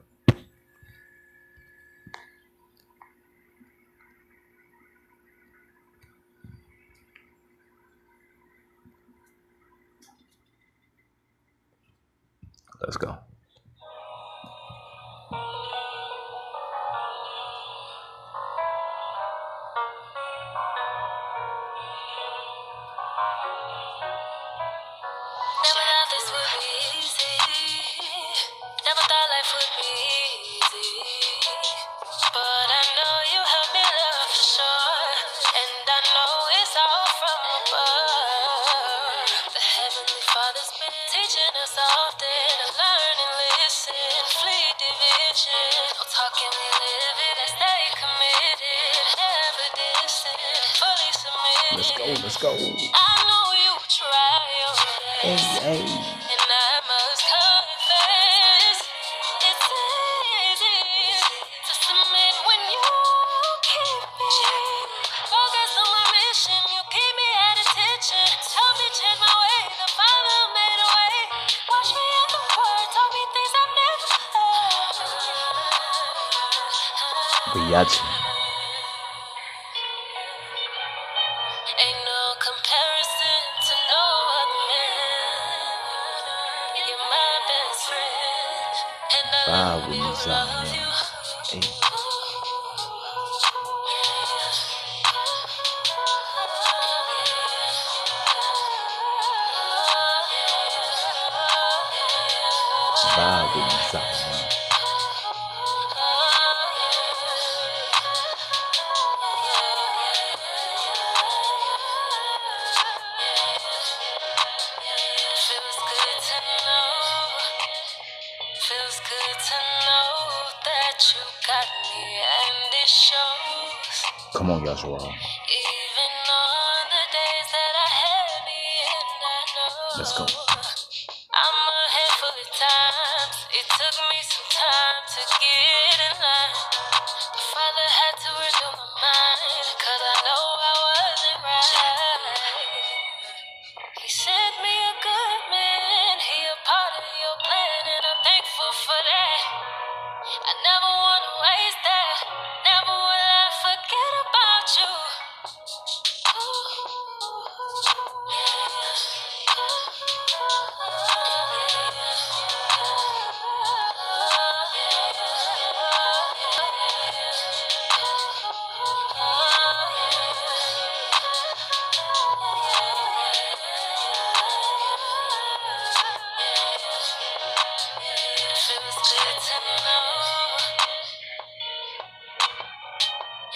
Let's go. Never thought this would be easy. Never thought life would be easy. But I know you helped me love for sure. And I know it's all from above. The Heavenly Father's been teaching us often to learn and listen. Flee division. No talking, we live it. I stay committed. Never distant. Fully submitted. Let's go. I know you try your best. Hey. And I must confess, it's easy to submit when you keep me focused on my mission. You keep me at attention. Help me change my way. The Father made a way. Watch me in the Word. Told me things I've never heard. We got you. Ain't no comparison to no other man. You're my best friend, and I love you. Hey. Vibe with me, Zion. Feels good to know that you got me, and it shows. Come on, Yahshua. Even on the days that I had me, and I know. Let's go. I'm a handful of times. It took me some time to get in line. My Father had to renew my mind, 'cause I know I wasn't right. He sent me a good man. He a part of your plan, and I'm thankful for that. I never want to waste that. Never will I forget about you. Feels good to know.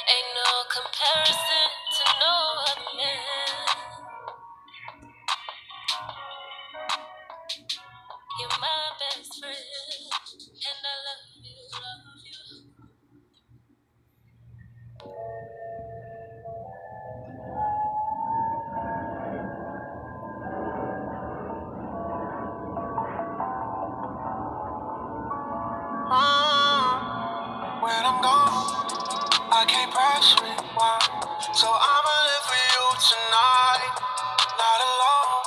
Ain't no comparison to no other man. You're my best friend. can't press rewind, so I'ma live for you tonight. Not alone,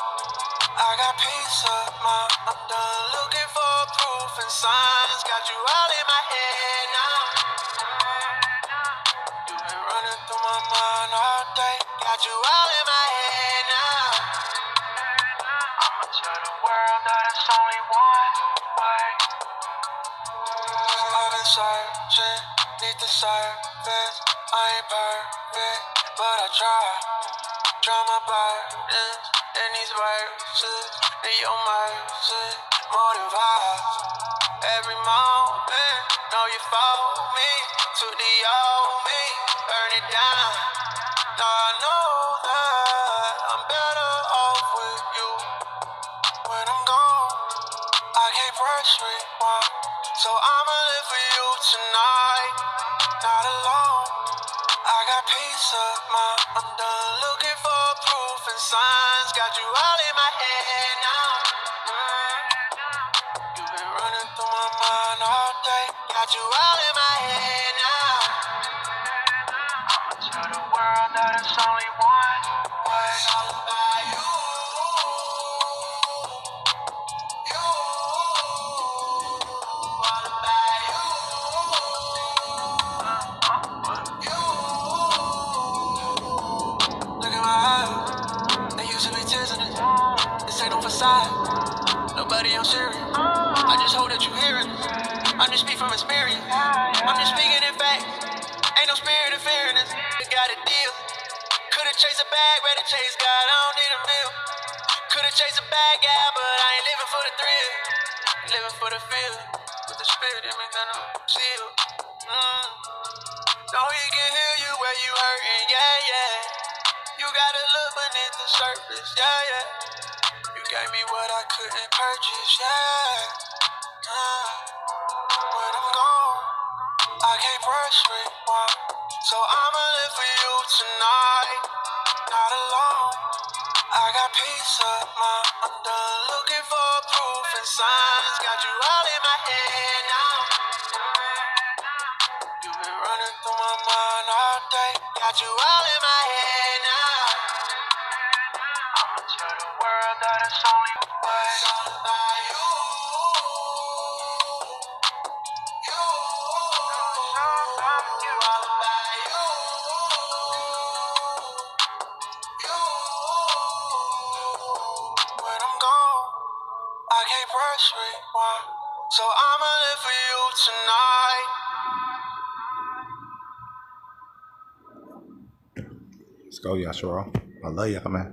I got peace of mind. I'm done looking for proof and signs. Got you all in my head now. You've been running through my mind all day. Got you all in my head now. I'ma tell the world that it's only one way. I've been searching, need the surface. I ain't perfect, but I try my burdens in these verses. In your mercy, motivize every moment. Know you fold me to the old me, burn it down. Now I know that I'm better off with you. When I'm gone, I can't press rewind, so I'ma live for you tonight. Not alone, I got peace of mind. I'm done looking for proof and signs. Got you all in my head now. You've been running through my mind all day. Got you all in my head now. I'ma tell the world that it's only one way. It's all about you. You. All about you. You. Look at my eyes. They used to be tears in it. This ain't no facade. Nobody else serious. I just hope that you hear it. I'm just speaking from experience. I'm just speaking in fact. Ain't no spirit of fear in this. Got a deal. Could've chased a bag, rather chase God. I don't need a meal. Could've chased a bag, yeah, but I ain't living for the thrill. Living for the feel. With the spirit in me, then I'm sealed. Know he can heal you where you hurting, yeah, yeah. You gotta look beneath the surface, yeah, yeah. You gave me what I couldn't purchase, yeah. When I'm gone, I can't press rewind, so I'ma live for you tonight. Not alone, I got peace of mind. I'm done looking for proof and signs. Got you all in my head now. You've been running through my mind all day. Got you all in my head now. I'ma tell the world that it's only one way. It's all about you. You. You. All about you. You. When I'm gone, I can't press rewind, so I'ma live for you tonight. Let's go, Yashara. I love y'all, man.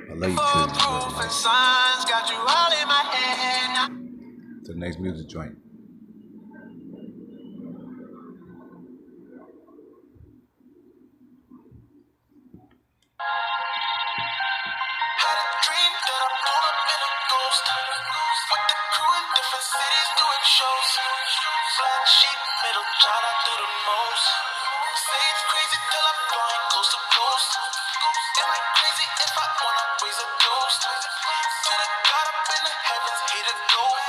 I love you For too. proof and signs, got you all in my head now. To the next music joint. Had a dream that I pulled up in a ghost, with the crew in different cities doing shows. Black sheep, middle child, I do the most. Say it's crazy till I'm flying coast to coast. Am I crazy if I wanna raise a toast? To the God up in the heavens, he the goat.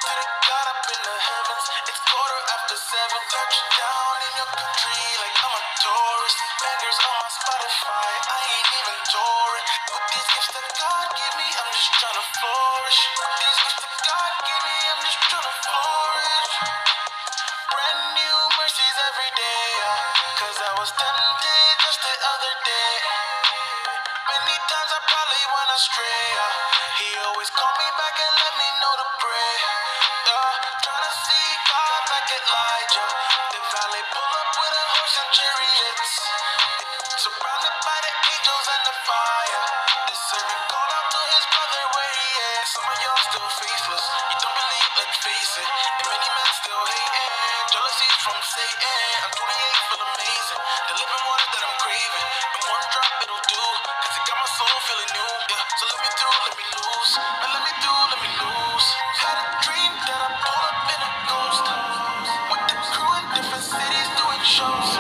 To the God up in the heavens, it's 7:15. Touchdown in your country like I'm a tourist. Bangers on my Spotify, I ain't even touring. With these gifts that God gave me, I'm just tryna flourish. With these gifts that God gave me, I'm just tryna flourish. Brand new mercies every day, cause I was tempted just the other day. Many times I probably went astray, he always called me back and let me know to pray. Tryna see God like Elijah. The valley pull up with a horse and chariots, surrounded by the angels and the fire. The servant called out to his brother where he is. Some of y'all still faithless, you don't believe, let's face it. And many men still hating, jealousy's from Satan. I'm 28, feel amazing, the living water that I'm craving. And one drop it'll do, cause it got my soul feeling new. Yeah, so let me through, let me lose. Man, let me through, let me lose. Had a dream that I pulled up in a ghost, with the crew in different cities doing shows.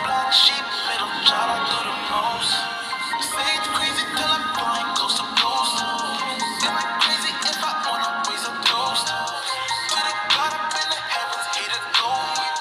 Black sheep, middle child, I do the most. Say it's crazy till I'm flying coast to coast. Am I crazy if I wanna raise a toast? To the God up in the heavens, he the goat.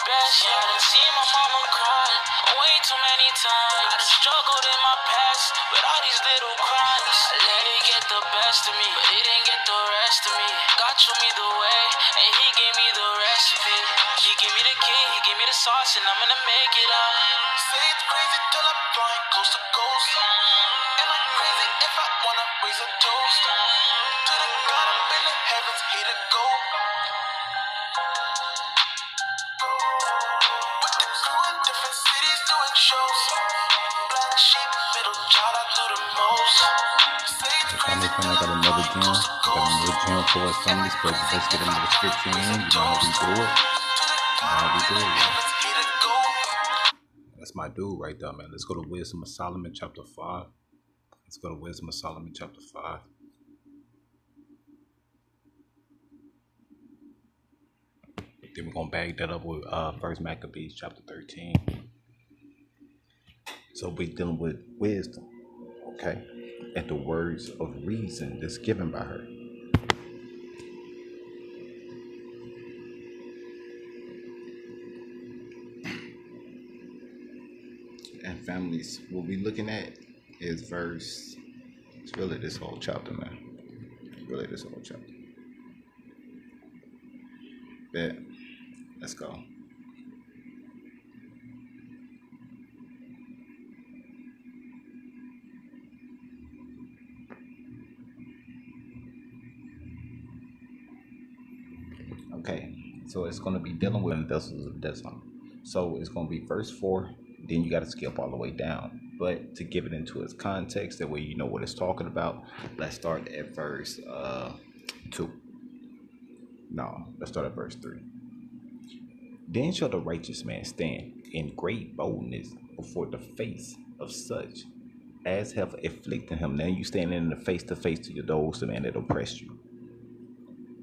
best. Yeah, I done seen my mama cry way too many times. I done struggled in my past with all these little crimes. I let it get the best of me, but it didn't get the rest of me. God showed me the way, and he gave me the recipe. He gave me the key, he gave me the sauce, and I'm gonna make it out. Say it's crazy till I'm flying coast to coast. Am I crazy if I wanna raise a toast to the God up in the heavens, he the goat. With the crew in different cities doing shows. Black sheep, middle child, I do the most. Say it's crazy Family, till I got I'm another flying gem. coast to I got coast. another gem for us, families, but let's get into the scripture in. You know how we do it. That's my dude right there, man. Let's go to Wisdom of Solomon, chapter 5. Let's go to Wisdom of Solomon, chapter 5. Then we're going to bag that up with First Maccabees, chapter 13. So we're dealing with wisdom, okay? And the words of reason that's given by her. And families, what we're looking at is verse, it's really this whole chapter, man. Really this whole chapter. Bet. Let's go. Okay, so it's going to be dealing with vessels of dishonor. So it's going to be verse 4, then you got to skip all the way down. But to give it into its context, that way you know what it's talking about, let's start at verse 2. No, let's start at verse 3. Then shall the righteous man stand in great boldness before the face of such as have afflicted him. Now you standing in the face to face to those, the man that oppressed you,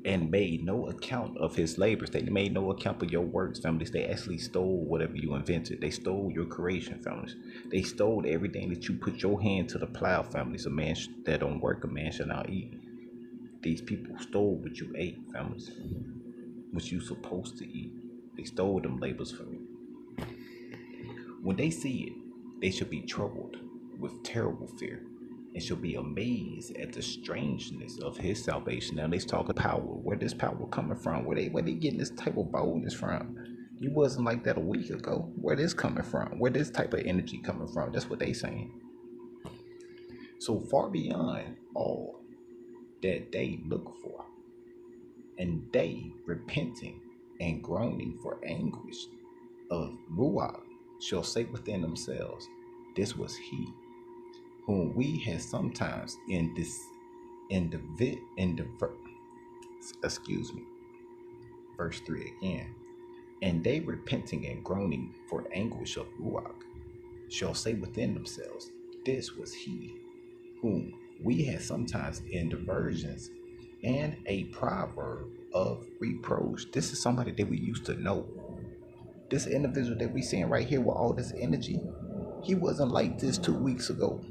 and made no account of his labors. They made no account of your works, families. They actually stole whatever you invented. They stole your creation, families. They stole everything that you put your hand to the plow, families. A man that don't work, a man shall not eat. These people stole what you ate, families. What you supposed to eat. They stole them labors from you. When they see it, they shall be troubled with terrible fear, and shall be amazed at the strangeness of his salvation. Now let's talk power. Where this power coming from? Where they getting this type of boldness from? You wasn't like that a week ago. Where this coming from? Where this type of energy coming from? That's what they saying. So far beyond all that they look for, and they repenting and groaning for anguish of Ruach shall say within themselves, this was he whom we had sometimes verse 3 again. And they repenting and groaning for anguish of Ruach shall say within themselves, this was he whom we had sometimes in diversions and a proverb of reproach. This is somebody that we used to know. This individual that we seeing right here with all this energy, he wasn't like this 2 weeks ago.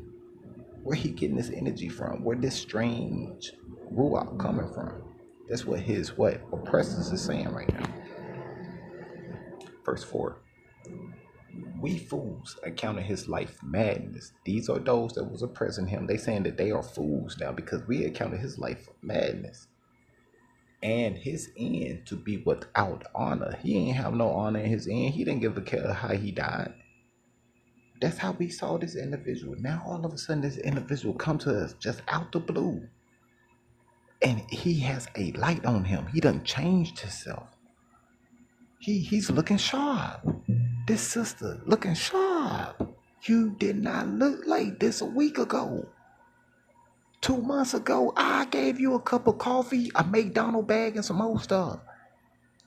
Where he getting this energy from? Where this strange ruach coming from? That's what his oppressors is saying right now. Verse 4. We fools accounted his life madness. These are those that was oppressing him. They saying that they are fools now because we accounted his life madness. And his end to be without honor. He ain't have no honor in his end. He didn't give a care how he died. That's how we saw this individual. Now all of a sudden this individual come to us just out the blue. And he has a light on him. He done changed himself. He's looking sharp. This sister looking sharp. You did not look like this a week ago. 2 months ago, I gave you a cup of coffee, a McDonald's bag, and some more stuff.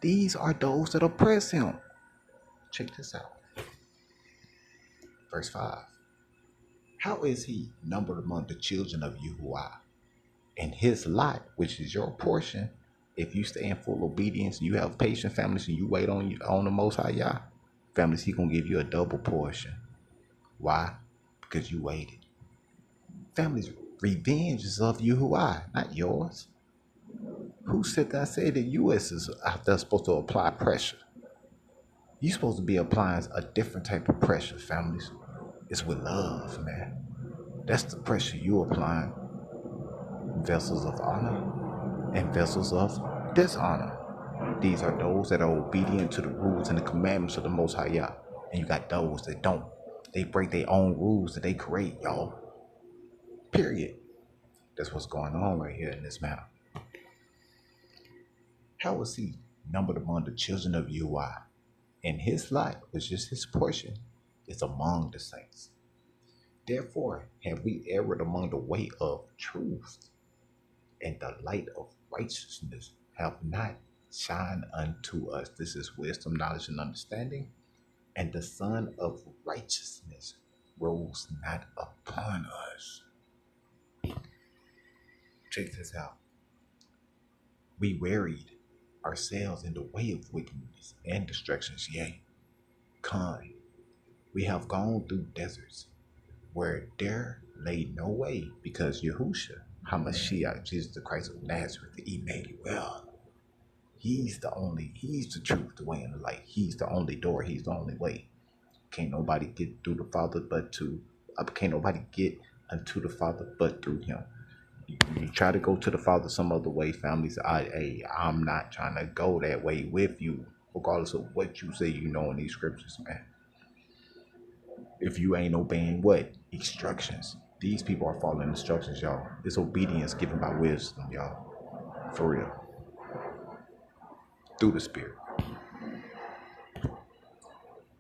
These are those that oppress him. Check this out. Verse 5. How is he numbered among the children of Yahuah? And his lot, which is your portion, if you stay in full obedience, you have patient families, and you wait on the Most High Yah, families, he gonna give you a double portion. Why? Because you waited. Families, revenge is of Yahuah, not yours. Who said that? Said the U.S. is out there supposed to apply pressure? You're supposed to be applying a different type of pressure, families. It's with love, man. That's the pressure you applying. Vessels of honor and vessels of dishonor. These are those that are obedient to the rules and the commandments of the Most High Yah. And you got those that don't. They break their own rules that they create, y'all. Period. That's what's going on right here in this matter. How was he numbered among the children of Yahuah? And his lot, which is his portion, is among the saints. Therefore, have we erred among the way of truth, and the light of righteousness have not shined unto us. This is wisdom, knowledge, and understanding. And the sun of righteousness rose not upon us. Check this out. We wearied ourselves in the way of wickedness and destructions, yea, kind. We have gone through deserts where there lay no way, because Yahusha, Hamashiach, Jesus the Christ of Nazareth, Emmanuel, he's the truth, the way, and the light. He's the only door, he's the only way. Can't nobody get through the Father can't nobody get unto the Father but through him. You try to go to the Father some other way, families. I'm not trying to go that way with you, regardless of what you say you know in these scriptures, man. If you ain't obeying what? Instructions. These people are following instructions, y'all. It's obedience given by wisdom, y'all. For real. Through the Spirit.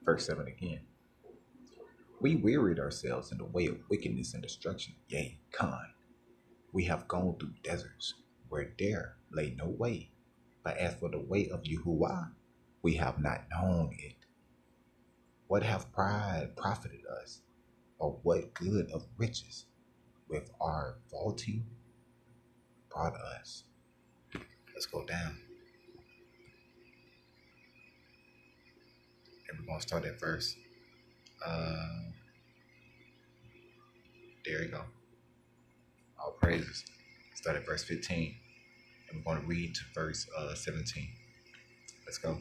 Verse 7 again. We wearied ourselves in the way of wickedness and destruction, yea, kind. We have gone through deserts where there lay no way. But as for the way of Yahuwah, we have not known it. What have pride profited us? Or what good of riches with our vaulting brought us? Let's go down. And we're going to start at verse. There you go. All praises. Start at verse 15. And we're going to read to verse 17. Let's go.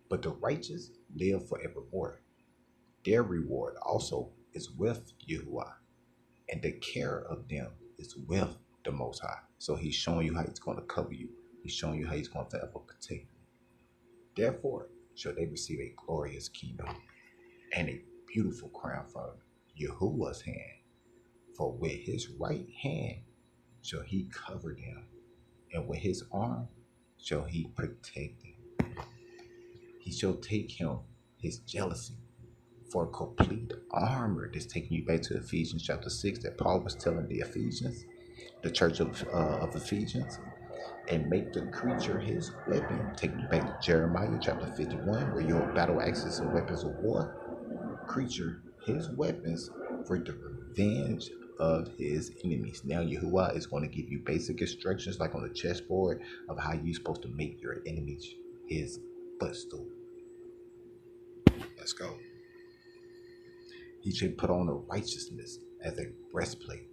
But the righteous live forevermore. Their reward also is with Yahuwah, and the care of them is with the Most High. So he's showing you how he's going to cover you. He's showing you how he's going to forever protect you. Therefore shall they receive a glorious kingdom and a beautiful crown from Yahuwah's hand. For with his right hand shall he cover them, and with his arm shall he protect them. He shall take him his jealousy for complete armor. This taking you back to Ephesians chapter 6 that Paul was telling the Ephesians, the church of Ephesians, and make the creature his weapon. Taking you back to Jeremiah chapter 51, where your battle axes and weapons of war. Creature his weapons for the revenge of his enemies. Now Yahuwah is going to give you basic instructions like on the chessboard of how you're supposed to make your enemies his footstool. Let's go. He should put on a righteousness as a breastplate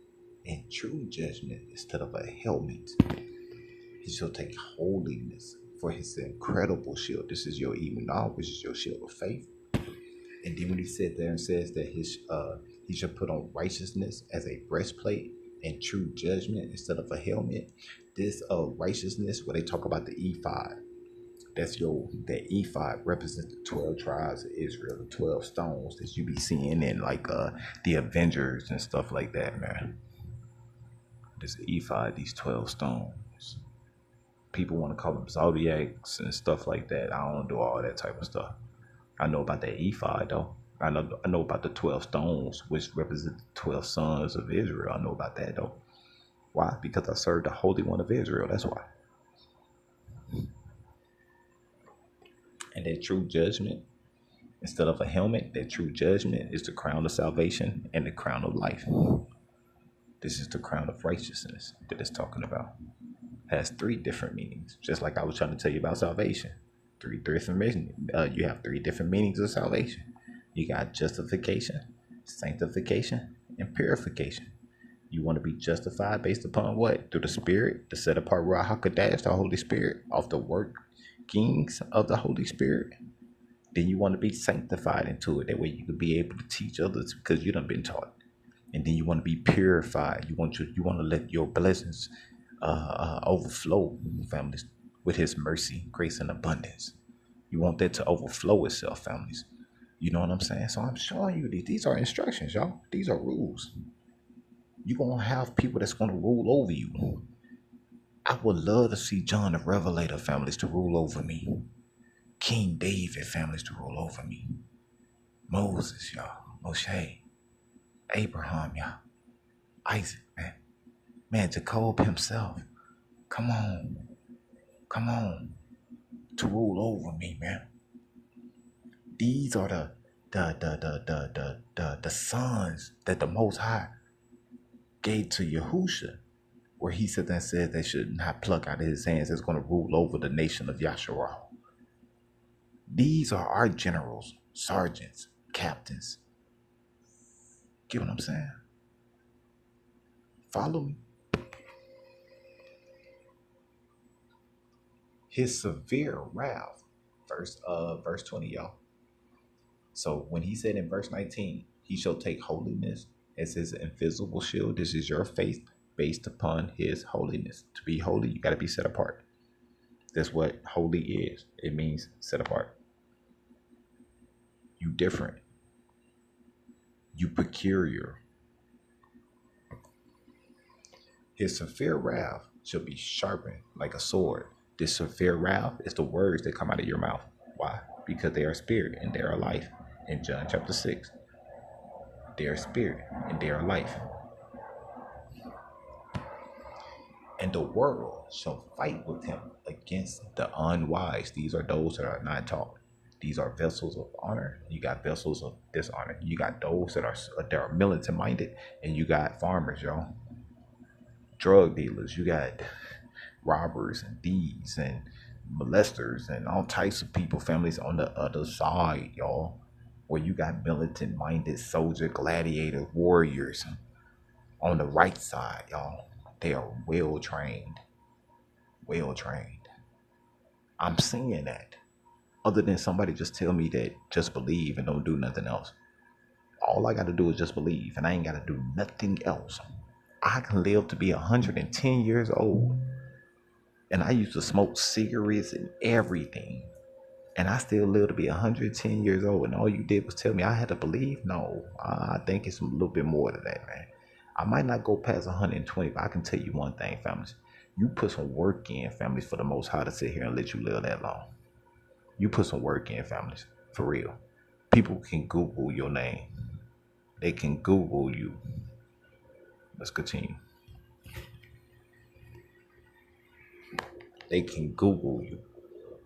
and true judgment instead of a helmet. He shall take holiness for his incredible shield. This is your Imanah, which is your shield of faith. And then when he said there and says that he shall put on righteousness as a breastplate and true judgment instead of a helmet. This righteousness, where they talk about the ephod, that ephod represents the 12 tribes of Israel, the 12 stones that you be seeing in like the Avengers and stuff like that, man. This ephod, these 12 stones. People want to call them zodiacs and stuff like that. I don't do all that type of stuff. I know about the ephod though. I know about the 12 stones, which represent the 12 sons of Israel. I know about that though. Why? Because I serve the Holy One of Israel. That's why. And that true judgment, instead of a helmet, that true judgment is the crown of salvation and the crown of life. This is the crown of righteousness that it's talking about. It has 3 different meanings, just like I was trying to tell you about salvation. 3 different meanings. You have 3 different meanings of salvation. You got justification, sanctification, and purification. You want to be justified based upon what? Through the Spirit, the set apart Ruach HaKodesh, the Holy Spirit, off the work workings of the Holy Spirit, then you want to be sanctified into it. That way you can be able to teach others because you done been taught. And then you want to be purified. You want to let your blessings overflow, families, with His mercy, grace, and abundance. You want that to overflow itself, families. You know what I'm saying? So I'm showing you these are instructions, y'all. These are rules. You're gonna have people that's gonna rule over you. I would love to see John the Revelator, families, to rule over me. King David, families, to rule over me. Moses, y'all. Moshe. Abraham, y'all. Isaac, man. Man, Jacob himself. Come on. To rule over me, man. These are the sons that the Most High gave to Yahusha, where he said they should not pluck out of his hands that's going to rule over the nation of Yasharal. These are our generals, sergeants, captains. Get what I'm saying? Follow me. His severe wrath, verse 20, y'all. So when he said in verse 19, he shall take holiness as his invisible shield. This is your faith based upon his holiness. To be holy, you got to be set apart. That's what holy is. It means set apart. You different. You peculiar. His severe wrath shall be sharpened like a sword. This severe wrath is the words that come out of your mouth. Why? Because they are spirit and they are life. In John chapter 6, they are spirit and they are life. And the world shall fight with him against the unwise. These are those that are not taught. These are vessels of honor. You got vessels of dishonor. You got those that are militant minded, and you got farmers, y'all. Drug dealers. You got robbers and thieves and molesters and all types of people, families on the other side, y'all. Where you got militant minded soldier, gladiator, warriors on the right side, y'all. They are well trained. I'm seeing that. Other than somebody just tell me that just believe and don't do nothing else. All I got to do is just believe, and I ain't got to do nothing else. I can live to be 110 years old, and I used to smoke cigarettes and everything, and I still live to be 110 years old, and all you did was tell me I had to believe? No, I think it's a little bit more than that, man. I might not go past 120, but I can tell you one thing, families. You put some work in, families, for the Most High to sit here and let you live that long. You put some work in, families, for real. People can Google your name. They can Google you. Let's continue. They can Google you.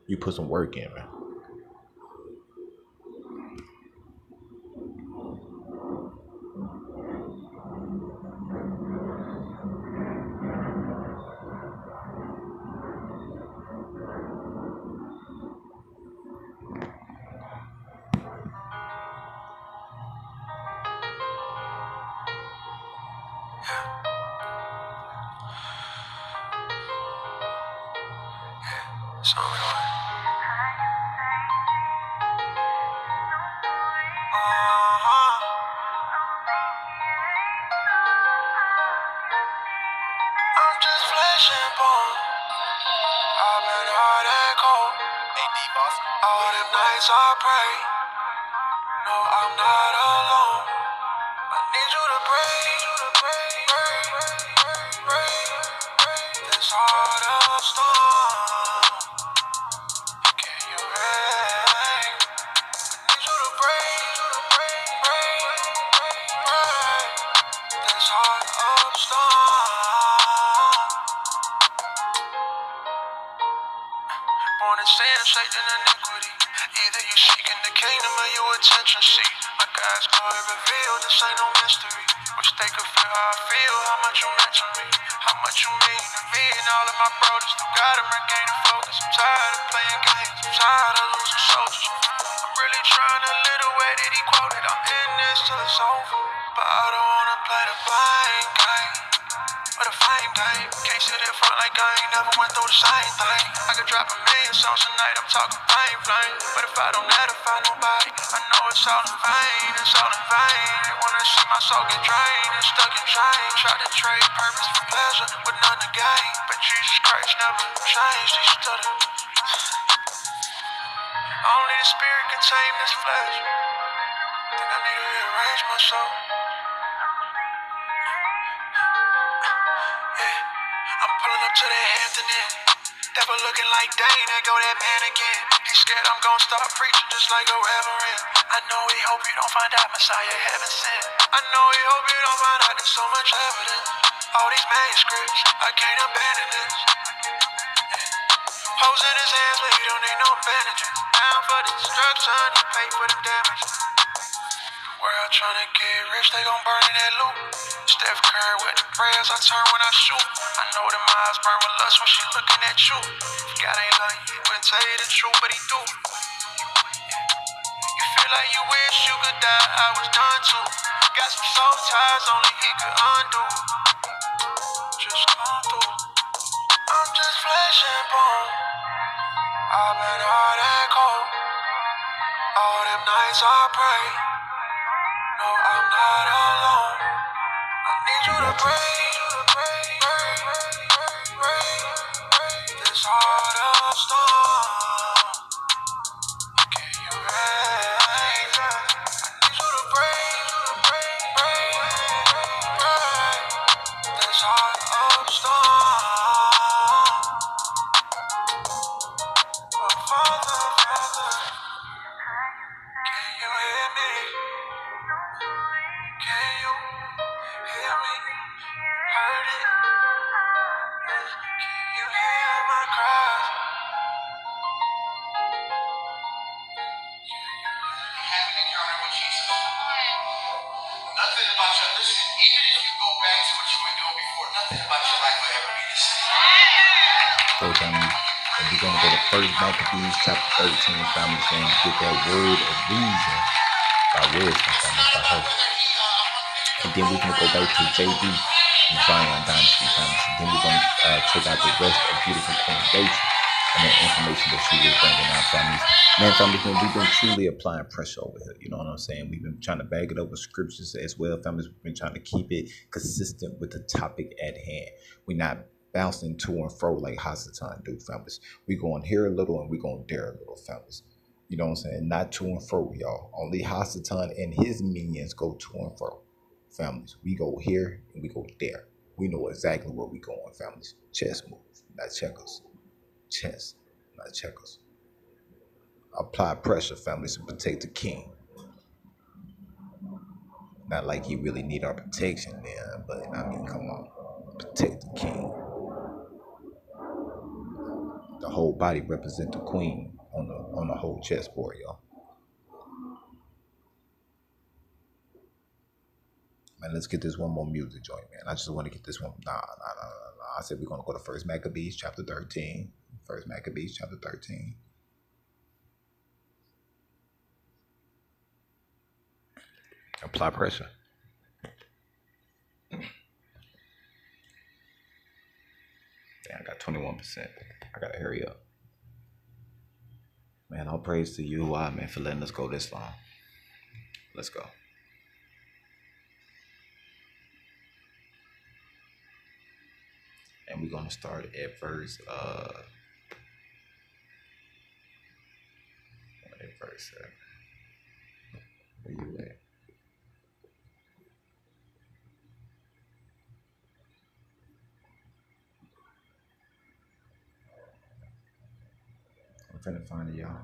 You put some work in, man. I'm just flesh and bone. I've been hard and cold. All them nights I pray. No, I'm not alone. I need you to pray. This heart of stone. Can you hang? I need you to pray. This heart of stone. Born in sin, shaped in iniquity. Either you seeking the kingdom or you attention seek. My God's glory revealed, this ain't no mystery. Wish they could feel how I feel, how much you meant to me. How much you mean to me and all of my brothers. Still gotta regaining focus. I'm tired of playing games. I'm tired of losing soldiers. I'm really trying to live the way that he quoted. I'm in this till it's over. But I don't wanna play the blind game. for the fame thing. Can't sit in front like I ain't never went through the same thing. I could drop 1,000,000 songs tonight, I'm talking flame. But if I don't edify nobody, I know it's all in vain, it's all in vain. They wanna see my soul get drained and stuck in chains. Try to trade purpose for pleasure with none to gain. But Jesus Christ never changed, he stood it. Only the spirit can tame this flesh. Think I need to rearrange my soul. I'm pulling up to the Hampton Inn. Devil looking like Dane, there go that man again. He's scared I'm gon' start preaching just like a reverend. I know he hope you don't find out Messiah heaven sent. I know he hope you don't find out there's so much evidence. All these manuscripts, I can't abandon this. Hoes in his hands, but he don't need no bandages. Down for destruction, he paid for the damage. World tryna get rich, they gon' burn in that loot. Steph Curry with the prayers, I turn when I shoot. I know them eyes burn with lust when she looking at you. God ain't love you, he wouldn't tell you the truth, but he do. You feel like you wish you could die, I was done too. Got some soul ties only he could undo. Just come through. I'm just flesh and bone. I've been hard and cold. All them nights I pray. No, I'm not alone. I need you to pray, this heart of stone. Can you raise it? I need you to pray, this heart of stone. Oh, Father, can you hear me? Can you hear me? Heard it? Can you hear my cries? Have an encounter with Jesus. Nothing about your listen, even if you go back to what you were doing before, nothing about your life will ever be the same. Okay, family. And we're gonna go to First Maccabees chapter 13, family, saying get that word of reason by wisdom, family, by her. And then we're gonna go back to JB and Zion Dynasty, family. And then we're gonna check out the rest of beautiful Queen Rachel and the information that she was bringing out, families. Man, families, we've been truly applying pressure over here. You know what I'm saying? We've been trying to bag it up with scriptures as well, families. We've been trying to keep it consistent with the topic at hand. We're not bouncing to and fro like Hasatan do, families. We going here a little and we going there a little, families. You know what I'm saying? Not to and fro, y'all. Only Hasatan and his minions go to and fro, families. We go here and we go there. We know exactly where we going, families. Chess moves, not checkers. Chess, not checkers. Apply pressure, families, to protect the king. Not like he really need our protection, man, but I mean, come on. Protect the king. The whole body represent the queen on the whole chessboard, y'all. Man, let's get this one more music joint, man. I just want to get this one. Nah. I said we're gonna go to First Maccabees chapter 13. First Maccabees chapter 13. Apply pressure. Damn, I got 21%. I gotta hurry up. Man, all praise to you, man, for letting us go this long. Let's go. And we're gonna start at verse where you at? I'm finna find it, y'all.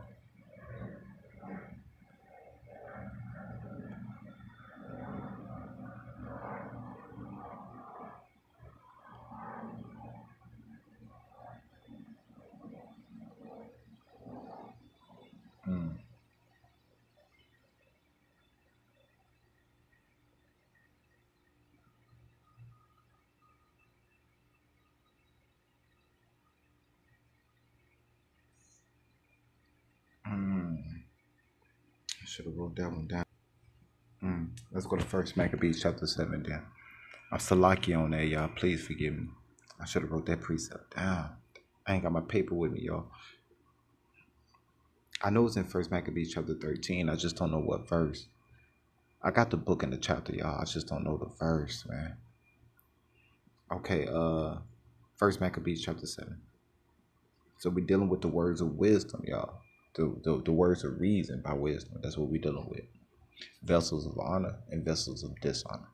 I should have wrote that one down. Let's go to First Maccabees chapter 7 then. I'm Salaki on that, y'all. Please forgive me. I should have wrote that precept down. I ain't got my paper with me, y'all. I know it's in First Maccabees chapter 13. I just don't know what verse. I got the book in the chapter, y'all. I just don't know the verse, man. Okay, First Maccabees chapter 7. So we're dealing with the words of wisdom, y'all. The words of reason by wisdom. That's what we're dealing with. Vessels of honor and vessels of dishonor.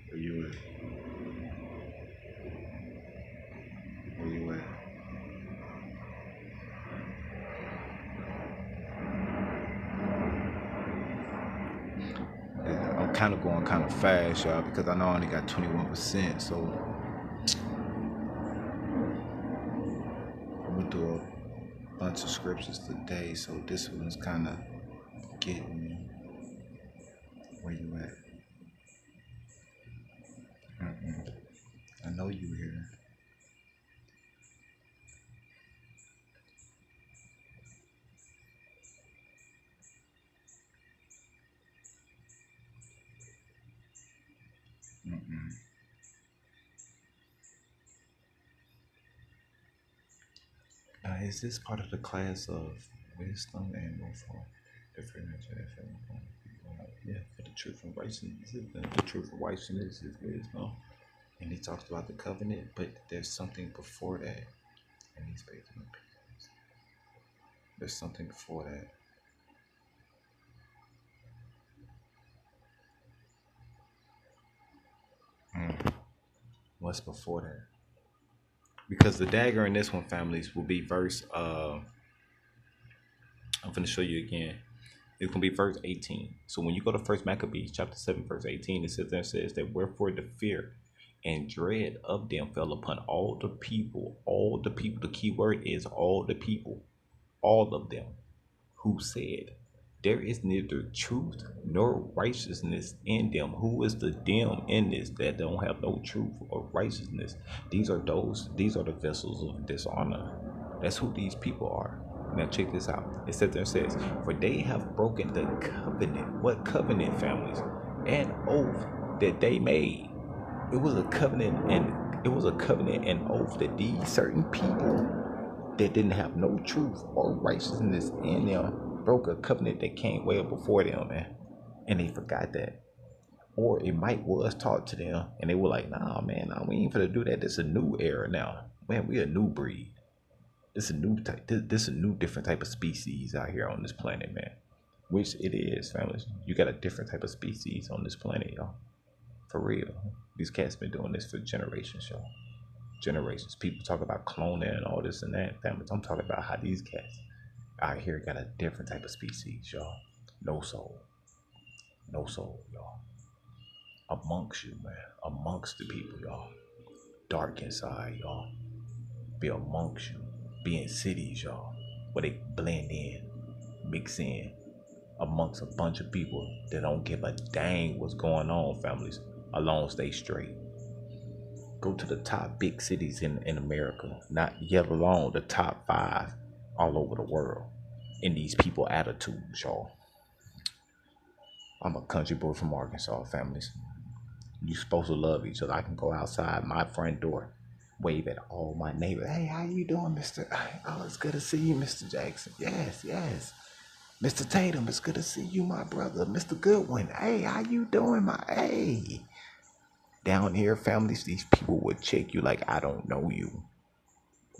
Where you at? Where you at? I'm kind of going kind of fast, y'all, because I know I only got 21%. So I went through a bunch of scriptures today. So this one's kind of getting me. Where you at? I know you here. Is this part of the class of wisdom and for yeah, for the truth and righteousness? The truth and righteousness is wisdom. And he talks about the covenant, but there's something before that. And he's based on opinions. There's something before that. What's before that? Because the dagger in this one, families, will be verse I'm going to show you again. It's going to be verse 18. So when you go to First Maccabees chapter 7 verse 18, it sits there and says that wherefore the fear and dread of them fell upon all the people. The key word is all the people, all of them, who said, there is neither truth nor righteousness in them. Who is the them in this that don't have no truth or righteousness? These are the vessels of dishonor. That's who these people are. Now check this out. It says there, says, for they have broken the covenant. What covenant, families? An oath that they made. It was a covenant and oath that these certain people that didn't have no truth or righteousness in them broke a covenant that came way before them, man. And they forgot that. Or it might was taught to them and they were like, nah, man, nah, we ain't finna do that. This is a new era now. Man, we a new breed. This is a new type, this is a new different type of species out here on this planet, man. Which it is, families. You got a different type of species on this planet, y'all. For real. These cats been doing this for generations, y'all. Generations. People talk about cloning and all this and that, families. I'm talking about how these cats out here got a different type of species, y'all. No soul. No soul, y'all. Amongst you, man. Amongst the people, y'all. Dark inside, y'all. Be amongst you. Be in cities, y'all. Where they blend in. Mix in. Amongst a bunch of people that don't give a dang what's going on, families. Alone stay straight. Go to the top big cities in America. Not yet alone the top 5 all over the world. In these people attitudes, y'all. I'm a country boy from Arkansas, families. You supposed to love each other. I can go outside my front door, wave at all my neighbors. Hey, how you doing, Mr.? Oh, it's good to see you, Mr. Jackson. Yes, yes. Mr. Tatum, it's good to see you, my brother. Mr. Goodwin, hey, how you doing, my? Hey. Down here, families, these people would check you like I don't know you.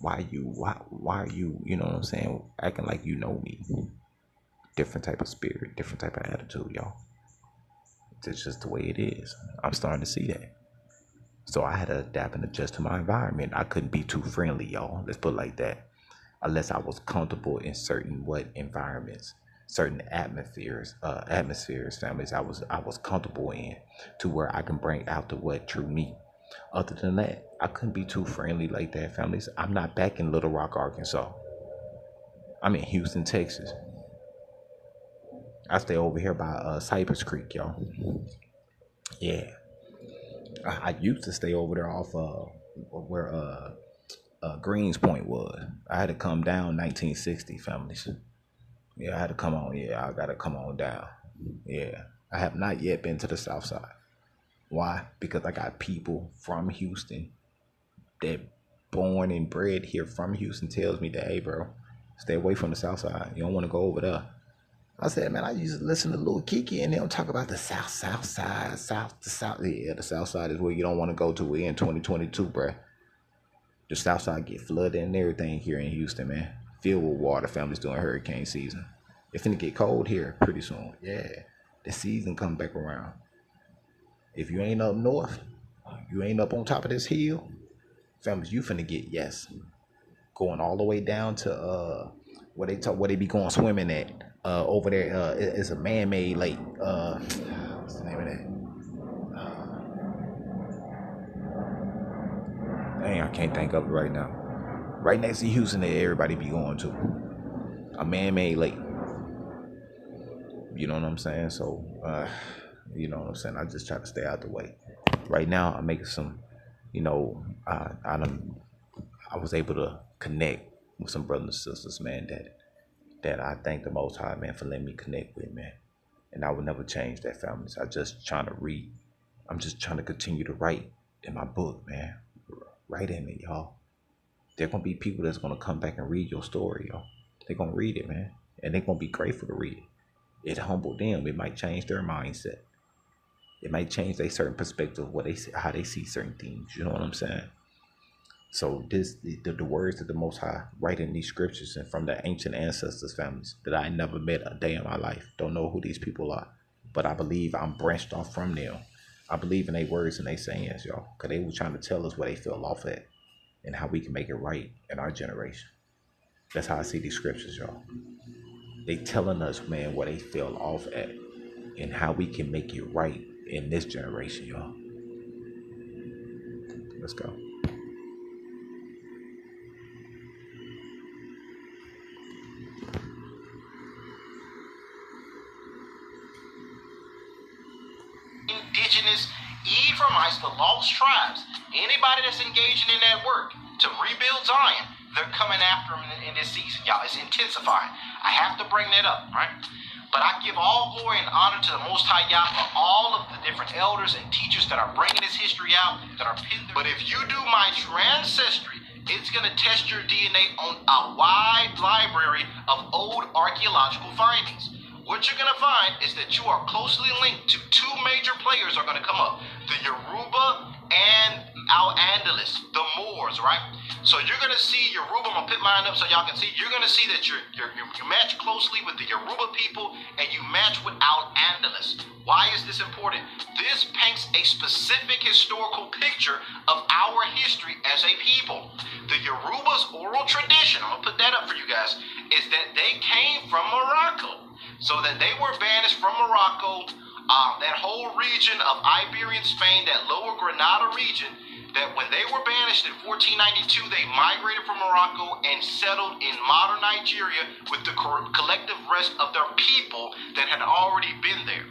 Why are you, you know what I'm saying, acting like you know me? Different type of spirit, different type of attitude, y'all. It's just the way it is. I'm starting to see that. So I had to adapt and adjust to my environment. I couldn't be too friendly, y'all. Let's put it like that. Unless I was comfortable in certain environments, certain atmospheres, families I was comfortable in, to where I can bring out the what true me. Other than that, I couldn't be too friendly like that, families. I'm not back in Little Rock, Arkansas. I'm in Houston, Texas. I stay over here by Cypress Creek, yo. Yeah. I used to stay over there off where Greens Point was. I had to come down 1960, families. Yeah, I had to come on. Yeah, I gotta come on down. Yeah. I have not yet been to the south side. Why? Because I got people from Houston that born and bred here from Houston tells me that, hey, bro, stay away from the south side. You don't want to go over there. I said, man, I used to listen to Lil Kiki and they'll talk about the south side, the south. Yeah, the south side is where you don't want to go to. We're in 2022, bro. The south side get flooded and everything here in Houston, man. Filled with water, families during hurricane season. It's finna get cold here pretty soon. Yeah, the season come back around. If you ain't up north, you ain't up on top of this hill, families, you finna get, yes, going all the way down to where they be going swimming at over there. It's a man-made lake. What's the name of that? Dang, I can't think of it right now. Right next to Houston, that everybody be going to a man-made lake. You know what I'm saying? So, you know what I'm saying? I just try to stay out the way. Right now, I'm making some, you know, I was able to connect with some brothers and sisters, man, that I thank the Most High, man, for letting me connect with, man. And I would never change that, families. I just trying to read. I'm just trying to continue to write in my book, man. Write in it, y'all. There gonna be people that's gonna come back and read your story, y'all. They're gonna read it, man. And they're gonna be grateful to read it. It humbled them. It might change their mindset. It might change their certain perspective of what they see, how they see certain things. You know what I'm saying? So the words that the Most High write in these scriptures and from the ancient ancestors' families that I never met a day in my life. Don't know who these people are, but I believe I'm branched off from them. I believe in their words and their sayings, y'all, because they were trying to tell us where they fell off at and how we can make it right in our generation. That's how I see these scriptures, y'all. They telling us, man, where they fell off at and how we can make it right in this generation, y'all. Let's go. Indigenous, Ephraimites, the lost tribes, anybody that's engaging in that work to rebuild Zion, they're coming after them in this season. Y'all, it's intensifying. I have to bring that up, right? But I give all glory and honor to the Most High Yah for all of the different elders and teachers that are bringing this history out, that are pinned. But if you do my true ancestry, it's going to test your DNA on a wide library of old archaeological findings. What you're going to find is that you are closely linked to two major players are going to come up, the Yoruba and Al-Andalus, the Moors, right? So you're going to see Yoruba, I'm going to put mine up so y'all can see, you're going to see that you match closely with the Yoruba people and you match with Al-Andalus. Why is this important? This paints a specific historical picture of our history as a people. The Yoruba's oral tradition, I'm going to put that up for you guys, is that they came from Morocco. So that they were banished from Morocco, that whole region of Iberian Spain, that lower Granada region, that when they were banished in 1492, they migrated from Morocco and settled in modern Nigeria with the collective rest of their people that had already been there.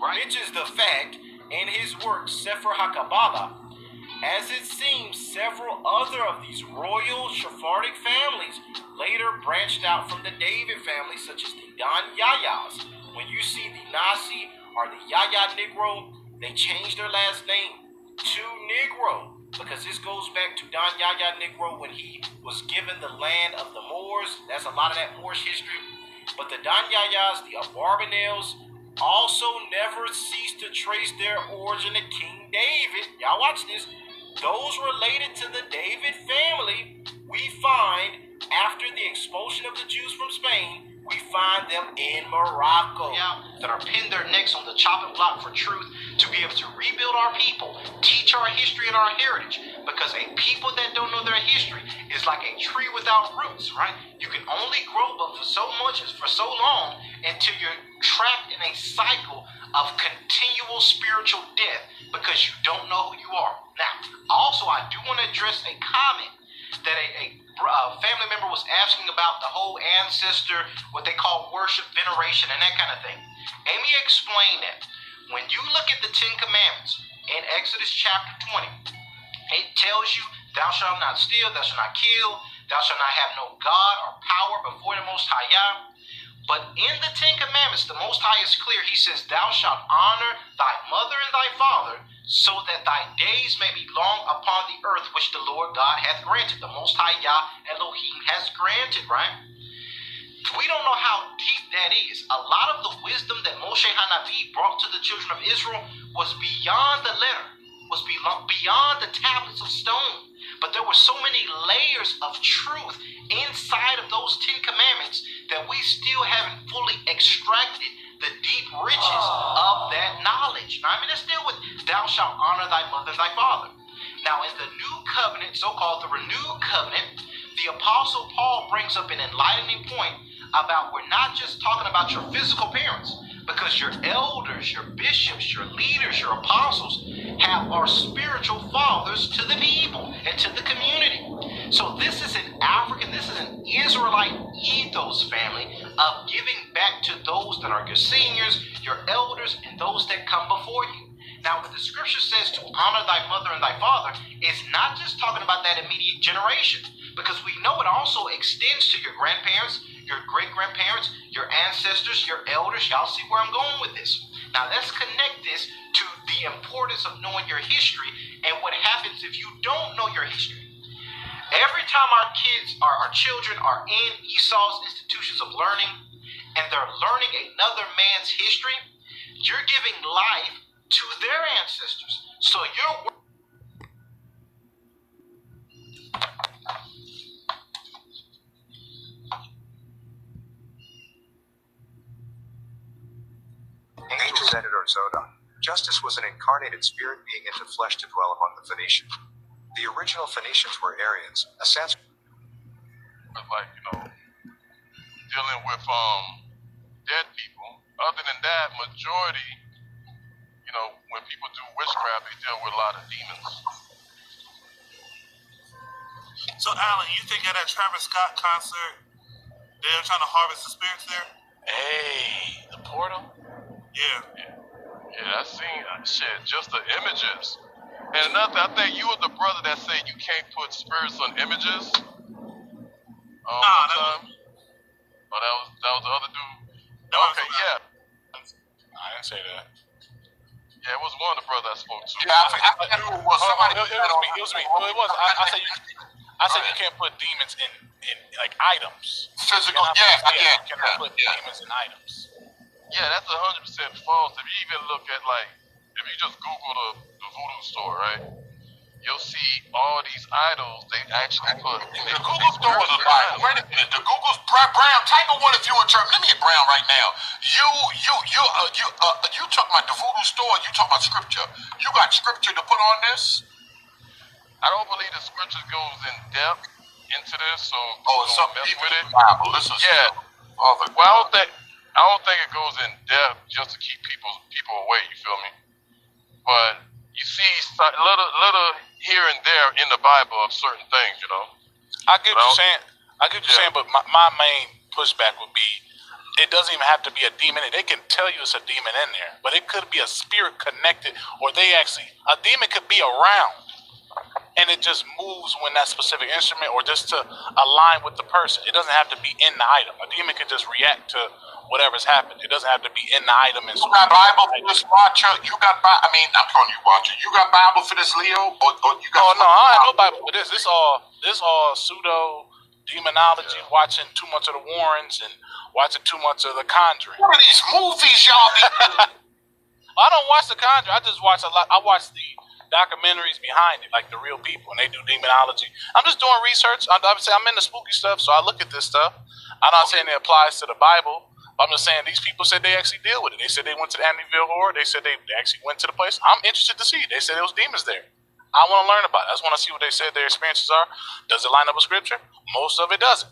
Right? Mentions the fact in his work, Sefer HaKabbalah, as it seems several other of these royal Sephardic families later branched out from the David family, such as the Don Yayas. When you see the Nasi or the Yaya Negro, they changed their last name to Negro, because this goes back to Don Yaya Negro when he was given the land of the Moors. That's a lot of that Moorish history. But the Don Yayas, the Abarbanels, also never ceased to trace their origin to King David. Y'all watch this. Those related to the David family, we find after the expulsion of the Jews from Spain, we find them in Morocco, that are pinned their necks on the chopping block for truth to be able to rebuild our people, teach our history and our heritage. Because a people that don't know their history is like a tree without roots, right? You can only grow but for so much, for so long, until you're trapped in a cycle of continual spiritual death because you don't know who you are. Now, also, I do want to address a comment that a family member was asking about the whole ancestor, what they call worship, veneration, and that kind of thing. Amy explained that when you look at the Ten Commandments in Exodus chapter 20, it tells you, thou shalt not steal, thou shalt not kill, thou shalt not have no God or power before the Most High Yah. But in the Ten Commandments, the Most High is clear. He says, thou shalt honor thy mother and thy father, so that thy days may be long upon the earth, which the Lord God hath granted. The Most High Yah Elohim has granted, right? We don't know how deep that is. A lot of the wisdom that Moshe Hanabi brought to the children of Israel was beyond the letter, was beyond the tablets of stone. But there were so many layers of truth inside of those Ten Commandments that we still haven't fully extracted the deep riches of that knowledge. Now, I mean, let's deal with thou shalt honor thy mother and thy father. Now, in the new covenant, so-called the renewed covenant, the Apostle Paul brings up an enlightening point about we're not just talking about your physical parents, because your elders, your bishops, your leaders, your apostles are spiritual fathers to the people and to the community. So this is an African, this is an Israelite ethos, family, of giving back to those that are your seniors, your elders, and those that come before you. Now, when the scripture says to honor thy mother and thy father, it's not just talking about that immediate generation, because we know it also extends to your grandparents, your great-grandparents, your ancestors, your elders. Y'all see where I'm going with this. Now, let's connect this to the importance of knowing your history and what happens if you don't know your history. Every time our kids, our children are in Esau's institutions of learning and they're learning another man's history, you're giving life to their ancestors. So you're Angel Zenit or Zodon. Justice was an incarnated spirit being into flesh to dwell among the Phoenicians. The original Phoenicians were Aryans, a Sanskrit. Like, dealing with dead people. Other than that, majority, when people do witchcraft, they deal with a lot of demons. So, Alan, you think at that Travis Scott concert, they're trying to harvest the spirits there? Hey, the portal? Yeah. Yeah, I seen shit, just the images. And another thing, I think you were the brother that said you can't put spirits on images. That was the other dude. Okay, yeah. I didn't say that. Yeah, it was one of the brothers I spoke to. Yeah, I forgot who it was. Somebody. It was me. Well, it was. I said you can't put demons in like items. Physical. You cannot put demons in items. Yeah, that's 100% false. If you even look at if you just Google the voodoo store, right? You'll see all these idols. They actually put. The Google store was a Bible. Wait a minute. The Google's Brown. Type of one if you interpret. Let me hit Brown right now. You talking about the voodoo store? You talking about scripture? You got scripture to put on this? I don't believe the scripture goes in depth into this, so it's something mess with it. Bible. Listen, Well, I don't think it goes in depth just to keep people away. You feel me? But you see little here and there in the Bible of certain things. I get what you're saying. But my main pushback would be, it doesn't even have to be a demon. They can tell you it's a demon in there, but it could be a spirit connected, or a demon could be around, and it just moves when that specific instrument, or just to align with the person. It doesn't have to be in the item. A demon could just react to whatever's happened. It doesn't have to be in the item. You got Bible for this, Watcher? You got Bible? I mean, I'm calling you Watcher. You got Bible for this, Leo? Or you got? Oh no, I have no Bible for this. This all pseudo demonology. Watching too much of the Warrens and watching too much of the Conjuring. What are these movies y'all be? I don't watch the Conjuring. I just watch a lot. I watch the documentaries behind it, like the real people, and they do demonology. I'm just doing research. I'm into spooky stuff, so I look at this stuff. I'm not saying it applies to the Bible. I'm just saying these people said they actually deal with it. They said they went to the Amityville Horror. They said they actually went to the place. I'm interested to see. They said there was demons there. I want to learn about it. I just want to see what they said their experiences are. Does it line up with scripture? Most of it doesn't.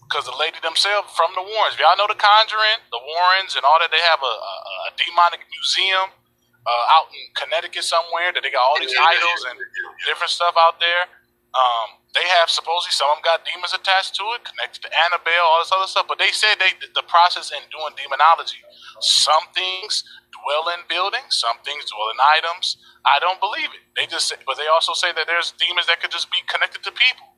Because the lady themselves from the Warrens, if y'all know the Conjuring, the Warrens and all that, they have a demonic museum out in Connecticut somewhere that they got all these idols and different stuff out there. They have supposedly some of them got demons attached to it, connected to Annabelle, all this other stuff. But they said the process in doing demonology, some things dwell in buildings, some things dwell in items. I don't believe it. But they also say that there's demons that could just be connected to people.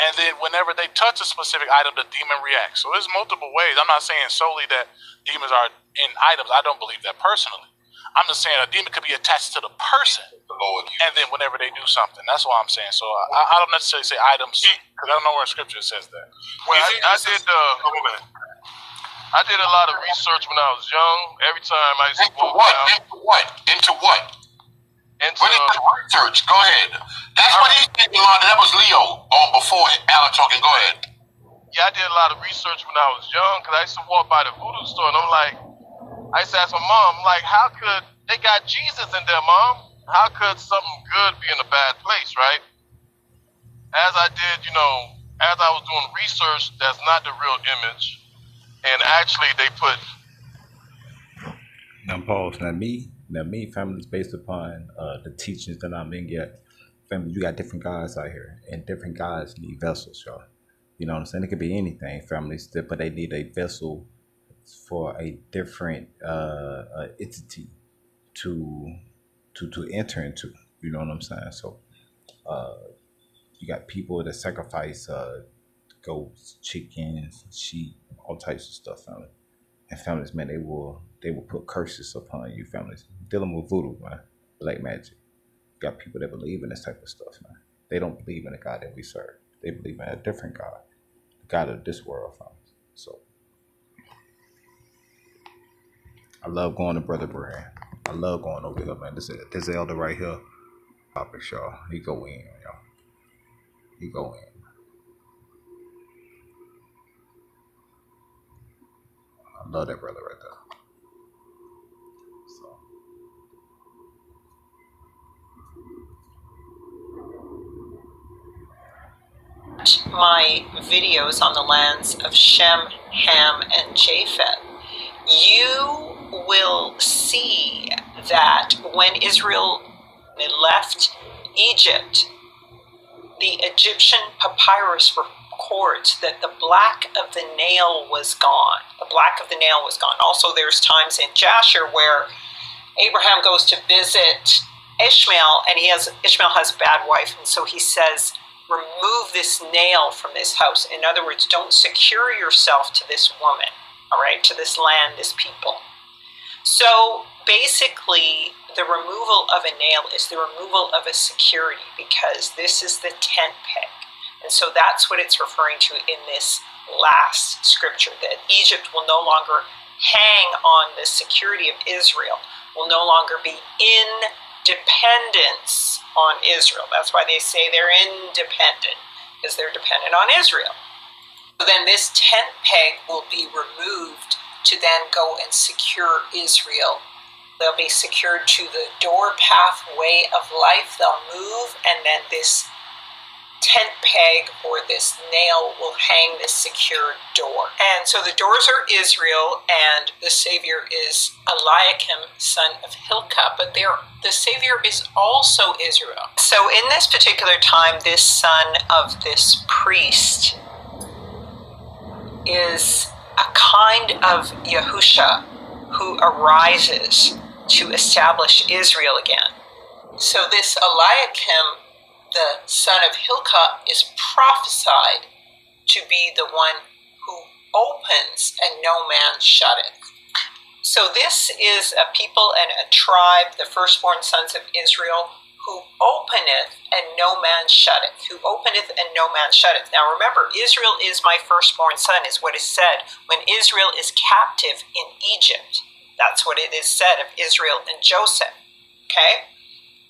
And then whenever they touch a specific item, the demon reacts. So there's multiple ways. I'm not saying solely that demons are in items. I don't believe that personally. I'm just saying a demon could be attached to the person, and then whenever they do something, that's what I'm saying. So I don't necessarily say items because I don't know where in scripture it says that. Well, I did a lot of research when I was young. Every time I used to walk out. Into what? What is research? Go ahead. That's what he said, Yolanda. That was Leo before Alan talking. Go ahead. Yeah, I did a lot of research when I was young because I used to walk by the voodoo store and I'm like, I used to ask my mom, like, how could they got Jesus in there, Mom? How could something good be in a bad place, right? As I did, as I was doing research, that's not the real image. And actually, they put. Now, pause. Now, me, families based upon the teachings that I'm in. Family, you got different guys out here, and different guys need vessels, y'all. You know what I'm saying? It could be anything, families, but they need a vessel for a different entity to enter into. You know what I'm saying? So you got people that sacrifice goats, chickens, sheep, all types of stuff, family. And families, man, they will put curses upon you, families. Dealing with voodoo, man, black magic. You got people that believe in this type of stuff, man. They don't believe in the God that we serve. They believe in a different God, the God of this world, families. So I love going to Brother Brand. I love going over here, man. This elder right here, topic, y'all. He go in, y'all. He go in. I love that brother right there. So. My videos on the lands of Shem, Ham, and Japheth, you will see that when Israel left Egypt, the Egyptian papyrus records that the black of the nail was gone. The black of the nail was gone. Also, there's times in Jasher where Abraham goes to visit Ishmael, and Ishmael has a bad wife, and so he says, remove this nail from this house. In other words, don't secure yourself to this woman, all right, to this land, this people. So basically, the removal of a nail is the removal of a security, because this is the tent peg. And so that's what it's referring to in this last scripture, that Egypt will no longer hang on the security of Israel, will no longer be in dependence on Israel. That's why they say they're independent, because they're dependent on Israel. So then this tent peg will be removed to then go and secure Israel. They'll be secured to the door pathway of life. They'll move, and then this tent peg or this nail will hang this secure door. And so the doors are Israel, and the Savior is Eliakim, son of Hilkiah, but the Savior is also Israel. So in this particular time, this son of this priest is a kind of Yahusha who arises to establish Israel again. So this Eliakim, the son of Hilkiah, is prophesied to be the one who opens and no man shutteth. So this is a people and a tribe, the firstborn sons of Israel, who openeth and no man shutteth. Who openeth and no man shutteth. Now remember, Israel is my firstborn son, is what is said when Israel is captive in Egypt. That's what it is said of Israel and Joseph. Okay?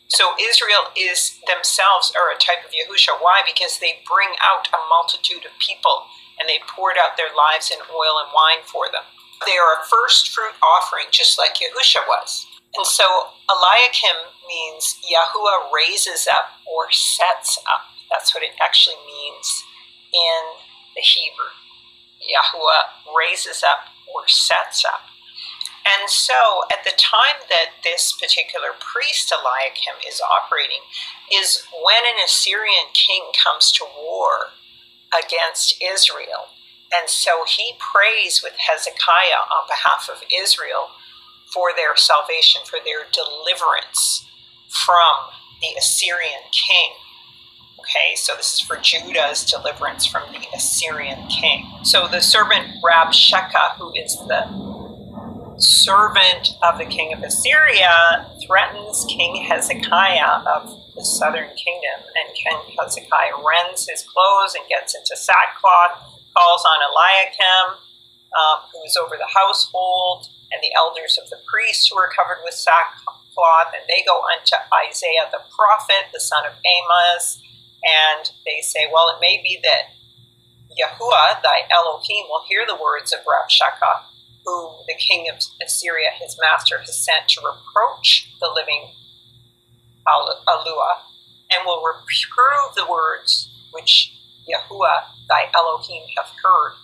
So Israel is themselves are a type of Yahusha. Why? Because they bring out a multitude of people, and they poured out their lives in oil and wine for them. They are a first fruit offering, just like Yahusha was. And so Eliakim means Yahuwah raises up or sets up. That's what it actually means in the Hebrew. Yahuwah raises up or sets up. And so at the time that this particular priest Eliakim is operating is when an Assyrian king comes to war against Israel. And so he prays with Hezekiah on behalf of Israel for their salvation, for their deliverance from the Assyrian king. Okay, so this is for Judah's deliverance from the Assyrian king. So the servant Rabshakeh, who is the servant of the king of Assyria, threatens King Hezekiah of the southern kingdom, and King Hezekiah rends his clothes and gets into sackcloth, calls on Eliakim, who is over the household, and the elders of the priests who are covered with sackcloth, and they go unto Isaiah the prophet, the son of Amos, and they say, well, it may be that Yahuah, thy Elohim, will hear the words of Rabshakeh, who the king of Assyria, his master, has sent to reproach the living Yahuah, and will reprove the words which Yahuah, thy Elohim, hath heard.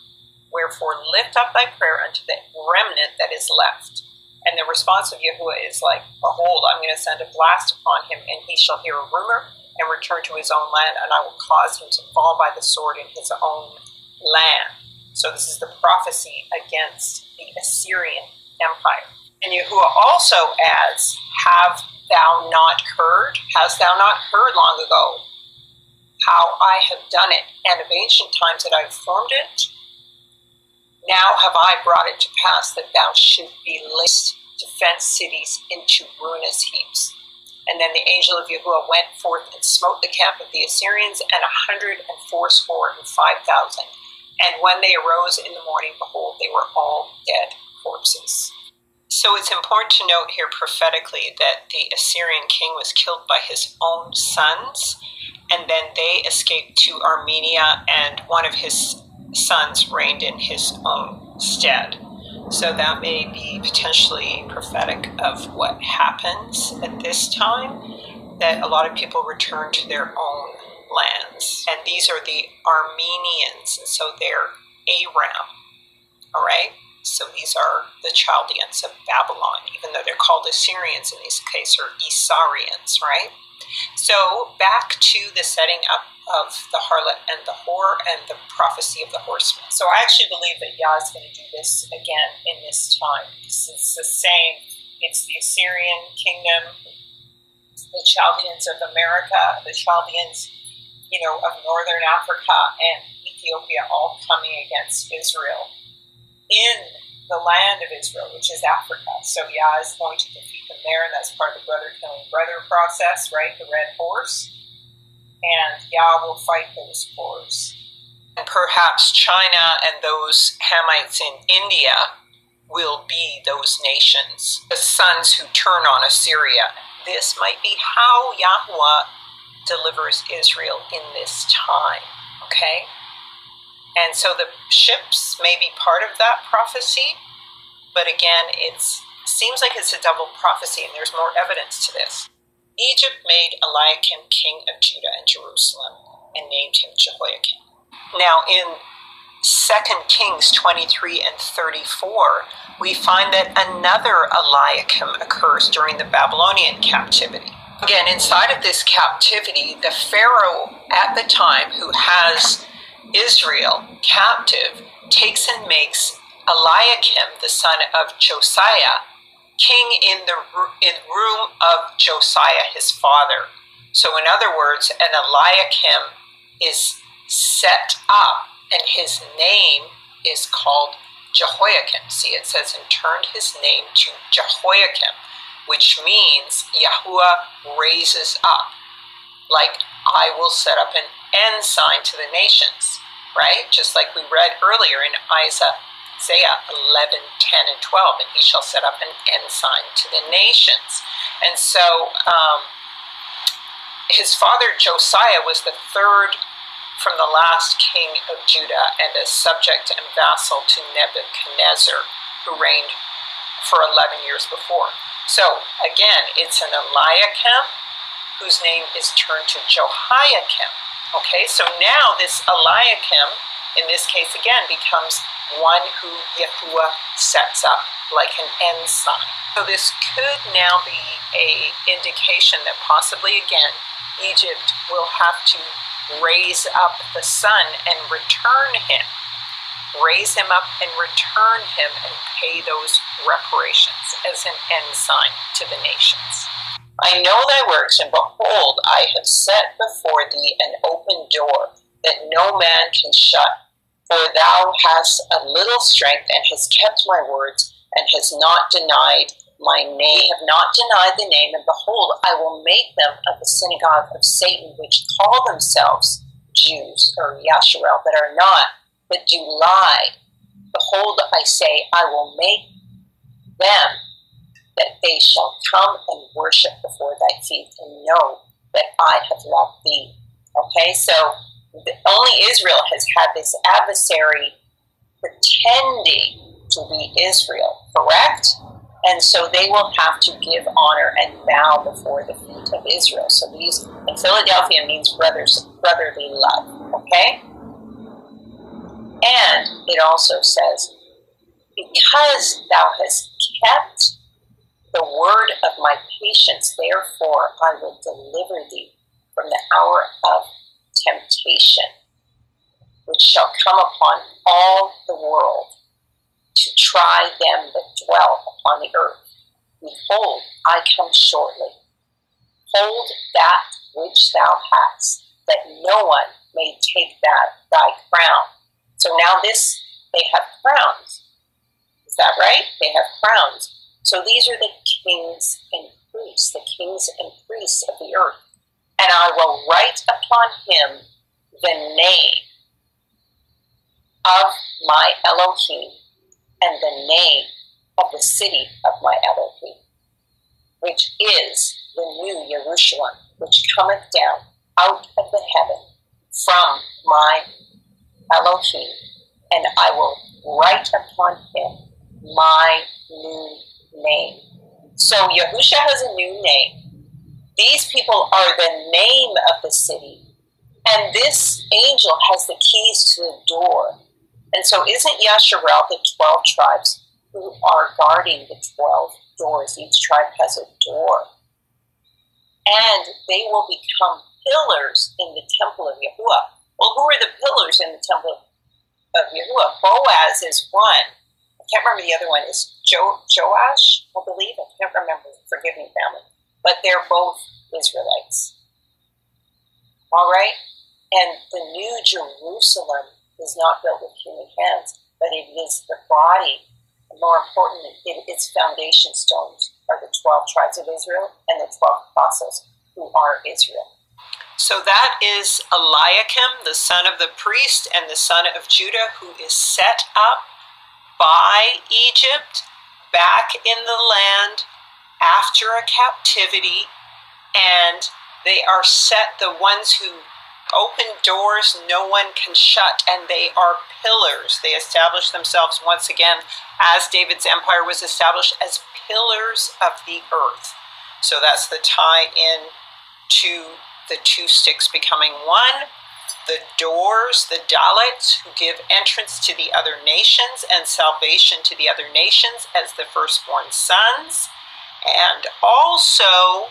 Wherefore lift up thy prayer unto the remnant that is left. And the response of Yahuah is like, behold, I'm going to send a blast upon him, and he shall hear a rumor and return to his own land, and I will cause him to fall by the sword in his own land. So this is the prophecy against the Assyrian Empire. And Yahuah also adds, have thou not heard? Hast thou not heard long ago how I have done it, and of ancient times that I have formed it? Now have I brought it to pass that thou should be laced to fence cities into ruinous heaps. And then the angel of Yahuah went forth and smote the camp of the Assyrians, and 180,000. And when they arose in the morning, behold, they were all dead corpses. So it's important to note here prophetically that the Assyrian king was killed by his own sons, and then they escaped to Armenia, and one of his sons reigned in his own stead. So that may be potentially prophetic of what happens at this time, that a lot of people return to their own lands. And these are the Armenians, and so they're Aram, all right? So these are the Chaldeans of Babylon, even though they're called Assyrians in this case, or Isarians, right? So back to the setting up of the harlot and the whore and the prophecy of the horseman. So I actually believe that Yah is going to do this again in this time. It's the same. It's the Assyrian kingdom, the Chaldeans of America, the Chaldeans, of northern Africa and Ethiopia, all coming against Israel in the land of Israel, which is Africa. So Yah is going to defeat them there, and that's part of the brother killing brother process, right? The red horse. And Yah will fight those wars. And perhaps China and those Hamites in India will be those nations, the sons who turn on Assyria. This might be how Yahuah delivers Israel in this time, okay? And so the ships may be part of that prophecy, but again, it seems like it's a double prophecy, and there's more evidence to this. Egypt made Eliakim king of Judah and Jerusalem and named him Jehoiakim. Now in 2 Kings 23 and 34, we find that another Eliakim occurs during the Babylonian captivity. Again, inside of this captivity, the Pharaoh at the time who has Israel captive takes and makes Eliakim, the son of Josiah, king in the room of Josiah, his father. So in other words, an Eliakim is set up, and his name is called Jehoiakim. See, it says, and turned his name to Jehoiakim, which means Yahuah raises up. Like, I will set up an ensign to the nations, right? Just like we read earlier in Isaiah 11, 10, and 12, and he shall set up an ensign to the nations. And so his father Josiah was the third from the last king of Judah, and a subject and vassal to Nebuchadnezzar, who reigned for 11 years before. So again, it's an Eliakim whose name is turned to Jehoiakim. Okay, so now this Eliakim, in this case again, becomes one who Yahuah sets up like an end sign. So this could now be a indication that possibly again Egypt will have to raise up the son and return him, raise him up and return him and pay those reparations as an end sign to the nations. I know thy works, and behold, I have set before thee an open door that no man can shut. For thou hast a little strength, and hast kept my words, and hast not denied my name. Have not denied the name, and behold, I will make them of the synagogue of Satan, which call themselves Jews, or Yasharel, but are not, but do lie. Behold, I say, I will make them that they shall come and worship before thy feet and know that I have loved thee. Okay, so only Israel has had this adversary pretending to be Israel, correct? And so they will have to give honor and bow before the feet of Israel. So these, in Philadelphia, means brotherly love, okay? And it also says, because thou hast kept the word of my patience, therefore I will deliver thee from the hour of temptation, which shall come upon all the world to try them that dwell upon the earth. Behold, I come shortly. Hold that which thou hast, that no one may take thy crown. So now this, they have crowns. Is that right? They have crowns. So these are the kings and priests, the kings and priests of the earth. And I will write upon him the name of my Elohim and the name of the city of my Elohim, which is the new Jerusalem, which cometh down out of the heaven from my Elohim, and I will write upon him my new name. So Yahusha has a new name. These people are the name of the city, and this angel has the keys to the door. And so isn't Yasharel the 12 tribes who are guarding the 12 doors? Each tribe has a door. And they will become pillars in the temple of Yahuwah. Well, who are the pillars in the temple of Yahuwah? Boaz is one. I can't remember the other one. Is Joash, I believe? I can't remember. Forgive me, family. But they're both Israelites. All right? And the new Jerusalem is not built with human hands, but it is the body. And more importantly, its foundation stones are the 12 tribes of Israel and the 12 apostles who are Israel. So that is Eliakim, the son of the priest and the son of Judah, who is set up by Egypt back in the land after a captivity, and they are set, the ones who open doors no one can shut, and they are pillars. They establish themselves once again, as David's empire was established, as pillars of the earth. So that's the tie-in to the two sticks becoming one. The doors, the Dalits, who give entrance to the other nations and salvation to the other nations as the firstborn sons. And also,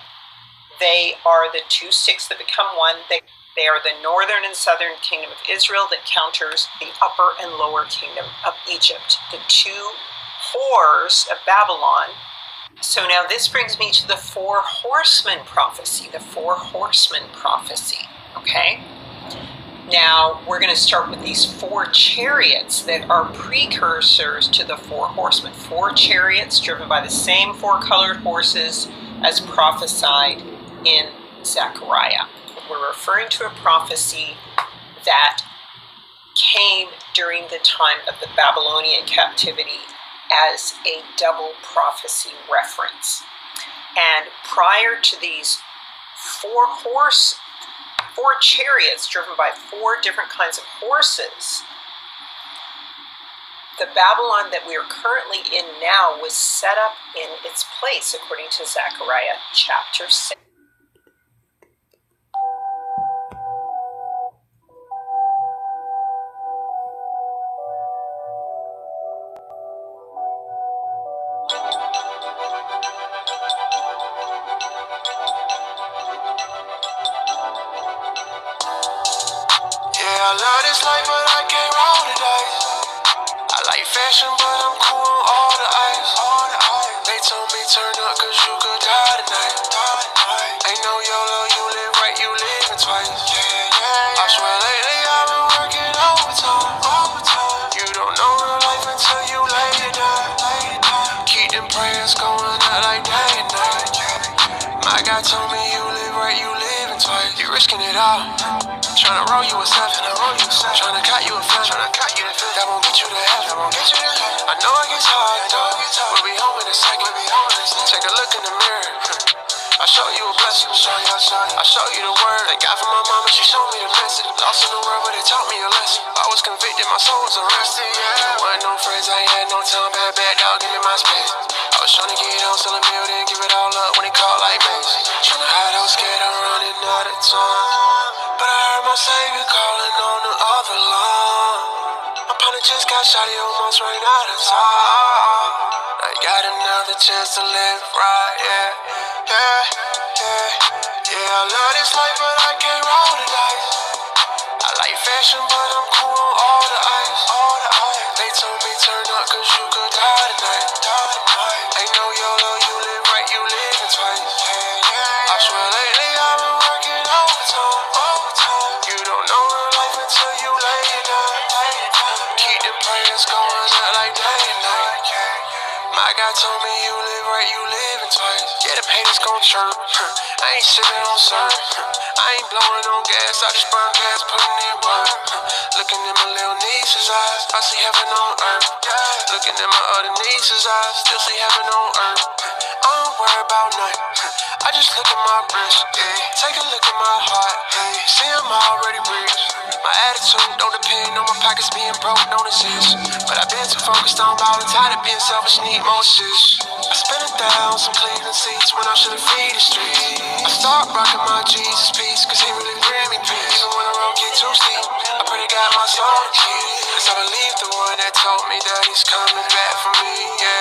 they are the two sticks that become one. They are the northern and southern kingdom of Israel that counters the upper and lower kingdom of Egypt, the two whores of Babylon. So now this brings me to the four horsemen prophecy, okay? Now we're going to start with these four chariots that are precursors to the four horsemen. Four chariots driven by the same four-colored horses as prophesied in Zechariah. We're referring to a prophecy that came during the time of the Babylonian captivity as a double prophecy reference. And prior to these four chariots driven by four different kinds of horses, the Babylon that we are currently in now was set up in its place according to Zechariah chapter 6. this life, but I can't roll the dice. I like fashion, but I'm cool on all the ice. They told me turn up, cause you could die tonight. Ain't no YOLO, you live right, you living twice. I swear lately I've been working overtime. You don't know real life until you lay it down. Keep them prayers going out like day and night. My God told me you live right, you living twice. You risking it all. Tryna roll you a seven, tryna cut you a fifth, that won't get you to heaven. I know it gets hard, dog. We'll be home in a second. Take a look in the mirror. I show you a blessing. I show you the word. Thank God for my mama, she showed me the message. Lost in the world, but it taught me a lesson. I was convicted, my soul was arrested. Yeah, wasn't no friends, I ain't had no time. Bad dog, give me my space. I was tryna get on, sell a meal, then give it all up when it called like mace. Tryna hide, I was scared, I'm running out of time. But I heard my Savior calling on the other line. My partner just got shot, he almost ran out of time. I got another chance to live right, yeah, I love this life, but I can't roll the dice. I like fashion, but I'm cool on all the ice. They told me turn up, cause you could die tonight. Ain't no YOLO, you live right, you living twice. I swear lately I've been working overtime. You don't know real life until you lay it down. Keep them prayers going out like day and night. My God told me you live right, you living twice. Yeah, the pain is gon' churn. I ain't sipping on syrup. I ain't blowing on gas, I just burn gas, putting in work. Looking in my little niece's eyes, I see heaven on earth. Looking in my other niece's eyes, still see heaven on earth. I don't worry about nothing, I just look at my wrist. Take a look at my heart, see I'm already rich. My attitude don't depend on my pockets being broke, don't exist. But I've been too focused on ballin', tired of being selfish, need more shit. I spent 1,000 Cleveland seats when I should've feed the streets. I start rocking my Jesus piece, cause he really bring me peace. Even when the road get too steep, I pray to God my soul to keep. Cause I believe the one that told me that he's coming back for me, yeah,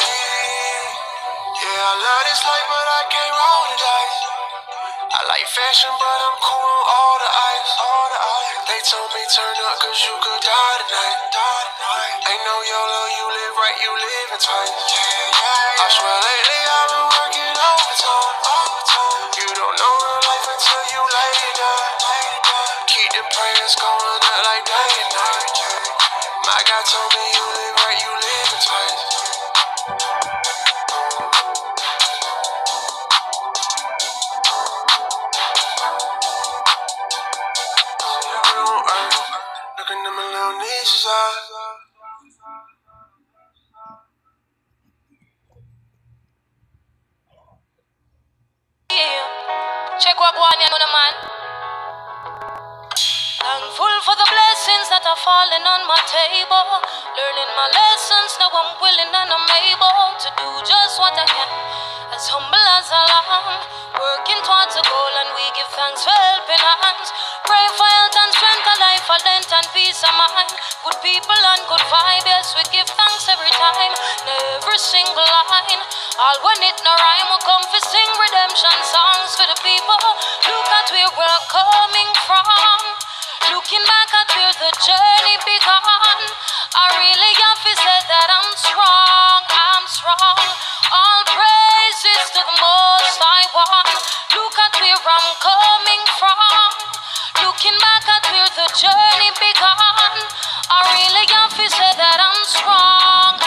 I love this life, but I can't roll the dice. I like fashion, but I'm cool on all the ice. They told me turn up, cause you could die tonight. Ain't no YOLO, you live right, you living twice. I swear lately I've been working overtime. You don't know real life until you lay it down. Keep them prayers going out like day and night. My God told me you live right, you living twice. Looking at my little niece's eyes. Check what one you know the man. Thankful for the blessings that are falling on my table. Learning my lessons, now I'm willing and I'm able to do just what I can. As humble as I am, working towards a goal, and we give thanks for helping hands. Pray for health and strength, a life, a length and peace of mind. Good people and good vibe, yes, we give thanks every time. Every single line, all when it no rhyme, we come to sing redemption songs for the people. Look at where we're coming from. Looking back at where the journey began, I really have to say that I'm strong. All praises to the Most High One. Look at where I'm coming from. Looking back at where the journey began, I really have to say that I'm strong.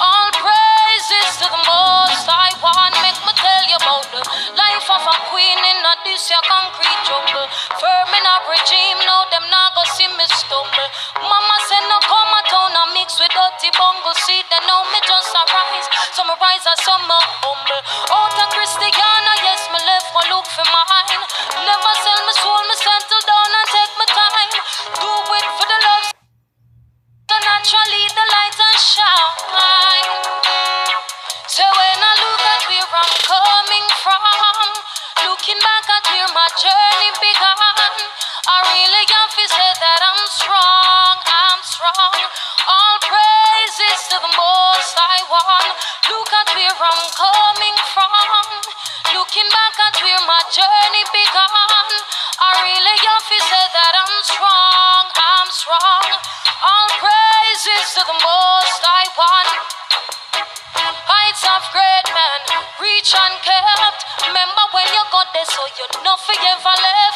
All praises to the Most High One. Make me tell you about the life of a queen in a this your concrete jungle. Firm in a regime, now them not go see me stumble. Mama said no come a town and mix with dirty bungle. See they know me just arise. Some rise and some humble. Out of Christiana, yes, me left one look for mine. Never sell my soul, me settle down and take my time. Do it for the love, so naturally the light and shine. So when I look at where I'm coming from, looking back at where my journey began, I really have to say that I'm strong. All praises to the Most High One. Look at where I'm coming from. Looking back at where my journey began, I really have to say that I'm strong. reputation kept. Remember when you got there, so you know for ever left.